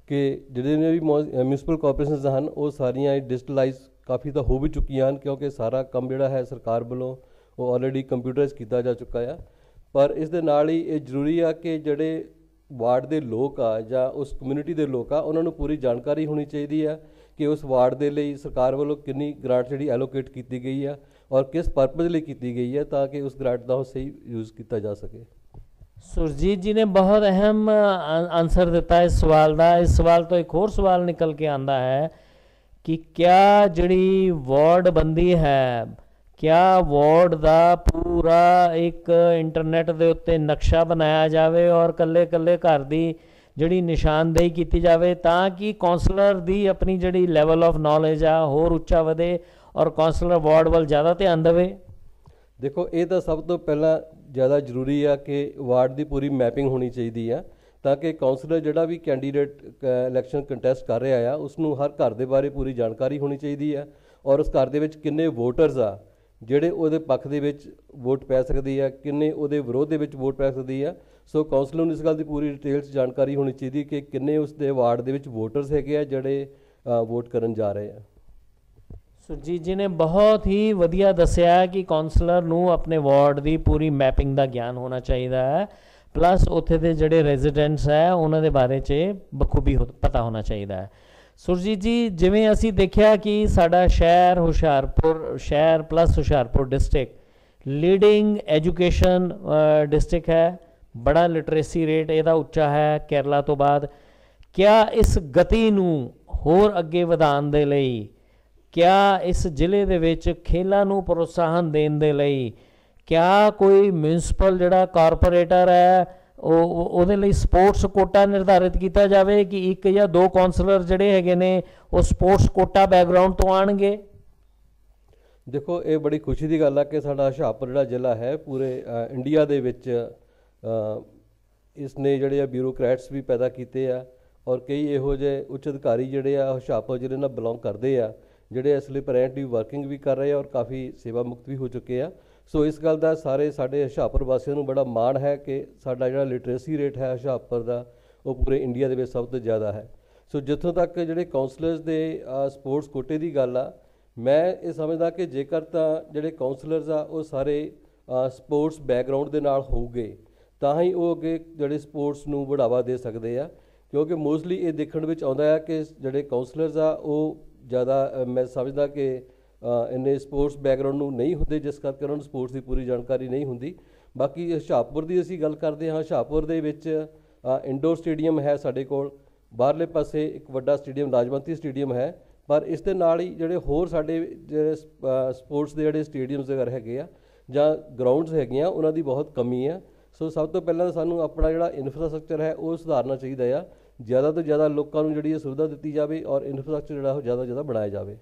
ਕਿ ਜਿਹੜੇ ਵੀ ਮਿਊਨਿਸਪਲ ਕਾਰਪੋਰੇਸ਼ਨਸ ਹਨ ਉਹ ਸਾਰੀਆਂ ਡਿਜੀਟਲਾਈਜ਼ ਕਾਫੀ ਤਾਂ ਹੋ ਵੀ ਚੁੱਕੀਆਂ ਹਨ, ਕਿਉਂਕਿ ਸਾਰਾ ਕੰਮ ਜਿਹੜਾ ਹੈ ਸਰਕਾਰ ਵੱਲੋਂ ਉਹ ਆਲਰੇਡੀ ਕੰਪਿਊਟਰਾਈਜ਼ ਕੀਤਾ ਜਾ ਚੁੱਕਾ ਆ। ਪਰ ਇਸ ਦੇ ਨਾਲ ਹੀ ਇਹ ਜ਼ਰੂਰੀ ਆ ਕਿ ਜਿਹੜੇ ਵਾਰਡ ਦੇ ਲੋਕ ਆ ਜਾਂ ਉਸ ਕਮਿਊਨਿਟੀ ਦੇ ਲੋਕ ਆ ਉਹਨਾਂ ਨੂੰ ਪੂਰੀ ਜਾਣਕਾਰੀ ਹੋਣੀ ਚਾਹੀਦੀ ਆ ਕਿ ਉਸ ਵਾਰਡ ਦੇ ਲਈ ਸਰਕਾਰ ਵੱਲੋਂ ਕਿੰਨੀ ਗ੍ਰਾਂਟ ਜਿਹੜੀ ਐਲੋਕੇਟ ਕੀਤੀ ਗਈ ਆ ਔਰ ਕਿਸ ਪਰਪਸ ਲਈ ਕੀਤੀ ਗਈ ਹੈ, ਤਾਂ ਕਿ ਉਸ ਗ੍ਰਾਂਟ ਦਾ ਉਹ ਸਹੀ ਯੂਜ਼ ਕੀਤਾ ਜਾ ਸਕੇ। ਸੁਰਜੀਤ ਜੀ ਨੇ ਬਹੁਤ ਅਹਿਮ ਆਨਸਰ ਦਿੱਤਾ ਇਸ ਸਵਾਲ ਦਾ। ਇਸ ਸਵਾਲ ਤੋਂ ਇੱਕ ਹੋਰ ਸਵਾਲ ਨਿਕਲ ਕੇ ਆਉਂਦਾ ਹੈ ਕਿ ਕਿਆ ਜਿਹੜੀ ਵਾਰਡ ਬੰਦੀ ਹੈ, ਕਿਆ ਵਾਰਡ ਦਾ ਪੂਰਾ ਇੱਕ ਇੰਟਰਨੈਟ ਦੇ ਉੱਤੇ ਨਕਸ਼ਾ ਬਣਾਇਆ ਜਾਵੇ ਔਰ ਕੱਲੇ ਘਰ ਦੀ ਜਿਹੜੀ ਨਿਸ਼ਾਨਦੇਹੀ ਕੀਤੀ ਜਾਵੇ ਤਾਂ ਕਿ ਕਾਉਂਸਲਰ ਦੀ ਆਪਣੀ ਜਿਹੜੀ ਲੈਵਲ ਆਫ ਨੌਲੇਜ ਆ ਹੋਰ ਉੱਚਾ ਵਧੇ ਔਰ ਕਾਉਂਸਲਰ ਵਾਰਡ ਵੱਲ ਜ਼ਿਆਦਾ ਧਿਆਨ ਦੇਵੇ? ਦੇਖੋ, ਇਹ ਤਾਂ ਸਭ ਤੋਂ ਪਹਿਲਾਂ ਜ਼ਿਆਦਾ ਜ਼ਰੂਰੀ ਆ ਕਿ ਵਾਰਡ ਦੀ ਪੂਰੀ ਮੈਪਿੰਗ ਹੋਣੀ ਚਾਹੀਦੀ ਆ ਤਾਂ ਕਿ ਕਾਉਂਸਲਰ ਜਿਹੜਾ ਵੀ ਕੈਂਡੀਡੇਟ ਇਲੈਕਸ਼ਨ ਕੰਟੈਸਟ ਕਰ ਰਿਹਾ ਆ ਉਸ ਨੂੰ ਹਰ ਘਰ ਦੇ ਬਾਰੇ ਪੂਰੀ ਜਾਣਕਾਰੀ ਹੋਣੀ ਚਾਹੀਦੀ ਆ ਔਰ ਉਸ ਘਰ ਦੇ ਵਿੱਚ ਕਿੰਨੇ ਵੋਟਰਸ ਆ ਜਿਹੜੇ ਉਹਦੇ ਪੱਖ ਦੇ ਵਿੱਚ ਵੋਟ ਪੈ ਸਕਦੀ ਆ, ਕਿੰਨੇ ਉਹਦੇ ਵਿਰੋਧ ਦੇ ਵਿੱਚ ਵੋਟ ਪੈ ਸਕਦੀ ਆ। ਸੋ ਕਾਉਂਸਲਰ ਨੂੰ ਇਸ ਗੱਲ ਦੀ ਪੂਰੀ ਡਿਟੇਲ 'ਚ ਜਾਣਕਾਰੀ ਹੋਣੀ ਚਾਹੀਦੀ ਕਿ ਕਿੰਨੇ ਉਸ ਦੇ ਵਾਰਡ ਦੇ ਵਿੱਚ ਵੋਟਰਸ ਹੈਗੇ ਆ ਜਿਹੜੇ ਵੋਟ ਕਰਨ ਜਾ ਰਹੇ ਆ। ਸੁਰਜੀਤ ਜੀ ਨੇ ਬਹੁਤ ਹੀ ਵਧੀਆ ਦੱਸਿਆ ਕਿ ਕਾਉਂਸਲਰ ਨੂੰ ਆਪਣੇ ਵਾਰਡ ਦੀ ਪੂਰੀ ਮੈਪਿੰਗ ਦਾ ਗਿਆਨ ਹੋਣਾ ਚਾਹੀਦਾ ਹੈ, ਪਲੱਸ ਉੱਥੇ ਦੇ ਜਿਹੜੇ ਰੈਜ਼ੀਡੈਂਟਸ ਹੈ ਉਹਨਾਂ ਦੇ ਬਾਰੇ 'ਚ ਬਖੂਬੀ ਪਤਾ ਹੋਣਾ ਚਾਹੀਦਾ ਹੈ। ਸੁਰਜੀਤ ਜੀ, ਜਿਵੇਂ ਅਸੀਂ ਦੇਖਿਆ ਕਿ ਸਾਡਾ ਸ਼ਹਿਰ plus Hoshiarpur district leading education district ਹੈ, ਬੜਾ ਲਿਟਰੇਸੀ ਰੇਟ ਇਹਦਾ ਉੱਚਾ ਹੈ ਕੇਰਲਾ ਤੋਂ ਬਾਅਦ। ਕਿਆ ਇਸ ਗਤੀ ਨੂੰ ਹੋਰ ਅੱਗੇ ਵਧਾਉਣ ਦੇ ਲਈ, ਕਿਆ ਇਸ ਜ਼ਿਲ੍ਹੇ ਦੇ ਵਿੱਚ ਖੇਲਾਂ ਨੂੰ ਪ੍ਰੋਤਸਾਹਨ ਦੇਣ ਦੇ ਲਈ ਕਿਆ ਕੋਈ ਮਿਊਨਿਸਪਲ ਜਿਹੜਾ ਕਾਰਪੋਰੇਟਰ ਹੈ ਉਹਦੇ ਲਈ ਸਪੋਰਟਸ ਕੋਟਾ ਨਿਰਧਾਰਿਤ ਕੀਤਾ ਜਾਵੇ ਕਿ ਇੱਕ ਜਾਂ ਦੋ ਕਾਉਂਸਲਰ ਜਿਹੜੇ ਹੈਗੇ ਨੇ ਉਹ ਸਪੋਰਟਸ ਕੋਟਾ ਬੈਕਗਰਾਊਂਡ ਤੋਂ ਆਉਣਗੇ? ਦੇਖੋ, ਇਹ ਬੜੀ ਖੁਸ਼ੀ ਦੀ ਗੱਲ ਆ ਕਿ ਸਾਡਾ ਹੁਸ਼ਿਆਰਪੁਰ ਜਿਹੜਾ ਜ਼ਿਲ੍ਹਾ ਹੈ ਪੂਰੇ ਇੰਡੀਆ ਦੇ ਵਿੱਚ ਇਸ ਨੇ ਜਿਹੜੇ ਆ ਬਿਊਰੋਕਰੈਟਸ ਵੀ ਪੈਦਾ ਕੀਤੇ ਆ ਔਰ ਕਈ ਇਹੋ ਜਿਹੇ ਉੱਚ ਅਧਿਕਾਰੀ ਜਿਹੜੇ ਆ ਹੁਸ਼ਿਆਰਪੁਰ ਜ਼ਿਲ੍ਹੇ ਨਾਲ ਬਿਲੋਂਗ ਕਰਦੇ ਆ ਜਿਹੜੇ ਇਸ ਲਈ ਪਰੈਂਟਲੀ ਵਰਕਿੰਗ ਵੀ ਕਰ ਰਹੇ ਆ ਔਰ ਕਾਫੀ ਸੇਵਾ ਮੁਕਤ ਵੀ ਹੋ ਚੁੱਕੇ ਆ। ਸੋ ਇਸ ਗੱਲ ਦਾ ਸਾਡੇ ਹੁਸ਼ਿਆਰਪੁਰ ਵਾਸੀਆਂ ਨੂੰ ਬੜਾ ਮਾਣ ਹੈ ਕਿ ਸਾਡਾ ਜਿਹੜਾ ਲਿਟਰੇਸੀ ਰੇਟ ਹੈ ਹੁਸ਼ਿਆਰਪੁਰ ਦਾ ਉਹ ਪੂਰੇ ਇੰਡੀਆ ਦੇ ਵਿੱਚ ਸਭ ਤੋਂ ਜ਼ਿਆਦਾ ਹੈ। ਸੋ ਜਿੱਥੋਂ ਤੱਕ ਜਿਹੜੇ ਕਾਉਂਸਲਰਸ ਦੇ ਸਪੋਰਟਸ ਕੋਟੇ ਦੀ ਗੱਲ ਆ, ਮੈਂ ਇਹ ਸਮਝਦਾ ਕਿ ਜੇਕਰ ਤਾਂ ਜਿਹੜੇ ਕਾਉਂਸਲਰਸ ਆ ਉਹ ਸਾਰੇ ਸਪੋਰਟਸ ਬੈਕਗਰਾਊਂਡ ਦੇ ਨਾਲ ਹੋਊਗੇ ਤਾਂ ਹੀ ਉਹ ਅੱਗੇ ਜਿਹੜੇ ਸਪੋਰਟਸ ਨੂੰ ਬੜਾਵਾ ਦੇ ਸਕਦੇ ਆ, ਕਿਉਂਕਿ ਮੋਸਟਲੀ ਇਹ ਦੇਖਣ ਵਿੱਚ ਆਉਂਦਾ ਆ ਕਿ ਜਿਹੜੇ ਕਾਉਂਸਲਰਸ ਆ ਉਹ ਜ਼ਿਆਦਾ ਮੈਂ ਸਮਝਦਾ ਕਿ ਇੰਨੇ ਸਪੋਰਟਸ ਬੈਕਗਰਾਊਂਡ ਨੂੰ ਨਹੀਂ ਹੁੰਦੇ, ਜਿਸ ਕਰਕੇ ਉਹਨਾਂ ਨੂੰ ਸਪੋਰਟਸ ਦੀ ਪੂਰੀ ਜਾਣਕਾਰੀ ਨਹੀਂ ਹੁੰਦੀ। ਬਾਕੀ ਹੁਸ਼ਿਆਰਪੁਰ ਦੀ ਅਸੀਂ ਗੱਲ ਕਰਦੇ ਹਾਂ, ਹੁਸ਼ਿਆਰਪੁਰ ਦੇ ਵਿੱਚ ਇੰਡੋਰ ਸਟੇਡੀਅਮ ਹੈ ਸਾਡੇ ਕੋਲ, ਬਾਹਰਲੇ ਪਾਸੇ ਇੱਕ ਵੱਡਾ ਸਟੇਡੀਅਮ ਲਾਜਵੰਤੀ ਸਟੇਡੀਅਮ ਹੈ, ਪਰ ਇਸ ਦੇ ਨਾਲ ਹੀ ਜਿਹੜੇ ਹੋਰ ਸਾਡੇ ਜਿਹੜੇ ਸਪੋਰਟਸ ਦੇ ਜਿਹੜੇ ਸਟੇਡੀਅਮਸ ਵਗੈਰਾ ਹੈਗੇ ਆ ਜਾਂ ਗਰਾਊਂਡਸ ਹੈਗੀਆਂ ਉਹਨਾਂ ਦੀ ਬਹੁਤ ਕਮੀ ਆ। ਸੋ ਸਭ ਤੋਂ ਪਹਿਲਾਂ ਤਾਂ ਸਾਨੂੰ ਆਪਣਾ ਜਿਹੜਾ ਇਨਫਰਾਸਟਰਕਚਰ ਹੈ ਉਹ ਸੁਧਾਰਨਾ ਚਾਹੀਦਾ ਆ, ਜ਼ਿਆਦਾ ਤੋਂ ਜ਼ਿਆਦਾ ਲੋਕਾਂ ਨੂੰ ਜਿਹੜੀ ਇਹ ਸੁਵਿਧਾ ਦਿੱਤੀ ਜਾਵੇ ਔਰ ਇਨਫਰਾਸਟਰਕਚਰ ਜਿਹੜਾ ਉਹ ਜ਼ਿਆਦਾ ਤੋਂ ਜ਼ਿਆਦਾ ਬਣਾਇਆ ਜਾਵੇ।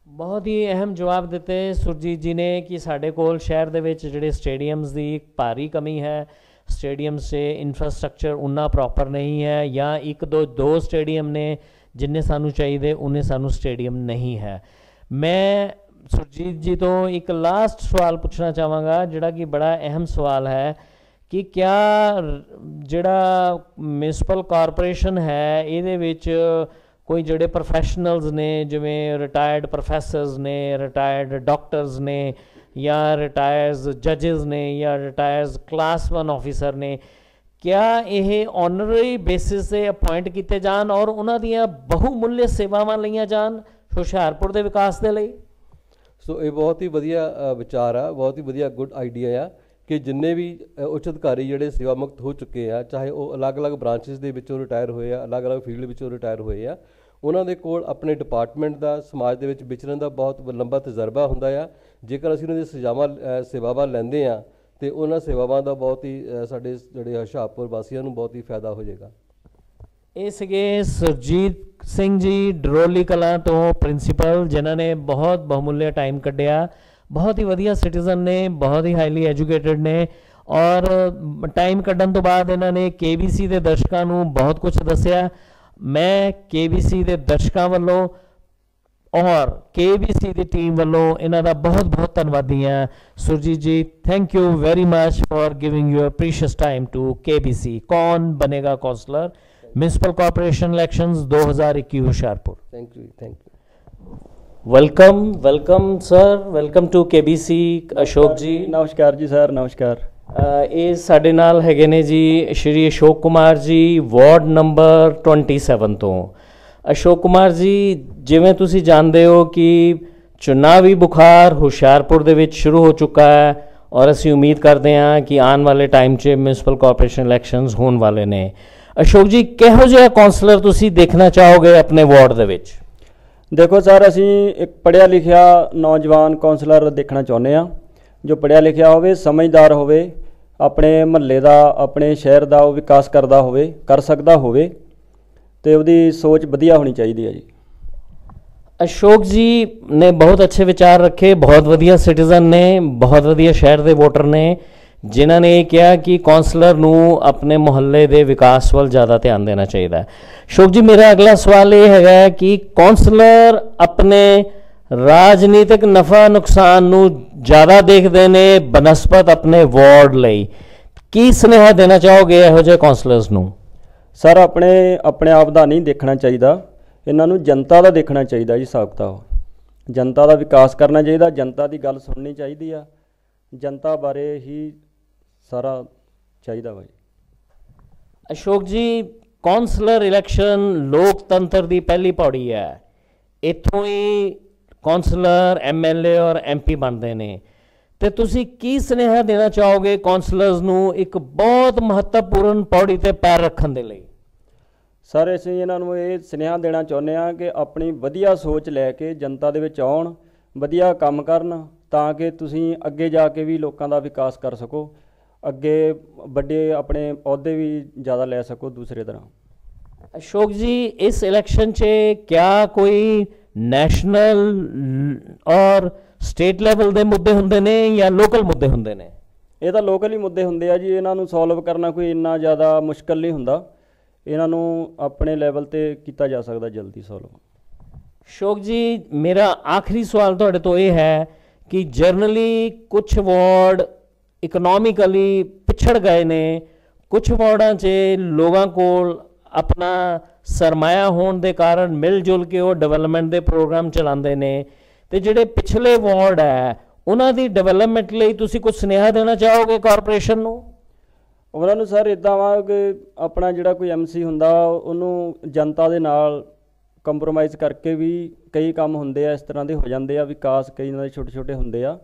ਬਹੁਤ ਹੀ ਅਹਿਮ ਜਵਾਬ ਦਿੱਤੇ ਸੁਰਜੀਤ ਜੀ ਨੇ ਕਿ ਸਾਡੇ ਕੋਲ ਸ਼ਹਿਰ ਦੇ ਵਿੱਚ ਜਿਹੜੇ ਸਟੇਡੀਅਮਸ ਦੀ ਭਾਰੀ ਕਮੀ ਹੈ, ਸਟੇਡੀਅਮਸ 'ਚ ਇਨਫਰਾਸਟਰਕਚਰ ਉਨਾ ਪ੍ਰੋਪਰ ਨਹੀਂ ਹੈ, ਜਾਂ ਇੱਕ ਦੋ ਸਟੇਡੀਅਮ ਨੇ ਜਿੰਨੇ ਸਾਨੂੰ ਚਾਹੀਦੇ ਉਨੇ ਸਾਨੂੰ ਸਟੇਡੀਅਮ ਨਹੀਂ ਹੈ। ਮੈਂ ਸੁਰਜੀਤ ਜੀ ਤੋਂ ਇੱਕ ਲਾਸਟ ਸਵਾਲ ਪੁੱਛਣਾ ਚਾਹਾਂਗਾ ਜਿਹੜਾ ਕਿ ਬੜਾ ਅਹਿਮ ਸਵਾਲ ਹੈ ਕਿ ਕਿਆ ਜਿਹੜਾ ਮਿਊਨਿਸਪਲ ਕਾਰਪੋਰੇਸ਼ਨ ਹੈ ਇਹਦੇ ਵਿੱਚ ਕੋਈ ਜਿਹੜੇ ਪ੍ਰੋਫੈਸ਼ਨਲਸ ਨੇ, ਜਿਵੇਂ ਰਿਟਾਇਰਡ ਪ੍ਰੋਫੈਸਰਸ ਨੇ, ਰਿਟਾਇਰਡ ਡਾਕਟਰਸ ਨੇ, ਜਾਂ ਰਿਟਾਇਰਡ ਜੱਜਸ ਨੇ, ਜਾਂ ਰਿਟਾਇਰਡ ਕਲਾਸ 1 ਆਫਿਸਰ ਨੇ, ਕਿਆ ਇਹ ਆਨਰਰੀ ਬੇਸਿਸ 'ਤੇ ਅਪੁਆਇੰਟ ਕੀਤੇ ਜਾਣ ਔਰ ਉਹਨਾਂ ਦੀਆਂ ਬਹੁਮੁੱਲੇ ਸੇਵਾਵਾਂ ਲਈਆਂ ਜਾਣ ਹੁਸ਼ਿਆਰਪੁਰ ਦੇ ਵਿਕਾਸ ਦੇ ਲਈ? ਸੋ ਇਹ ਬਹੁਤ ਹੀ ਵਧੀਆ ਵਿਚਾਰ ਆ, ਬਹੁਤ ਹੀ ਵਧੀਆ ਗੁੱਡ ਆਈਡੀਆ ਆ ਕਿ ਜਿੰਨੇ ਵੀ ਉੱਚ ਅਧਿਕਾਰੀ ਜਿਹੜੇ ਸੇਵਾ ਮੁਕਤ ਹੋ ਚੁੱਕੇ ਆ, ਚਾਹੇ ਉਹ ਅਲੱਗ-ਅਲੱਗ ਬ੍ਰਾਂਚਿਸ ਦੇ ਵਿੱਚੋਂ ਰਿਟਾਇਰ ਹੋਏ ਆ, ਅਲੱਗ-ਅਲੱਗ ਫੀਲਡ ਵਿੱਚੋਂ ਰਿਟਾਇਰ ਹੋਏ ਆ, ਉਹਨਾਂ ਦੇ ਕੋਲ ਆਪਣੇ ਡਿਪਾਰਟਮੈਂਟ ਦਾ ਸਮਾਜ ਦੇ ਵਿੱਚ ਵਿਚਰਨ ਦਾ ਬਹੁਤ ਲੰਬਾ ਤਜਰਬਾ ਹੁੰਦਾ ਆ। ਜੇਕਰ ਅਸੀਂ ਉਹਨਾਂ ਦੀ ਸੇਵਾਵਾਂ ਲੈਂਦੇ ਆ ਤੇ ਉਹਨਾਂ ਸੇਵਾਵਾਂ ਦਾ ਬਹੁਤ ਹੀ ਸਾਡੇ ਜਿਹੜੇ ਹੁਸ਼ਿਆਰਪੁਰ ਵਾਸੀਆਂ ਨੂੰ ਬਹੁਤ ਹੀ ਫਾਇਦਾ ਹੋ ਜਾਏਗਾ। ਇਹ ਸੀਗੇ ਸੁਰਜੀਤ ਸਿੰਘ ਜੀ ਡਰੋਲੀ ਕਲਾਂ ਤੋਂ ਪ੍ਰਿੰਸੀਪਲ, ਜਿਨ੍ਹਾਂ ਨੇ ਬਹੁਤ ਬਹੁਮੁੱਲੇ ਟਾਈਮ ਕੱਢਿਆ, ਬਹੁਤ ਹੀ ਵਧੀਆ ਸਿਟੀਜ਼ਨ ਨੇ, ਬਹੁਤ ਹੀ ਹਾਈਲੀ ਐਜੂਕੇਟਡ ਨੇ, ਔਰ ਟਾਈਮ ਕੱਢਣ ਤੋਂ ਬਾਅਦ ਇਹਨਾਂ ਨੇ KBC ਦੇ ਦਰਸ਼ਕਾਂ ਨੂੰ ਬਹੁਤ ਕੁਝ ਦੱਸਿਆ। ਮੈਂ KBC ਦੇ ਦਰਸ਼ਕਾਂ ਵੱਲੋਂ ਔਰ KBC ਦੀ ਟੀਮ ਵੱਲੋਂ ਇਹਨਾਂ ਦਾ ਬਹੁਤ ਬਹੁਤ ਧੰਨਵਾਦੀ ਹਾਂ। Surjit ji, thank you very much for giving your precious time to KBC। कौन बनेगा councillor, municipal corporation elections 2021 Hoshiarpur. Thank you. Welcome sir, welcome to KBC। Ashok ji नमस्कार जी सर, नमस्कार। ਇਹ ਸਾਡੇ ਨਾਲ ਹੈਗੇ ਨੇ ਜੀ ਸ਼੍ਰੀ ਅਸ਼ੋਕ ਕੁਮਾਰ ਜੀ, ਵਾਰਡ ਨੰਬਰ 27 ਤੋਂ। ਅਸ਼ੋਕ ਕੁਮਾਰ ਜੀ, ਜਿਵੇਂ ਤੁਸੀਂ ਜਾਣਦੇ ਹੋ ਕਿ ਚੁਣਾਵੀ ਬੁਖਾਰ ਹੁਸ਼ਿਆਰਪੁਰ ਦੇ ਵਿੱਚ ਸ਼ੁਰੂ ਹੋ ਚੁੱਕਾ ਹੈ ਔਰ ਅਸੀਂ ਉਮੀਦ ਕਰਦੇ ਹਾਂ ਕਿ ਆਉਣ ਵਾਲੇ ਟਾਈਮ 'ਚ ਮਿਊਨਿਸਪਲ ਕਾਰਪੋਰੇਸ਼ਨ ਇਲੈਕਸ਼ਨਸ ਹੋਣ ਵਾਲੇ ਨੇ। ਅਸ਼ੋਕ ਜੀ, ਕਿਹੋ ਜਿਹਾ ਕਾਉਂਸਲਰ ਤੁਸੀਂ ਦੇਖਣਾ ਚਾਹੋਗੇ ਆਪਣੇ ਵਾਰਡ ਦੇ ਵਿੱਚ? ਦੇਖੋ ਸਰ, ਅਸੀਂ ਇੱਕ ਪੜ੍ਹਿਆ ਲਿਖਿਆ ਨੌਜਵਾਨ ਕਾਉਂਸਲਰ ਦੇਖਣਾ ਚਾਹੁੰਦੇ ਹਾਂ, ਜੋ ਪੜ੍ਹਿਆ ਲਿਖਿਆ ਹੋਵੇ, ਸਮਝਦਾਰ ਹੋਵੇ, ਆਪਣੇ ਮਹੱਲੇ ਦਾ, ਆਪਣੇ ਸ਼ਹਿਰ ਦਾ ਉਹ ਵਿਕਾਸ ਕਰ ਸਕਦਾ ਹੋਵੇ, ਤੇ ਉਹਦੀ ਸੋਚ ਵਧੀਆ ਹੋਣੀ ਚਾਹੀਦੀ ਹੈ ਜੀ। ਅਸ਼ੋਕ ਜੀ ਨੇ ਬਹੁਤ ਅੱਛੇ ਵਿਚਾਰ ਰੱਖੇ, ਬਹੁਤ ਵਧੀਆ ਸਿਟੀਜ਼ਨ ਨੇ, ਬਹੁਤ ਵਧੀਆ ਸ਼ਹਿਰ ਦੇ ਵੋਟਰ ਨੇ, ਜਿਨ੍ਹਾਂ ਨੇ ਇਹ ਕਿਹਾ ਕਿ ਕਾਉਂਸਲਰ ਨੂੰ ਆਪਣੇ ਮੁਹੱਲੇ ਦੇ ਵਿਕਾਸ ਵੱਲ ਜ਼ਿਆਦਾ ਧਿਆਨ ਦੇਣਾ ਚਾਹੀਦਾ ਹੈ। ਅਸ਼ੋਕ ਜੀ, ਮੇਰਾ ਅਗਲਾ ਸਵਾਲ ਇਹ ਹੈਗਾ ਕਿ ਕਾਉਂਸਲਰ ਆਪਣੇ ਰਾਜਨੀਤਿਕ ਨਫਾ ਨੁਕਸਾਨ ਨੂੰ ਜ਼ਿਆਦਾ ਦੇਖਦੇ ਨੇ ਬਨਸਪਤ ਆਪਣੇ ਵਾਰਡ ਲਈ, ਕੀ ਸੁਨੇਹਾ ਦੇਣਾ ਚਾਹੋਗੇ ਇਹੋ ਜਿਹੇ ਕਾਉਂਸਲਰਸ ਨੂੰ? ਸਰ, ਆਪਣੇ ਆਪ ਦਾ ਨਹੀਂ ਦੇਖਣਾ ਚਾਹੀਦਾ, ਇਹਨਾਂ ਨੂੰ ਜਨਤਾ ਦਾ ਦੇਖਣਾ ਚਾਹੀਦਾ ਜੀ। ਹਿਸਾਬ ਕਿਤਾਬ ਜਨਤਾ ਦਾ ਵਿਕਾਸ ਕਰਨਾ ਚਾਹੀਦਾ, ਜਨਤਾ ਦੀ ਗੱਲ ਸੁਣਨੀ ਚਾਹੀਦੀ ਆ, ਜਨਤਾ ਬਾਰੇ ਹੀ ਸਾਰਾ ਚਾਹੀਦਾ ਵਾ ਜੀ। ਅਸ਼ੋਕ ਜੀ, ਕਾਉਂਸਲਰ ਇਲੈਕਸ਼ਨ ਲੋਕਤੰਤਰ ਦੀ ਪਹਿਲੀ ਪੌੜੀ ਹੈ, ਇੱਥੋਂ ਹੀ ਕਾਉਂਸਲਰ MLA ਔਰ MP ਬਣਦੇ ਨੇ, ਤੇ ਤੁਸੀਂ ਕੀ ਸੁਨੇਹਾ ਦੇਣਾ ਚਾਹੋਗੇ ਕਾਉਂਸਲਰਸ ਨੂੰ ਇੱਕ ਬਹੁਤ ਮਹੱਤਵਪੂਰਨ ਪੌੜੀ ਤੇ ਪੈਰ ਰੱਖਣ ਦੇ ਲਈ? ਸਰ, ਅਸੀਂ ਇਹਨਾਂ ਨੂੰ ਇਹ ਸੁਨੇਹਾ ਦੇਣਾ ਚਾਹੁੰਦੇ ਹਾਂ ਕਿ ਆਪਣੀ ਵਧੀਆ ਸੋਚ ਲੈ ਕੇ ਜਨਤਾ ਦੇ ਵਿੱਚ ਆਉਣ, ਵਧੀਆ ਕੰਮ ਕਰਨ, ਤਾਂ ਕਿ ਤੁਸੀਂ ਅੱਗੇ ਜਾ ਕੇ ਵੀ ਲੋਕਾਂ ਦਾ ਵਿਕਾਸ ਕਰ ਸਕੋ, ਅੱਗੇ ਵੱਡੇ ਆਪਣੇ ਅਹੁਦੇ ਵੀ ਜ਼ਿਆਦਾ ਲੈ ਸਕੋ ਦੂਸਰੇ ਤਰ੍ਹਾਂ। ਅਸ਼ੋਕ ਜੀ, ਇਸ ਇਲੈਕਸ਼ਨ 'ਚ ਕਿਆ ਕੋਈ ਨੈਸ਼ਨਲ ਔਰ ਸਟੇਟ ਲੈਵਲ ਦੇ ਮੁੱਦੇ ਹੁੰਦੇ ਨੇ ਜਾਂ ਲੋਕਲ ਮੁੱਦੇ ਹੁੰਦੇ ਨੇ? ਇਹ ਤਾਂ ਲੋਕਲ ਹੀ ਮੁੱਦੇ ਹੁੰਦੇ ਆ ਜੀ, ਇਹਨਾਂ ਨੂੰ ਸੋਲਵ ਕਰਨਾ ਕੋਈ ਇੰਨਾ ਜ਼ਿਆਦਾ ਮੁਸ਼ਕਲ ਨਹੀਂ ਹੁੰਦਾ, ਇਹਨਾਂ ਨੂੰ ਆਪਣੇ ਲੈਵਲ ਤੇ ਕੀਤਾ ਜਾ ਸਕਦਾ ਜਲਦੀ ਸੋਲਵ। ਅਸ਼ੋਕ ਜੀ, ਮੇਰਾ ਆਖਰੀ ਸਵਾਲ ਤੁਹਾਡੇ ਤੋਂ ਇਹ ਹੈ ਕਿ ਜਰਨਲੀ ਕੁਝ ਵਾਰਡ ਇਕਨੋਮਿਕਲੀ ਪਿਛੜ ਗਏ ਨੇ, ਕੁਝ ਵਾਰਡਾਂ 'ਚ ਲੋਕਾਂ ਕੋਲ ਆਪਣਾ ਸਰਮਾਇਆ ਹੋਣ ਦੇ ਕਾਰਨ ਮਿਲ ਜੁਲ ਕੇ ਉਹ ਡਿਵੈਲਪਮੈਂਟ ਦੇ ਪ੍ਰੋਗਰਾਮ ਚਲਾਉਂਦੇ ਨੇ, ਤੇ ਜਿਹੜੇ ਪਿਛਲੇ ਵਾਰਡ ਹੈ ਉਹਨਾਂ ਦੀ ਡਿਵੈਲਪਮੈਂਟ ਲਈ ਤੁਸੀਂ ਕੁਝ ਸੁਨੇਹਾ ਦੇਣਾ ਚਾਹੋਗੇ ਕਾਰਪੋਰੇਸ਼ਨ ਨੂੰ? ਉਹਨਾਂ ਨੂੰ ਸਰ ਇੱਦਾਂ ਵਾ ਕਿ ਆਪਣਾ ਜਿਹੜਾ ਕੋਈ ਐਮਸੀ ਹੁੰਦਾ ਉਹਨੂੰ ਜਨਤਾ ਦੇ ਨਾਲ ਕੰਪਰੋਮਾਈਜ਼ ਕਰਕੇ ਵੀ ਕਈ ਕੰਮ ਹੁੰਦੇ ਆ ਇਸ ਤਰ੍ਹਾਂ ਦੇ ਹੋ ਜਾਂਦੇ ਆ, ਵਿਕਾਸ ਕਈ ਇਹਨਾਂ ਦੇ ਛੋਟੇ ਛੋਟੇ ਹੁੰਦੇ ਆ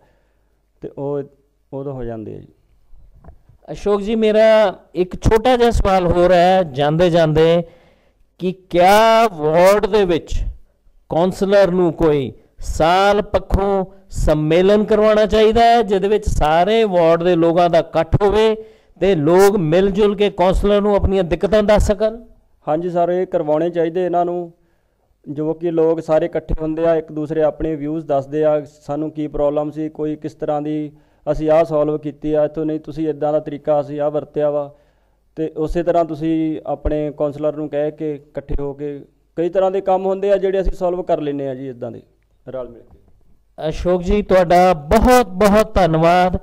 ਤੇ ਉਹ ਤਾਂ ਹੋ ਜਾਂਦੇ ਆ ਜੀ। ਅਸ਼ੋਕ ਜੀ, ਮੇਰਾ ਇੱਕ ਛੋਟਾ ਜਿਹਾ ਸਵਾਲ ਹੋ ਰਿਹਾ ਹੈ ਜਾਂਦੇ ਜਾਂਦੇ ਕਿ ਕਿਆ ਵਾਰਡ ਦੇ ਵਿੱਚ ਕੌਂਸਲਰ ਨੂੰ ਕੋਈ ਸਾਲ ਪੱਖੋਂ ਸੰਮੇਲਨ ਕਰਵਾਉਣਾ ਚਾਹੀਦਾ ਹੈ ਜਿਹਦੇ ਵਿੱਚ ਸਾਰੇ ਵਾਰਡ ਦੇ ਲੋਕਾਂ ਦਾ ਇਕੱਠ ਹੋਵੇ ਤੇ ਲੋਕ ਮਿਲ ਜੁਲ ਕੇ ਕੌਂਸਲਰ ਨੂੰ ਆਪਣੀਆਂ ਦਿੱਕਤਾਂ ਦੱਸ ਸਕਣ? ਹਾਂਜੀ ਸਰ, ਇਹ ਕਰਵਾਉਣੇ ਚਾਹੀਦੇ ਇਹਨਾਂ ਨੂੰ, ਜੋ ਕਿ ਲੋਕ ਸਾਰੇ ਇਕੱਠੇ ਹੁੰਦੇ ਆ, ਇੱਕ ਦੂਸਰੇ ਆਪਣੇ ਵਿਊਜ਼ ਦੱਸਦੇ ਆ, ਸਾਨੂੰ ਕੀ ਪ੍ਰੋਬਲਮ ਸੀ, ਕੋਈ ਕਿਸ ਤਰ੍ਹਾਂ ਦੀ ਅਸੀਂ ਆਹ ਸੋਲਵ ਕੀਤੀ ਆ, ਇੱਥੋਂ ਨਹੀਂ ਤੁਸੀਂ ਇੱਦਾਂ ਦਾ ਤਰੀਕਾ ਅਸੀਂ ਆਹ ਵਰਤਿਆ ਵਾ, ਤੇ ਉਸੇ ਤਰ੍ਹਾਂ ਤੁਸੀਂ ਆਪਣੇ ਕੌਂਸਲਰ ਨੂੰ ਕਹਿ ਕੇ ਇਕੱਠੇ ਹੋ ਕੇ ਕਈ ਤਰ੍ਹਾਂ ਦੇ ਕੰਮ ਹੁੰਦੇ ਆ ਜਿਹੜੇ ਅਸੀਂ ਸੋਲਵ ਕਰ ਲੈਂਦੇ ਆ ਜੀ ਇੱਦਾਂ ਦੇ ਰਲ ਮਿਲ ਕੇ। ਅਸ਼ੋਕ ਜੀ, ਤੁਹਾਡਾ ਬਹੁਤ ਬਹੁਤ ਧੰਨਵਾਦ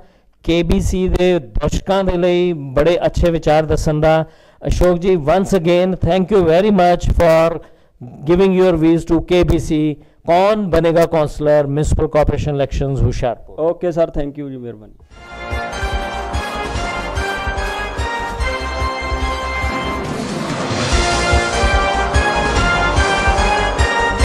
KBC ਦੇ ਦਰਸ਼ਕਾਂ ਦੇ ਲਈ ਬੜੇ ਅੱਛੇ ਵਿਚਾਰ ਦੱਸਣ ਦਾ। Ashok ji, once again thank you very much for giving your views to KBC। कौन बनेगा councillor municipal corporation elections Hoshiarpur? Okay sir, thank you ji, मेहरबानी।